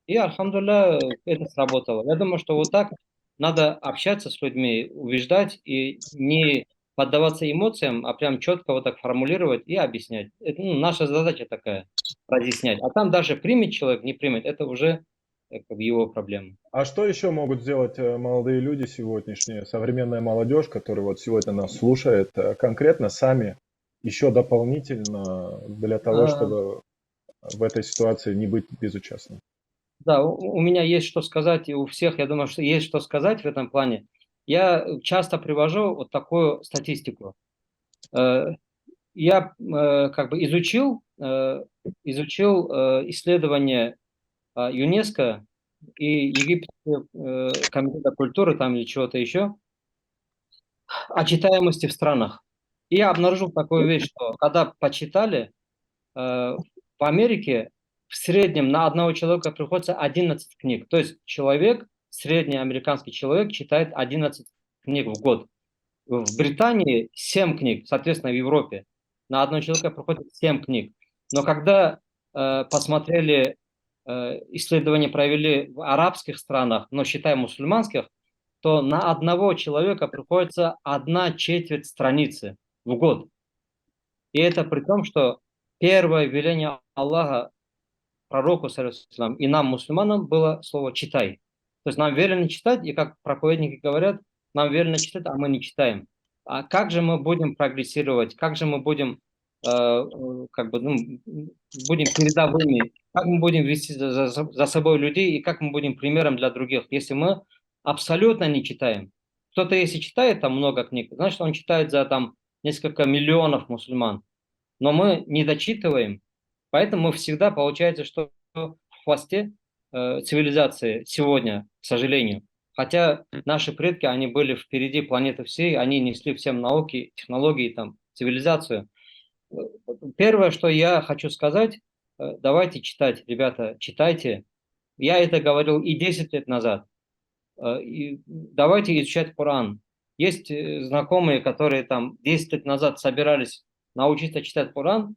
И, альхамдулillah, это сработало. Я думаю, что вот так надо общаться с людьми, убеждать и не поддаваться эмоциям, а прям четко вот так формулировать и объяснять. Это, ну, наша задача такая, разъяснять. А там даже примет человек, не примет, это уже как бы его проблема. А что еще могут сделать молодые люди сегодняшние, современная молодежь, которая вот сегодня нас слушает, конкретно сами еще дополнительно для того, чтобы в этой ситуации не быть безучастным? Да, у меня есть что сказать, и у всех, я думаю, что есть что сказать в этом плане. Я часто привожу вот такую статистику. Э, Я как бы изучил исследования ЮНЕСКО и Египетского комитета культуры там или чего-то еще о читаемости в странах. И я обнаружил такую вещь, что когда почитали, в Америке в среднем на одного человека приходится 11 книг. То есть человек, средний американский человек читает 11 книг в год. В Британии 7 книг, соответственно, в Европе. На одного человека приходит 7 книг. Но когда посмотрели, исследования провели в арабских странах, но считаем мусульманских, то на одного человека приходится 1/4 страницы в год. И это при том, что первое веление Аллаха пророку, саллаллаху и нам, мусульманам, было слово «читай». То есть нам велено читать, и как проповедники говорят, нам велено читать, а мы не читаем. А как же мы будем прогрессировать, как же мы будем, как бы, будем передовыми, как мы будем вести за собой людей, и как мы будем примером для других, если мы абсолютно не читаем. Кто-то, если читает там много книг, значит, он читает за там несколько миллионов мусульман. Но мы не дочитываем, поэтому мы всегда, получается, что в хвосте цивилизации сегодня, к сожалению. Хотя наши предки, они были впереди планеты всей, они несли всем науки, технологии, там, цивилизацию. Первое, что я хочу сказать, давайте читать, ребята, читайте. Я это говорил и 10 лет назад. И давайте изучать Коран. Есть знакомые, которые там 10 лет назад собирались научиться читать Коран,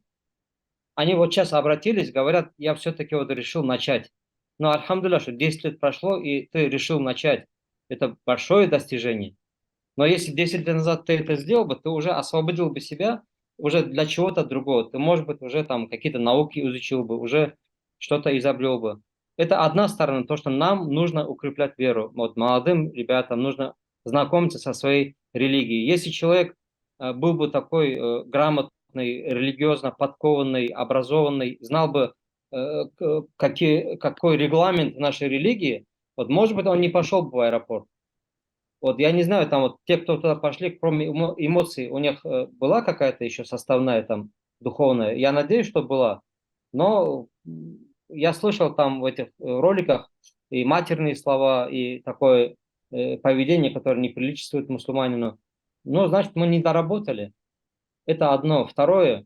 они вот сейчас обратились, говорят, я все-таки вот решил начать. Но альхамдулилля, что 10 лет прошло, и ты решил начать. Это большое достижение. Но если 10 лет назад ты это сделал бы, ты уже освободил бы себя уже для чего-то другого. Ты, может быть, уже там какие-то науки изучил бы, уже что-то изобрел бы. Это одна сторона, то, что нам нужно укреплять веру. Вот молодым ребятам нужно знакомиться со своей религией. Если человек был бы такой грамотный, религиозно подкованный, образованный, знал бы, какой регламент нашей религии, вот, может быть, он не пошел бы в аэропорт. Вот я не знаю, там вот те, кто туда пошли, кроме эмоций, у них была какая-то еще составная там духовная. Я надеюсь, что была. Но я слышал там в этих роликах и матерные слова, и такое поведение, которое не приличествует мусульманину. Ну, значит, мы не доработали. Это одно. Второе,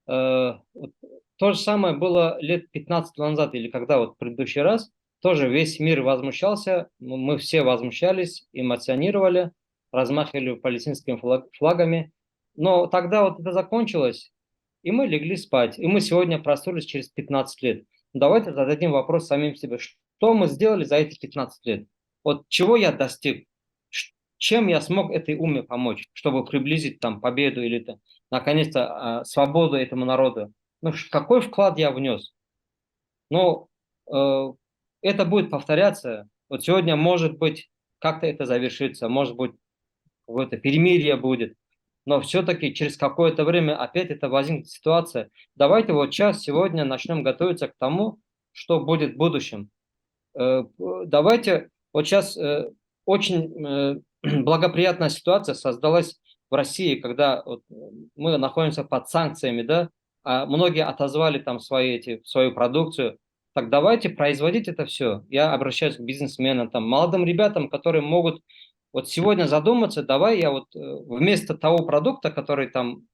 вот то же самое было лет 15 назад, или когда вот в предыдущий раз, тоже весь мир возмущался, мы все возмущались, эмоционировали, размахивали палестинскими флагами. Но тогда вот это закончилось, и мы легли спать. И мы сегодня проснулись через 15 лет. Давайте зададим вопрос самим себе, что мы сделали за эти 15 лет? Вот чего я достиг? Чем я смог этой умме помочь, чтобы приблизить там победу или наконец-то свободу этому народу? Ну, какой вклад я внес? Ну, это будет повторяться. Вот сегодня, может быть, как-то это завершится, может быть, какое-то перемирие будет, но все-таки через какое-то время опять это возникнет ситуация. Давайте вот сейчас, сегодня начнем готовиться к тому, что будет в будущем. Давайте вот сейчас очень благоприятная ситуация создалась в России, когда вот мы находимся под санкциями, да, а многие отозвали там свою продукцию. Так давайте производить это все. Я обращаюсь к бизнесменам, там, молодым ребятам, которые могут вот сегодня задуматься, давай я вот вместо того продукта, который там,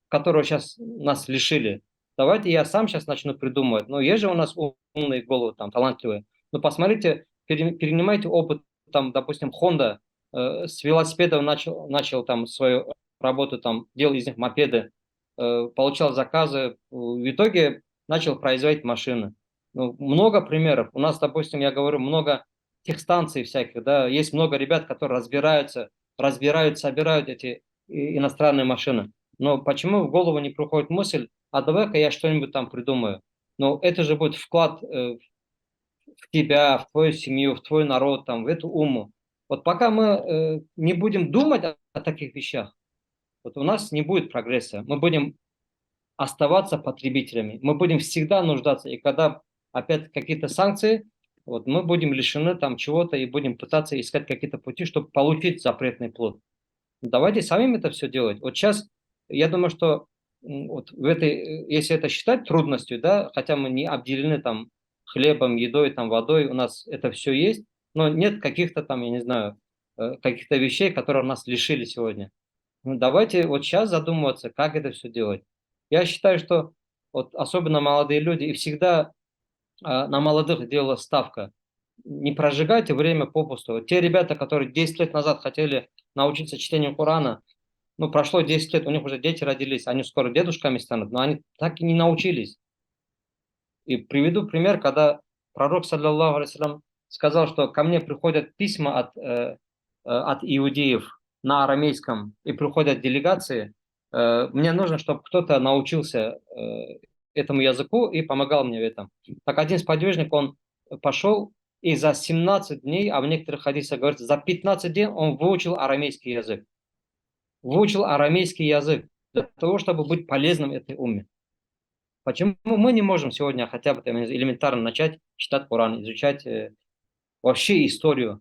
которого сейчас нас лишили, давайте я сам сейчас начну придумывать. Ну, есть же у нас умные головы, там, талантливые. Ну, посмотрите, перенимайте опыт, там, допустим, Honda с велосипедов начал там свою работу, там, делал из них мопеды, получал заказы, в итоге начал производить машины. Ну, много примеров. У нас, допустим, я говорю, много техстанций всяких, да, есть много ребят, которые собирают эти иностранные машины. Но почему в голову не приходит мысль, а давай-ка я что-нибудь там придумаю. Но это же будет вклад в тебя, в твою семью, в твой народ, там, в эту уму. Вот пока мы не будем думать о таких вещах, вот у нас не будет прогресса. Мы будем оставаться потребителями. Мы будем всегда нуждаться. И когда опять какие-то санкции, вот мы будем лишены там чего-то и будем пытаться искать какие-то пути, чтобы получить запретный плод. Давайте самим это все делать. Вот сейчас, я думаю, что вот в этой, если это считать трудностью, да, хотя мы не обделены там хлебом, едой, там, водой, у нас это все есть, но нет каких-то там, я не знаю, каких-то вещей, которые нас лишили сегодня. Ну, давайте вот сейчас задумываться, как это все делать. Я считаю, что вот особенно молодые люди, и всегда на молодых делала ставка. не прожигайте время попусту. Вот те ребята, которые 10 лет назад хотели научиться чтению Корана, ну, прошло 10 лет, у них уже дети родились, они скоро дедушками станут, но они так и не научились. И приведу пример, когда пророк, саллаллаху алейхи сказал, что ко мне приходят письма от иудеев на арамейском, и приходят делегации, мне нужно, чтобы кто-то научился этому языку и помогал мне в этом. Так один сподвижник, он пошел, и за 17 дней, а в некоторых хадисах говорится, за 15 дней он выучил арамейский язык. Выучил арамейский язык для того, чтобы быть полезным этой умме. Почему мы не можем сегодня хотя бы элементарно начать читать Коран, изучать вообще историю?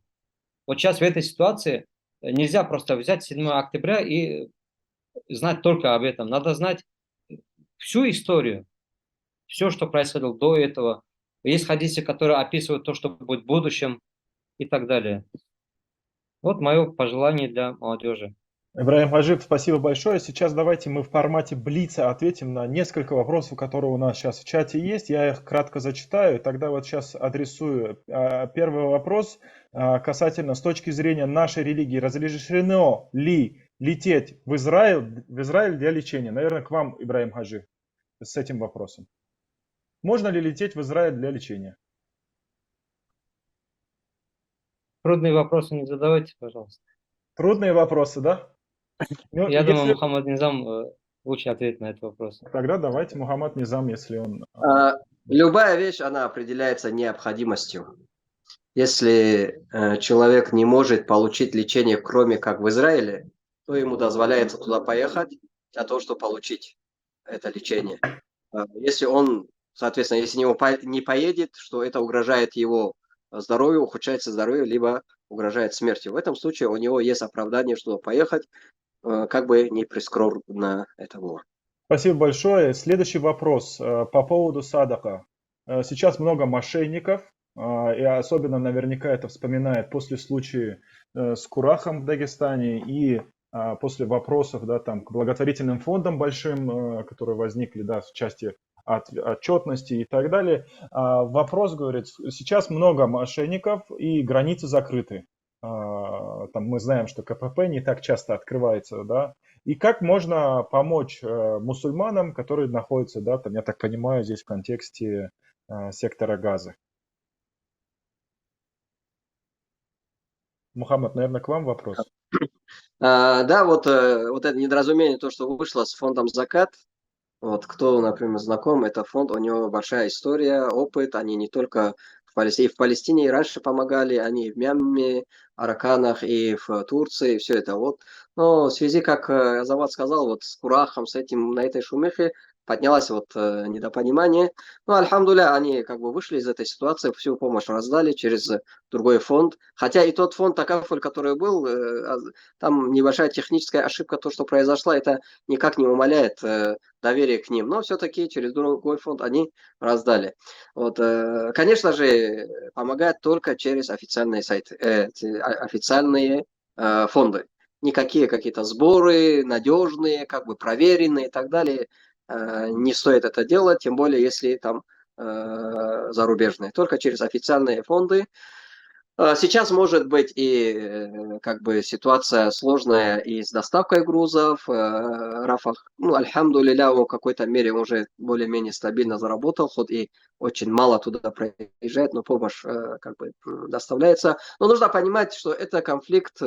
Вот сейчас в этой ситуации нельзя просто взять 7 октября и знать только об этом. Надо знать всю историю, все, что происходило до этого. Есть хадисы, которые описывают то, что будет в будущем и так далее. Вот мое пожелание для молодежи. Ибрагим Хаджи, спасибо большое. Сейчас давайте мы в формате блица ответим на несколько вопросов, которые у нас сейчас в чате есть. Я их кратко зачитаю. Тогда вот сейчас адресую. Первый вопрос касательно с точки зрения нашей религии. Разрешено ли лететь в Израиль для лечения? Наверное, к вам, Ибрагим Хаджи, с этим вопросом. Можно ли лететь в Израиль для лечения? Трудные вопросы не задавайте, пожалуйста. Трудные вопросы, да? Ну, Я думаю, если... Мухаммад Низам лучше ответит на этот вопрос. Тогда давайте Мухаммад Низам, если он... Любая вещь, она определяется необходимостью. Если человек не может получить лечение, кроме как в Израиле, то ему дозволяется туда поехать для того, чтобы получить это лечение. Если он, соответственно, если не поедет, что это угрожает его здоровью, ухудшается здоровье, либо угрожает смертью. В этом случае у него есть оправдание, чтобы поехать, как бы не прискорбно это было. Спасибо большое. Следующий вопрос по поводу садака. Сейчас много мошенников, и особенно наверняка это вспоминает после случая с Курахом в Дагестане и после вопросов, да, там, к благотворительным фондам большим, которые возникли, да, в части отчетности и так далее. Вопрос, говорит, сейчас много мошенников и границы закрыты. Там мы знаем, что КПП не так часто открывается, да. И как можно помочь мусульманам, которые находятся, да, там, я так понимаю, здесь в контексте сектора Газы? Мухаммад, наверное, к вам вопрос. Да, вот это недоразумение, то, что вышло с фондом Закат. Вот кто, например, знаком, это фонд, у него большая история, опыт. Они не только в Палестине и раньше помогали, они и в Мьянме, Араканах, и в Турции, и все это. Вот. Но в связи, как Азамат сказал, вот с Курахом, с этим, на этой шумихе поднялось вот недопонимание. Ну, альхамдуля, они как бы вышли из этой ситуации, всю помощь раздали через другой фонд. Хотя и тот фонд Такафуль, который был, там небольшая техническая ошибка, то, что произошла, это никак не умаляет доверие к ним, но все-таки через другой фонд они раздали. Вот, конечно же, помогает только через официальные сайты, официальные фонды. Никакие какие-то сборы надежные, как бы проверенные и так далее, не стоит это делать, тем более если там зарубежные. Только через официальные фонды. Сейчас может быть и как бы ситуация сложная и с доставкой грузов. Рафах, ну, альхамдулилля, в какой-то мере уже более-менее стабильно заработал, хоть и очень мало туда проезжает, но помощь как бы доставляется. Но нужно понимать, что это конфликт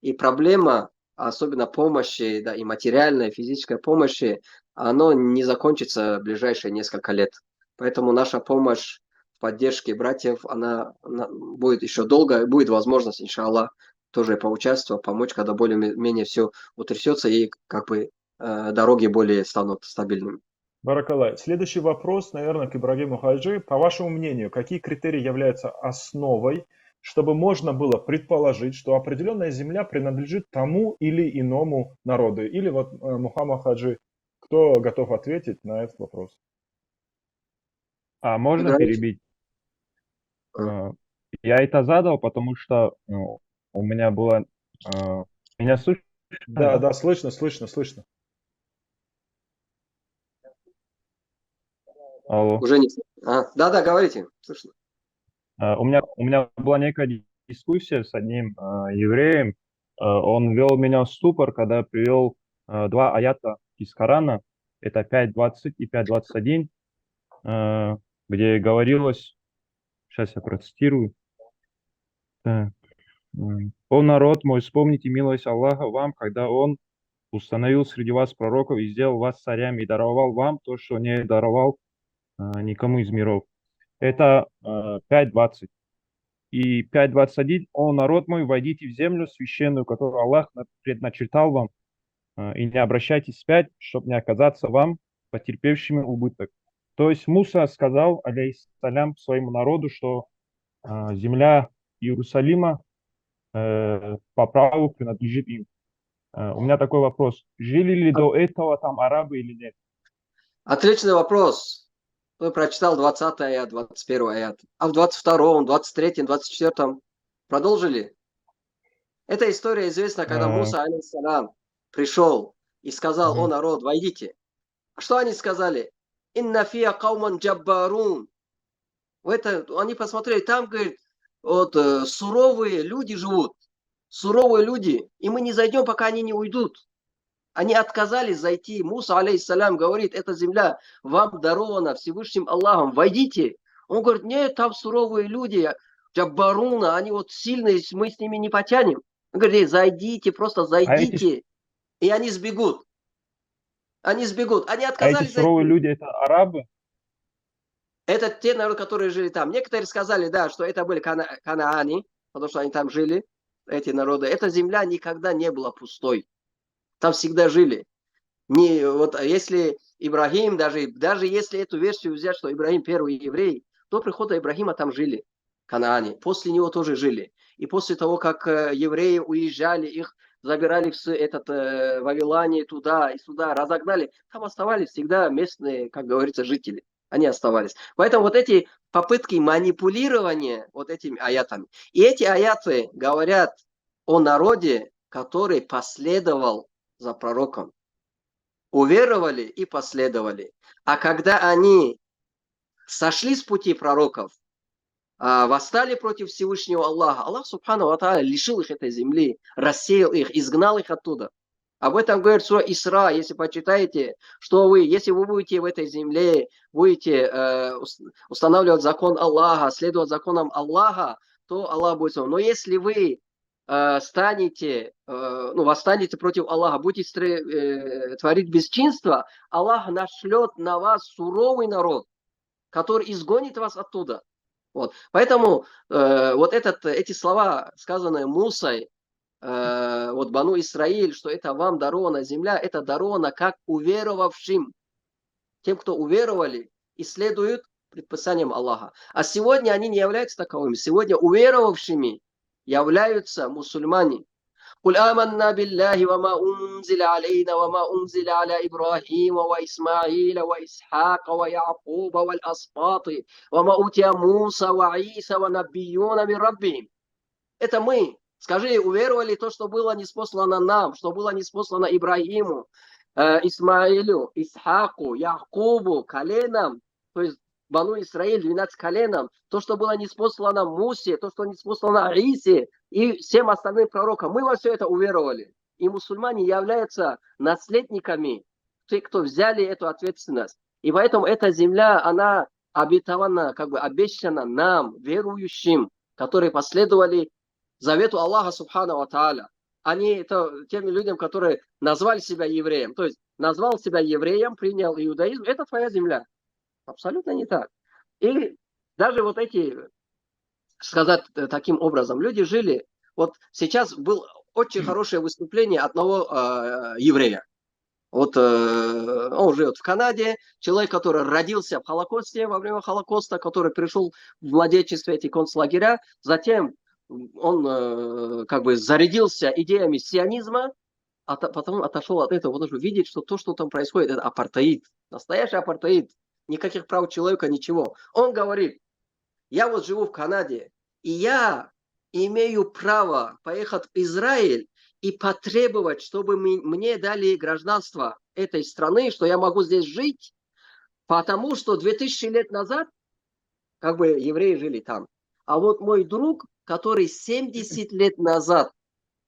и проблема, особенно помощи, да, и материальной, и физической помощи, оно не закончится в ближайшие несколько лет. Поэтому наша помощь поддержки братьев, она будет еще долго, будет возможность, иншаллах, тоже поучаствовать, помочь, когда более-менее все утрясется и как бы дороги более станут стабильными. Баракалай. Следующий вопрос, наверное, к Ибрагиму Хаджи. По вашему мнению, какие критерии являются основой, чтобы можно было предположить, что определенная земля принадлежит тому или иному народу? Или вот Мухаммад Хаджи, кто готов ответить на этот вопрос? А можно Играете? перебить? Я это задал, потому что у меня было... Меня слышно, Да, да? да, слышно, слышно, слышно. Алло. Уже не... Да, говорите, слышно. У меня была некая дискуссия с одним евреем. Он ввел меня в ступор, когда привел два аята из Корана. Это 5.20 и 5.21, где говорилось, сейчас я процитирую. Так, «О народ мой, вспомните милость Аллаха вам, когда Он установил среди вас пророков и сделал вас царями и даровал вам то, что не даровал никому из миров». Это 5.20. И 5.21. «О народ мой, войдите в землю священную, которую Аллах предначертал вам, и не обращайтесь вспять, чтобы не оказаться вам потерпевшими убыток». То есть Муса сказал, алейхиссалям, своему народу, что земля Иерусалима по праву принадлежит им. У меня такой вопрос. Жили ли до этого там арабы или нет? Отличный вопрос. Я прочитал 20 аят, 21 аят. А в 22-м, 23-м, 24-м продолжили? Эта история известна, когда Муса, алейхиссалям, пришел и сказал: «О народ, войдите». Что они сказали? «Инна фия кауман джаббарун». Они посмотрели, там, говорит, вот суровые люди живут, суровые люди, и мы не зайдем, пока они не уйдут. Они отказались зайти. Муса, алейхиссалям, говорит: эта земля вам дарована Всевышним Аллахом, войдите. Он говорит: нет, там суровые люди, джаббаруна, они вот сильные, мы с ними не потянем. Он говорит: зайдите, просто зайдите. И они сбегут. Они сбегут. Они А эти отказались суровые зайти. люди это арабы? Это те народы, которые жили там. Некоторые сказали, да, что это были канаане, потому что они там жили, эти народы. Эта земля никогда не была пустой. Там всегда жили. Вот если Ибрагим, даже если эту версию взять, что Ибрагим первый еврей, до прихода Ибрагима там жили Канаане. После него тоже жили. И после того, как евреи уезжали, их забирали в Вавилоне туда и сюда, разогнали, там оставались всегда местные, как говорится, жители. Они оставались. Поэтому вот эти попытки манипулирования вот этими аятами. И эти аяты говорят о народе, который последовал за пророком. Уверовали и последовали. А когда они сошли с пути пророков, восстали против Всевышнего Аллаха, Аллах Субхану ва Тааля лишил их этой земли, рассеял их, изгнал их оттуда. Об этом говорит сура Исра, если почитаете, что если вы будете в этой земле, будете устанавливать закон Аллаха, следовать законам Аллаха, то Аллах будет с вами. Но если вы восстанете против Аллаха, будете творить бесчинство, Аллах нашлет на вас суровый народ, который изгонит вас оттуда. Вот. Поэтому эти слова, сказанные Мусой, Бану Исраиль, что это вам дарована земля, это даровано как уверовавшим. Тем, кто уверовали и следуют предписаниям Аллаха. А сегодня они не являются таковыми. Сегодня уверовавшими являются мусульмане. قل آمنا بالله وما أنزل علينا وما أنزل على إبراهيم وإسماعيل وإسحاق ويعقوب والأسباط وما أوتي موسى وعيسى ونبيون من ربهم. Это мы. Скажи, уверовали то, что было ниспослано нам, что было ниспослано Ибрагиму, Исмаилю, Исхаку, Якубу, коленам, то есть Бану Исраиль, 12 коленам, то, что было ниспослано Мусе, то, что ниспослано Иисе и всем остальным пророкам. Мы во все это уверовали. И мусульмане являются наследниками, те, кто взяли эту ответственность. И поэтому эта земля, она обетована, обещана нам, верующим, которые последовали завету Аллаха Субхану ва Тааля. Это тем людям, которые назвали себя евреем. То есть назвал себя евреем, принял иудаизм, это твоя земля. Абсолютно не так. И даже вот эти, сказать таким образом, люди жили. Вот сейчас было очень хорошее выступление одного еврея. Он живет в Канаде, человек, который родился в Холокосте, во время Холокоста, который пришел в младенчестве эти концлагеря, затем он зарядился идеями сионизма, а потом отошел от этого, потому что видит, что то, что там происходит, это апартеид, настоящий апартеид. Никаких прав человека, ничего. Он говорит: я вот живу в Канаде, и я имею право поехать в Израиль и потребовать, чтобы мне дали гражданство этой страны, что я могу здесь жить, потому что 2000 лет назад евреи жили там. А вот мой друг, который 70 лет назад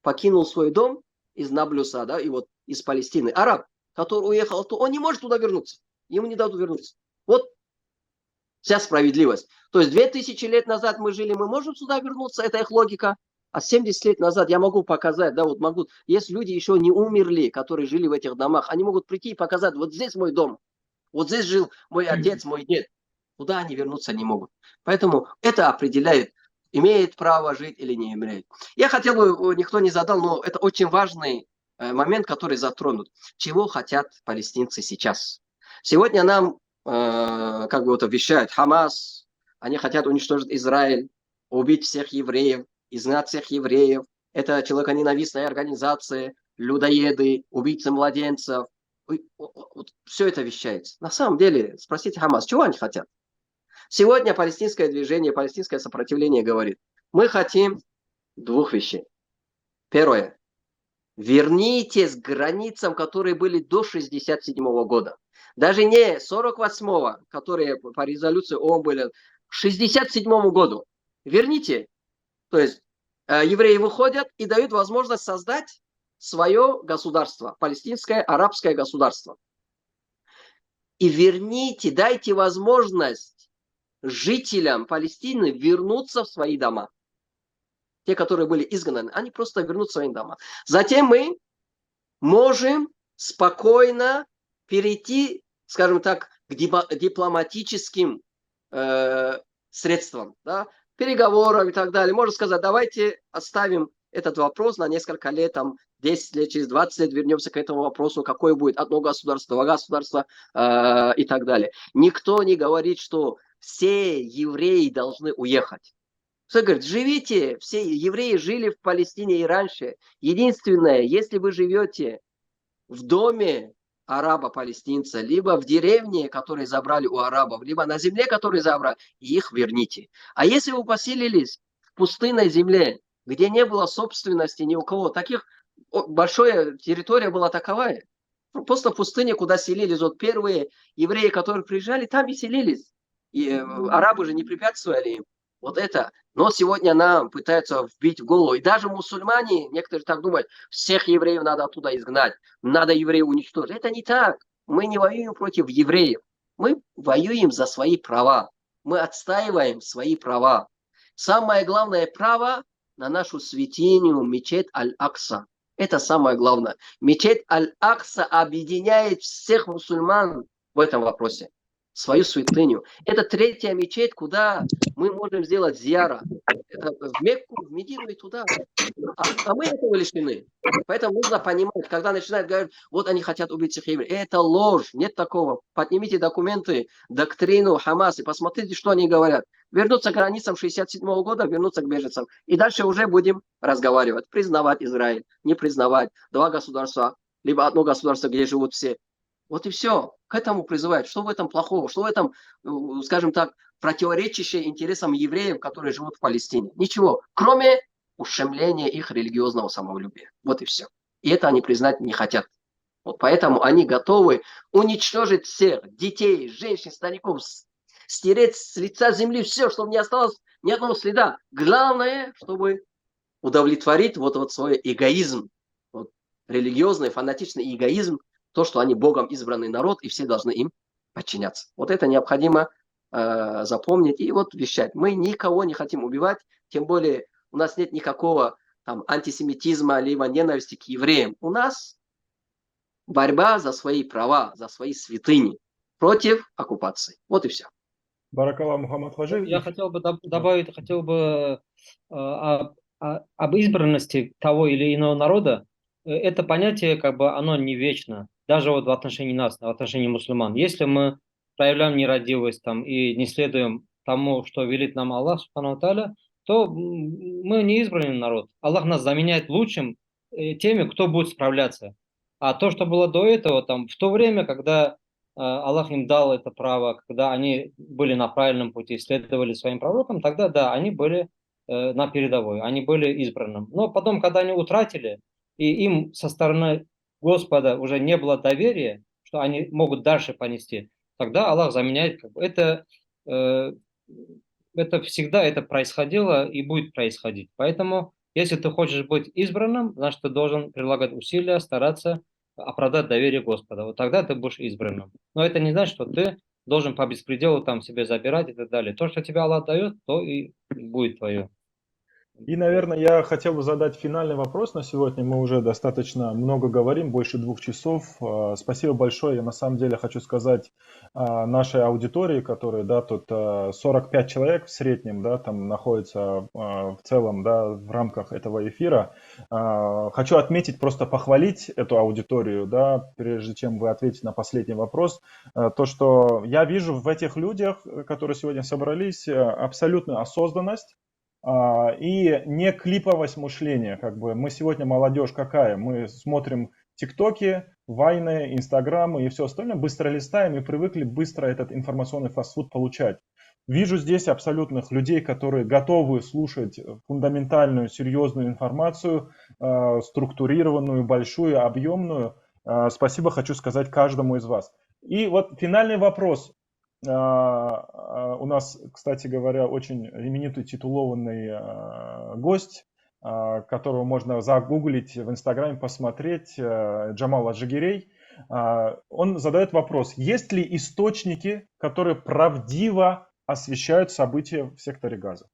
покинул свой дом из Наблюса, да, и вот из Палестины, араб, который уехал, то он не может туда вернуться. Ему не дадут вернуться. Вот вся справедливость. То есть 2000 лет назад мы жили, мы можем сюда вернуться, это их логика. А 70 лет назад я могу показать, да, вот могу, есть люди еще не умерли, которые жили в этих домах, они могут прийти и показать, вот здесь мой дом, вот здесь жил мой отец, мой дед. Туда они вернуться не могут. Поэтому это определяет, имеет право жить или не имеет. Я хотел бы, никто не задал, но это очень важный момент, который затронут. Чего хотят палестинцы сейчас? Сегодня нам как бы вот обещают Хамас, они хотят уничтожить Израиль, убить всех евреев, изгнать всех евреев. Это человеконенавистная организация, людоеды, убийцы младенцев. Вот все это вещается. На самом деле, спросите Хамас, чего они хотят? Сегодня палестинское движение, палестинское сопротивление говорит, мы хотим двух вещей. Первое. Вернитесь к границам, которые были до 1967 года. Даже не 48-го, которые по резолюции ООН были, к 1967 году. Верните. То есть евреи выходят и дают возможность создать свое государство, палестинское арабское государство. И верните, дайте возможность жителям Палестины вернуться в свои дома. Те, которые были изгнаны, они просто вернут в свои дома. Затем мы можем спокойно перейти, скажем так, к дипломатическим средствам, да, переговорам и так далее. Можно сказать, давайте оставим этот вопрос на несколько лет, там, 10 лет, через 20 лет вернемся к этому вопросу, какое будет одно государство, два государства и так далее. Никто не говорит, что все евреи должны уехать. Все говорит, живите, все евреи жили в Палестине и раньше. Единственное, если вы живете в доме араба-палестинца, либо в деревне, которые забрали у арабов, либо на земле, которые забрали, их верните. А если вы поселились в пустынной земле, где не было собственности ни у кого, таких большая территория была таковая, просто пустыня, куда селились вот первые евреи, которые приезжали, там и селились. И арабы же не препятствовали им. Вот это. Но сегодня нам пытаются вбить в голову. И даже мусульмане, некоторые так думают, всех евреев надо оттуда изгнать, надо евреев уничтожить. Это не так. Мы не воюем против евреев. Мы воюем за свои права. Мы отстаиваем свои права. Самое главное право на нашу святыню мечеть Аль-Акса. Это самое главное. Мечеть Аль-Акса объединяет всех мусульман в этом вопросе. Свою святыню. Это третья мечеть, куда мы можем сделать зияра. Это в Мекку, в Медину и туда. А мы этого лишены. Поэтому нужно понимать, когда начинают говорить, вот они хотят убить всех евреев. Это ложь, нет такого. Поднимите документы, доктрину Хамас и посмотрите, что они говорят. Вернуться к границам 1967 года, вернуться к беженцам. И дальше уже будем разговаривать. Признавать Израиль, не признавать. Два государства, либо одно государство, где живут все. Вот и все. К этому призывают. Что в этом плохого? Что в этом, скажем так, противоречащее интересам евреев, которые живут в Палестине? Ничего. Кроме ущемления их религиозного самолюбия. Вот и все. И это они признать не хотят. Вот поэтому они готовы уничтожить всех. Детей, женщин, стариков. Стереть с лица земли все, чтобы не осталось ни одного следа. Главное, чтобы удовлетворить вот свой эгоизм. Вот, религиозный, фанатичный эгоизм. То, что они Богом избранный народ, и все должны им подчиняться. Вот это необходимо запомнить и вот вещать. Мы никого не хотим убивать, тем более у нас нет никакого там антисемитизма, либо ненависти к евреям. У нас борьба за свои права, за свои святыни против оккупации. Вот и все. Баракалла Мухаммад Хаджи. Я хотел бы добавить, об избранности того или иного народа. Это понятие, как бы, оно не вечно, даже вот в отношении нас, в отношении мусульман. Если мы проявляем нерадивость там, и не следуем тому, что велит нам Аллах, субхану тааля, то мы не избранный народ. Аллах нас заменяет лучшим теми, кто будет справляться. А то, что было до этого, там, в то время, когда Аллах им дал это право, когда они были на правильном пути, следовали своим пророкам, тогда да, они были на передовой, они были избранным. Но потом, когда они утратили, и им со стороны Господа уже не было доверия, что они могут дальше понести, тогда Аллах заменяет. Это это всегда это происходило и будет происходить. Поэтому, если ты хочешь быть избранным, значит, ты должен прилагать усилия, стараться оправдать доверие Господа. Вот тогда ты будешь избранным. Но это не значит, что ты должен по беспределу там себе забирать и так далее. То, что тебе Аллах дает, то и будет твое. И, наверное, я хотел бы задать финальный вопрос на сегодня. Мы уже достаточно много говорим, больше 2 часов. Спасибо большое. Я на самом деле хочу сказать нашей аудитории, которая, да, тут 45 человек в среднем, да, там находится в целом, да, в рамках этого эфира. Хочу отметить, просто похвалить эту аудиторию, да, прежде чем вы ответите на последний вопрос. То, что я вижу в этих людях, которые сегодня собрались, абсолютную осознанность, и не клиповость мышления. Как бы мы сегодня молодежь какая? Мы смотрим тиктоки, вайны, инстаграмы и все остальное, быстро листаем и привыкли быстро этот информационный фастфуд получать. Вижу здесь абсолютных людей, которые готовы слушать фундаментальную, серьезную информацию, структурированную, большую, объемную. Спасибо хочу сказать каждому из вас. И вот финальный вопрос. У нас, кстати говоря, очень именитый титулованный гость, которого можно загуглить в Инстаграме, посмотреть, Джамал Аджигирей. Он задает вопрос: есть ли источники, которые правдиво освещают события в секторе Газа?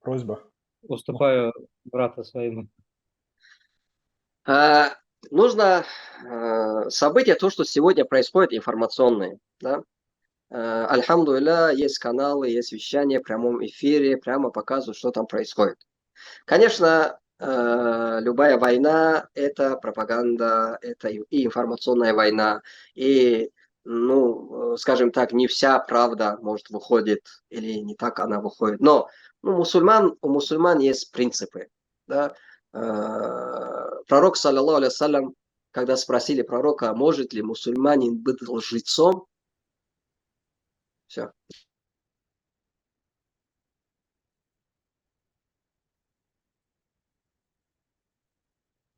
Просьба. Уступаю брата своему. Нужно события, то, что сегодня происходит, информационные. Да? Альхамдулилля, есть каналы, есть вещания в прямом эфире, прямо показывают, что там происходит. Конечно, любая война – это пропаганда, это и информационная война, и, ну, скажем так, не вся правда, может, выходит, или не так она выходит. Но у мусульман есть принципы. Да? Пророк, саллаллаху алейхи вассалям, когда спросили пророка, может ли мусульманин быть лжецом, все.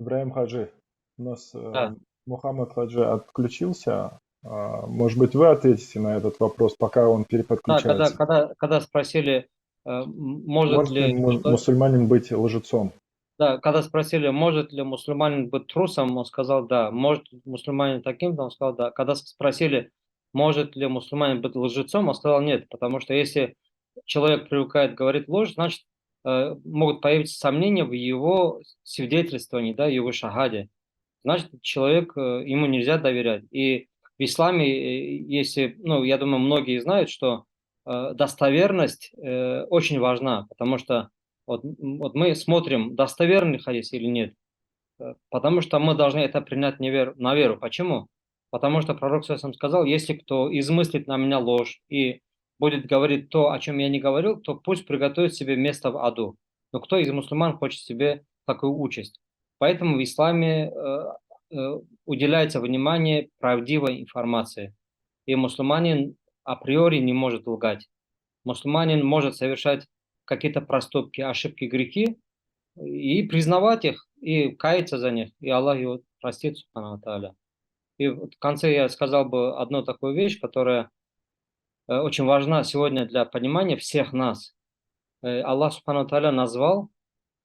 Ибраим Хаджи. У нас Да. Мухаммад Хаджи отключился. Может быть, вы ответите на этот вопрос, пока он Да, переподключается. когда спросили, может Может ли ли мусульманин быть лжецом? Да, когда спросили, может ли мусульманин быть трусом, он сказал да. Может мусульманин таким-то, он сказал да. Когда спросили, может ли мусульманин быть лжецом, он сказал нет. Потому что если человек привыкает говорить ложь, значит, могут появиться сомнения в его свидетельствовании, да, его шагаде. Значит, человек, ему нельзя доверять. И в исламе, если, ну, я думаю, многие знают, что достоверность очень важна, потому что вот мы смотрим, достоверный хадис или нет, потому что мы должны это принять на веру. Почему? Потому что пророк сам сказал, если кто измыслит на меня ложь и будет говорить то, о чем я не говорил, то пусть приготовит себе место в аду. Но кто из мусульман хочет себе такую участь? Поэтому в исламе уделяется внимание правдивой информации. И мусульманин априори не может лгать. Мусульманин может совершать какие-то проступки, ошибки, грехи и признавать их, и каяться за них, и Аллах его простит, субхану ва тааля. И в конце я сказал бы одну такую вещь, которая очень важна сегодня для понимания всех нас. Аллах, субхану ва тааля, назвал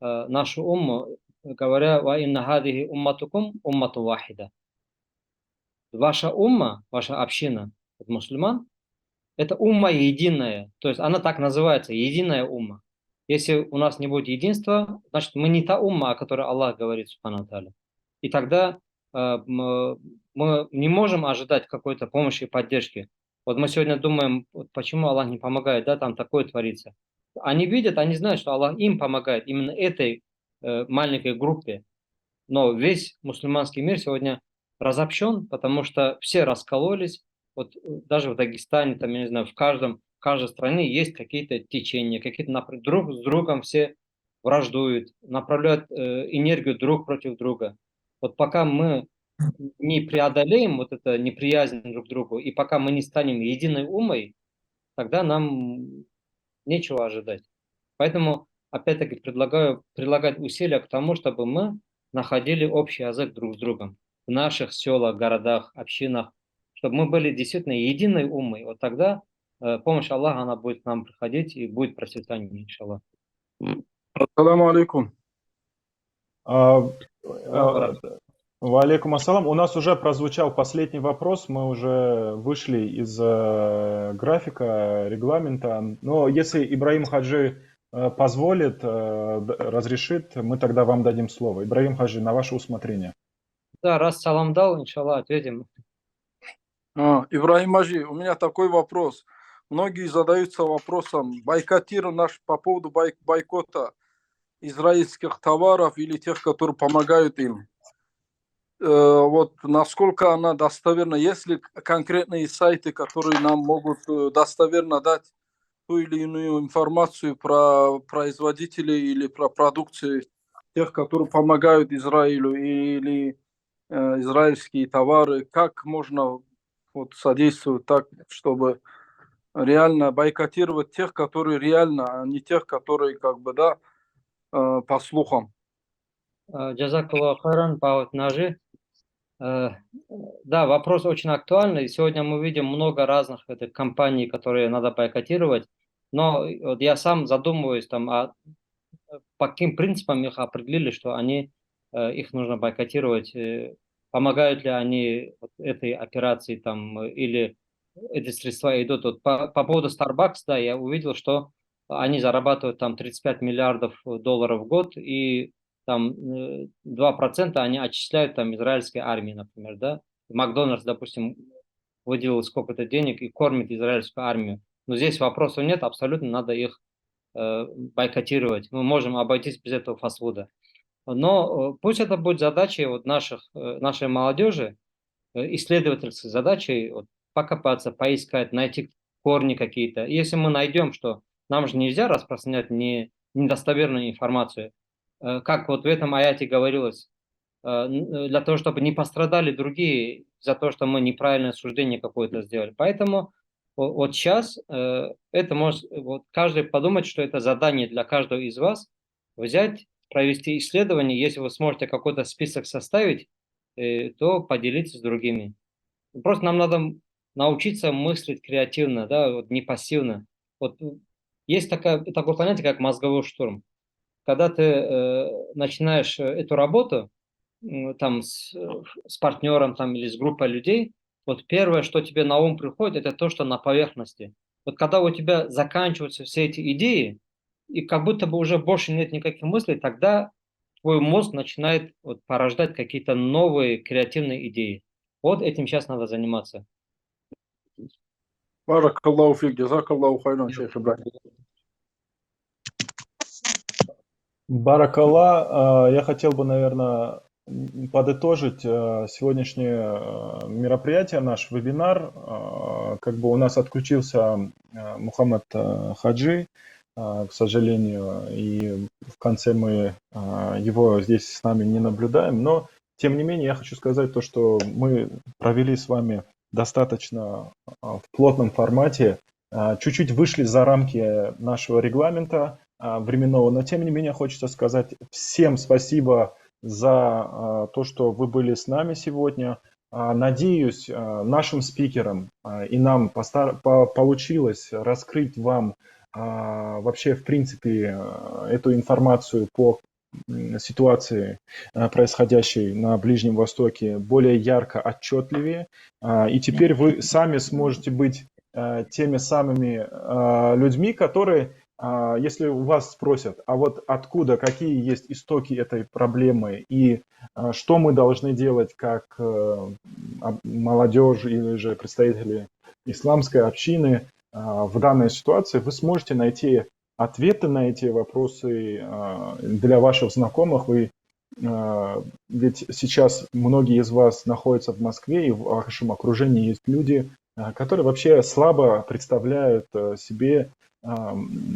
нашу умму, говоря: «Ва инна хадихи умматукум уммату вахида». Ваша умма, ваша община, мусульман, это умма единая, то есть она так называется, единая умма. Если у нас не будет единства, значит мы не та умма, о которой Аллах говорит, субхану ва тааля. И тогда мы не можем ожидать какой-то помощи и поддержки. Вот мы сегодня думаем, вот почему Аллах не помогает, да, там такое творится. Они видят, они знают, что Аллах им помогает, именно этой маленькой группе. Но весь мусульманский мир сегодня разобщен, потому что все раскололись. Вот даже в Дагестане, там, я не знаю, в каждой стране есть какие-то течения, какие-то друг с другом все враждуют, направляют энергию друг против друга. Вот пока мы не преодолеем вот это неприязнь друг к другу, и пока мы не станем единой умой, тогда нам нечего ожидать. Поэтому, опять-таки, предлагаю прилагать усилия к тому, чтобы мы находили общий язык друг с другом в наших селах, городах, общинах, чтобы мы были действительно единой умой. Вот тогда помощь Аллаха, она будет к нам приходить и будет процветание, иншаллах. Ассаламу алейкум. Валейкум ассалам. У нас уже прозвучал последний вопрос. Мы уже вышли из графика, регламента. Но если Ибрагим Хаджи позволит, разрешит, мы тогда вам дадим слово. Ибрагим Хаджи, на ваше усмотрение. Да, раз салам дал, иншаллах, ответим. Ибрагим Хаджи, у меня такой вопрос. Многие задаются вопросом, бойкотируем наш по поводу бойкота израильских товаров или тех, которые помогают им. Вот насколько она достоверна, есть ли конкретные сайты, которые нам могут достоверно дать ту или иную информацию про производителей или про продукцию тех, которые помогают Израилю, или израильские товары, как можно вот содействовать так, чтобы реально бойкотировать тех, которые реально, а не тех, которые как бы, да, по слухам. Джазакаллаху хайран, Павел Нажи. Да, вопрос очень актуальный. Сегодня мы видим много разных компаний, которые надо бойкотировать. Но вот я сам задумываюсь, по каким принципам их определили, что их нужно бойкотировать. Помогают ли они этой операции или эти средства идут. Вот по поводу Starbucks, да, я увидел, что они зарабатывают 35 миллиардов долларов в год, и 2% они отчисляют израильской армии, например, да. Макдональдс, допустим, выделил сколько-то денег и кормит израильскую армию. Но здесь вопросов нет, абсолютно надо их бойкотировать. Мы можем обойтись без этого фастфуда. Но пусть это будет задачей нашей молодежи, исследовательской задачей, покопаться, поискать, найти корни какие-то. Если мы найдем, что нам же нельзя распространять недостоверную информацию, как вот в этом аяте говорилось, для того, чтобы не пострадали другие за то, что мы неправильное суждение какое-то сделали. Поэтому вот сейчас это может каждый подумать, что это задание для каждого из вас, взять, провести исследование. Если вы сможете какой-то список составить, то поделиться с другими. Просто нам надо научиться мыслить креативно, да, не пассивно. Есть такое понятие, как мозговой штурм. Когда ты начинаешь эту работу с партнером или с группой людей, первое, что тебе на ум приходит, это то, что на поверхности. Когда у тебя заканчиваются все эти идеи, и как будто бы уже больше нет никаких мыслей, тогда твой мозг начинает порождать какие-то новые креативные идеи. Этим сейчас надо заниматься. Баракаллаху фик, джазакаллаху хайран, шейх Ибрагим. Баракалла, я хотел бы, наверное, подытожить сегодняшнее мероприятие, наш вебинар. У нас отключился Мухаммад Хаджи, к сожалению, и в конце мы его здесь с нами не наблюдаем. Но, тем не менее, я хочу сказать то, что мы провели с вами достаточно в плотном формате, чуть-чуть вышли за рамки нашего регламента временного, но тем не менее хочется сказать всем спасибо за то, что вы были с нами сегодня. Надеюсь, нашим спикерам и нам получилось раскрыть вам вообще, в принципе, эту информацию по ситуации, происходящей на Ближнем Востоке, более ярко, отчетливее. И теперь вы сами сможете быть теми самыми людьми, которые, если у вас спросят, а вот откуда, какие есть истоки этой проблемы и что мы должны делать как молодежь или же представители исламской общины в данной ситуации, вы сможете найти ответы на эти вопросы для ваших знакомых. Ведь сейчас многие из вас находятся в Москве, и в вашем окружении есть люди, которые вообще слабо представляют себе,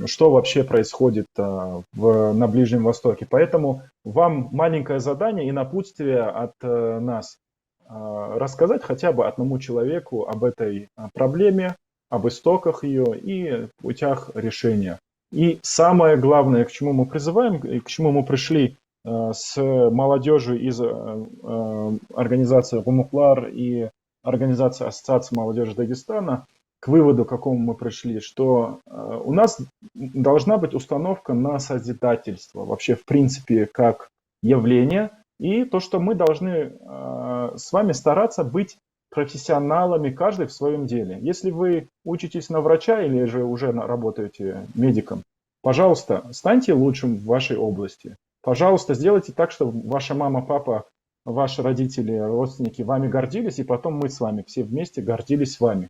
что вообще происходит на Ближнем Востоке. Поэтому вам маленькое задание и напутствие от нас рассказать хотя бы одному человеку об этой проблеме, об истоках ее и путях решения. И самое главное, к чему мы призываем, и к чему мы пришли с молодежью из организации Гумуклар и организации Ассоциации молодежи Дагестана, к выводу, к какому мы пришли, что у нас должна быть установка на созидательство, вообще в принципе как явление, и то, что мы должны с вами стараться быть профессионалами, каждый в своем деле. Если вы учитесь на врача или же уже работаете медиком, пожалуйста, станьте лучшим в вашей области. Пожалуйста, сделайте так, чтобы ваша мама, папа, ваши родители, родственники вами гордились, и потом мы с вами все вместе гордились вами.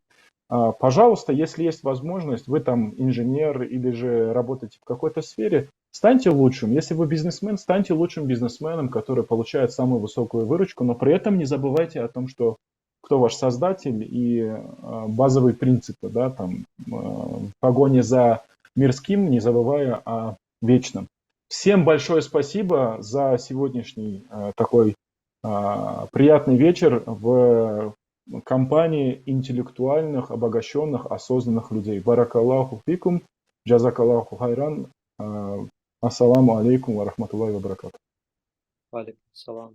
Пожалуйста, если есть возможность, вы там инженер или же работаете в какой-то сфере, станьте лучшим. Если вы бизнесмен, станьте лучшим бизнесменом, который получает самую высокую выручку, но при этом не забывайте о том, что кто ваш создатель и базовые принципы, да, там, погоня за мирским, не забывая о вечном. Всем большое спасибо за сегодняшний такой приятный вечер в компании интеллектуальных, обогащенных, осознанных людей. Баракаллаху фикум, джазакаллаху хайран, ассаламу алейкум ва рахматуллахи ва баракату. Алейкум салам.